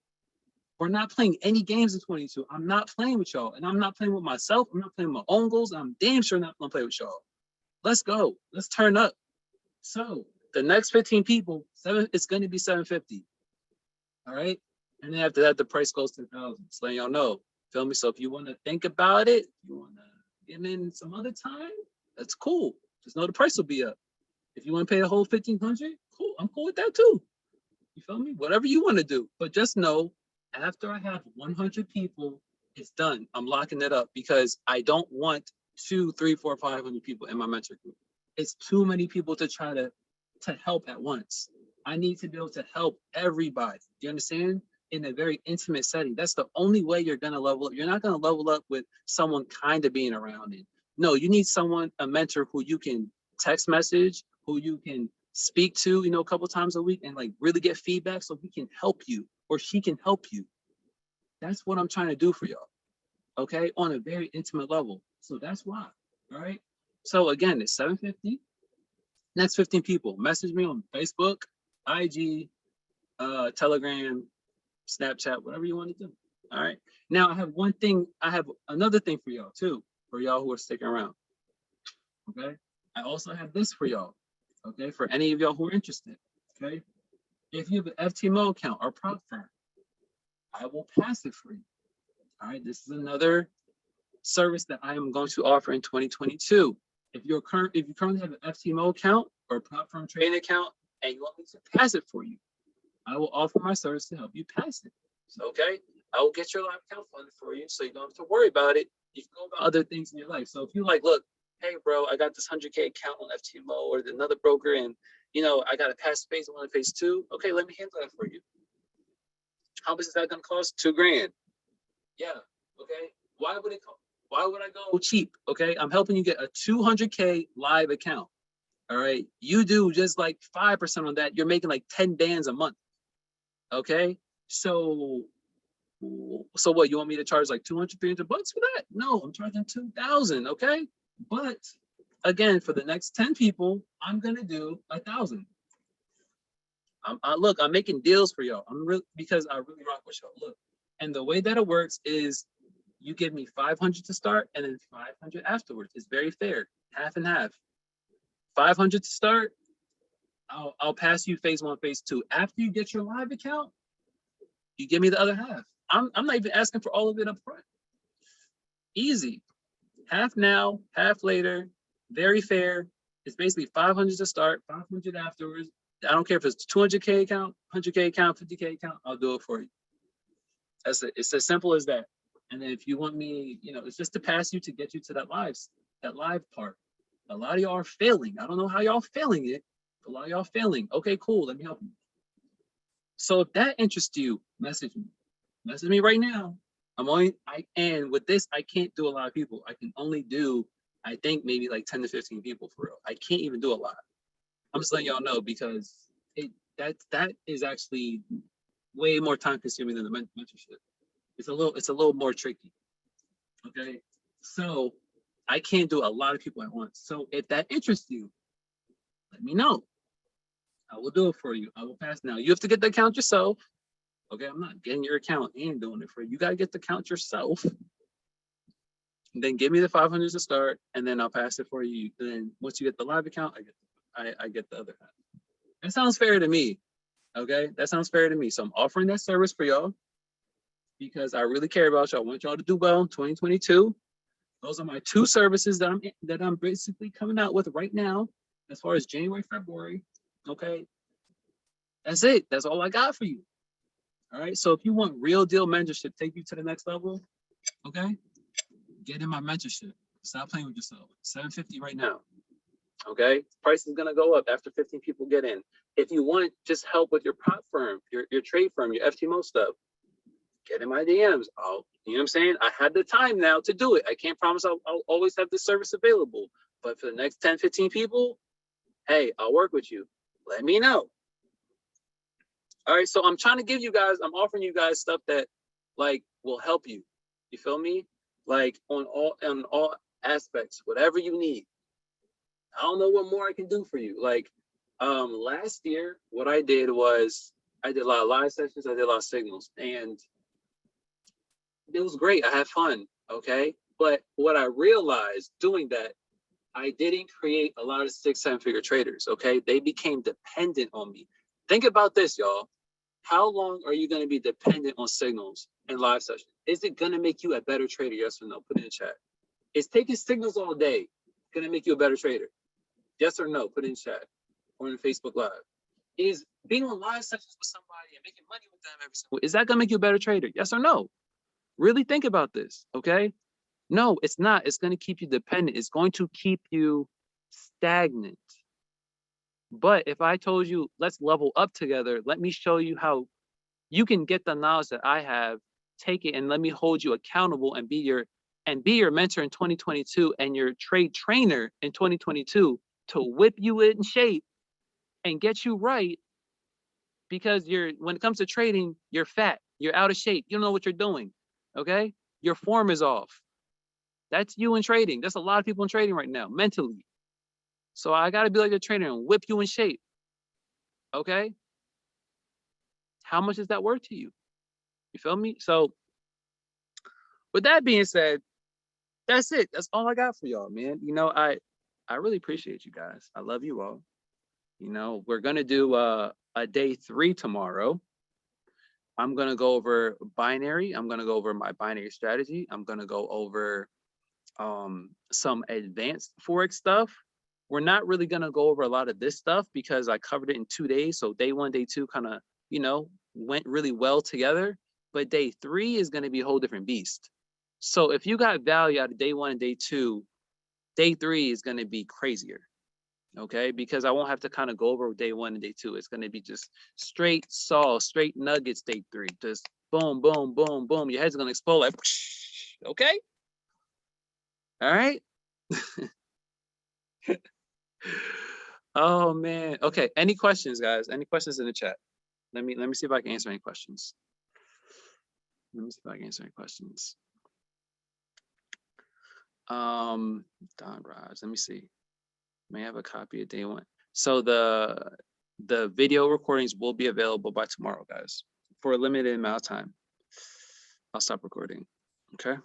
We're not playing any games in 22. I'm not playing with y'all, and I'm not playing with myself. I'm not playing with my own goals. I'm damn sure not gonna play with y'all. Let's go. Let's turn up. So the next 15 people, it's gonna be 750. All right, and then after that, the price goes to 1,000. Just letting y'all know. Feel me? So if you want to think about it, you want to get in some other time, that's cool. Just know the price will be up. If you want to pay the whole 1,500, cool. I'm cool with that too. You feel me? Whatever you want to do. But just know, after I have 100 people, it's done. I'm locking it up because I don't want 2, 3, 4, 500 people in my mentor group. It's too many people to try to help at once. I need to be able to help everybody. Do you understand? In a very intimate setting. That's the only way you're going to level up. You're not going to level up with someone kind of being around it. No, you need someone, a mentor who you can text message, who you can speak to, a couple times a week and like really get feedback so he can help you or she can help you. That's what I'm trying to do for y'all. Okay. On a very intimate level. So that's why. All right. So again, it's 750. Next 15 people, message me on Facebook, IG, Telegram, Snapchat, whatever you want to do. All right. Now I have another thing for y'all too, for y'all who are sticking around. Okay. I also have this for y'all. Okay. For any of y'all who are interested. Okay. If you have an FTMO account or prop firm, I will pass it for you. All right. This is another service that I am going to offer in 2022. If you currently have an FTMO account or a prop firm trading account and you want me to pass it for you, I will offer my service to help you pass it. So, okay, I will get your live account funded for you so you don't have to worry about it. You can go about other things in your life. So if you like, look, hey, bro, I got this 100K account on FTMO or another broker and, I got to pass phase 1 and phase 2. Okay, let me handle that for you. How much is that going to cost? $2,000. Yeah, okay. Why would I go cheap? Okay, I'm helping you get a 200K live account. All right, you do just like 5% on that. You're making like 10 bands a month. Okay, so what? You want me to charge like 200, 300 bucks for that? No, I'm charging 2,000. Okay, but again, for the next 10 people, I'm gonna do 1,000. Look, I'm making deals for y'all. Because I really rock with y'all. Look, and the way that it works is you give me 500 to start and then 500 afterwards. It's very fair, half and half. 500 to start. I'll pass you phase 1, phase 2. After you get your live account, you give me the other half. I'm not even asking for all of it up front. Easy. Half now, half later, very fair. It's basically 500 to start, 500 afterwards. I don't care if it's 200K account, 100K account, 50K account, I'll do it for you. That's it. It's as simple as that. And then if you want me, you know, it's just to pass you to get you to that live part. A lot of y'all are failing. I don't know how y'all failing it. A lot of y'all failing. Okay, cool. Let me help you. So if that interests you, message me. Message me right now. And with this, I can't do a lot of people. I can only do, I think maybe like 10 to 15 people for real. I can't even do a lot. I'm just letting y'all know because that is actually way more time consuming than the mentorship. It's a little more tricky. Okay. So I can't do a lot of people at once. So if that interests you, let me know. I will do it for you. I will pass. Now you have to get the account yourself. Okay, I'm not getting your account and doing it for you. You gotta get the account yourself. And then give me the 500 to start, and then I'll pass it for you. And then once you get the live account, I get the other half. That sounds fair to me. Okay, that sounds fair to me. So I'm offering that service for y'all because I really care about y'all. I want y'all to do well in 2022. Those are my two services that I'm basically coming out with right now, as far as January, February. Okay, that's it. That's all I got for you. All right. So if you want real deal mentorship, take you to the next level. Okay, get in my mentorship. Stop playing with yourself. $750 right now. Okay, price is gonna go up after 15 people get in. If you want just help with your prop firm, your trade firm, your FTMO stuff, get in my DMs. You know what I'm saying? I have the time now to do it. I can't promise I'll always have this service available, but for the next 10, 15 people, hey, I'll work with you. Let me know. All right, so I'm trying to give you guys, I'm offering you guys stuff that like will help you. You feel me? Like on all aspects, whatever you need. I don't know what more I can do for you. Like last year, what I did was I did a lot of live sessions, I did a lot of signals, and it was great. I had fun, okay? But what I realized doing that, I didn't create a lot of 6-7 figure traders, okay? They became dependent on me. Think about this, y'all. How long are you going to be dependent on signals and live sessions? Is it going to make you a better trader? Yes or no? Put it in the chat. Is taking signals all day going to make you a better trader? Yes or no? Put it in chat or in Facebook Live. Is being on live sessions with somebody and making money with them every single week, is that going to make you a better trader? Yes or no? Really think about this, okay? No, it's not. It's going to keep you dependent. It's going to keep you stagnant. But if I told you, let's level up together, let me show you how you can get the knowledge that I have, take it, and let me hold you accountable and be your mentor in 2022 and your trade trainer in 2022 to whip you in shape and get you right. Because when it comes to trading, you're fat, you're out of shape, you don't know what you're doing. Okay, your form is off. That's you in trading. There's a lot of people in trading right now mentally. So I got to be like a trainer and whip you in shape. Okay, how much is that worth to you? You feel me? So with that being said, that's it. That's all I got for y'all, man. You know, I really appreciate you guys. I love you all. You know, we're gonna do a day 3 tomorrow. I'm gonna go over binary. I'm gonna go over my binary strategy. I'm gonna go over some advanced Forex stuff. We're not really gonna go over a lot of this stuff because I covered it in 2 days. So day 1, day 2 kind of, you know, went really well together. But day 3 is gonna be a whole different beast. So if you got value out of day 1 and day 2, day 3 is gonna be crazier. Okay, because I won't have to kind of go over day 1 and day 2. It's going to be just straight nuggets day 3. Just boom, boom, boom, boom. Your head's going to explode like, okay? All right? Oh, man. Okay, any questions, guys? Any questions in the chat? Let me see if I can answer any questions. Let me see if I can answer any questions. Don Raj, let me see. May I have a copy of day 1? So the video recordings will be available by tomorrow, guys, for a limited amount of time. I'll stop recording. Okay.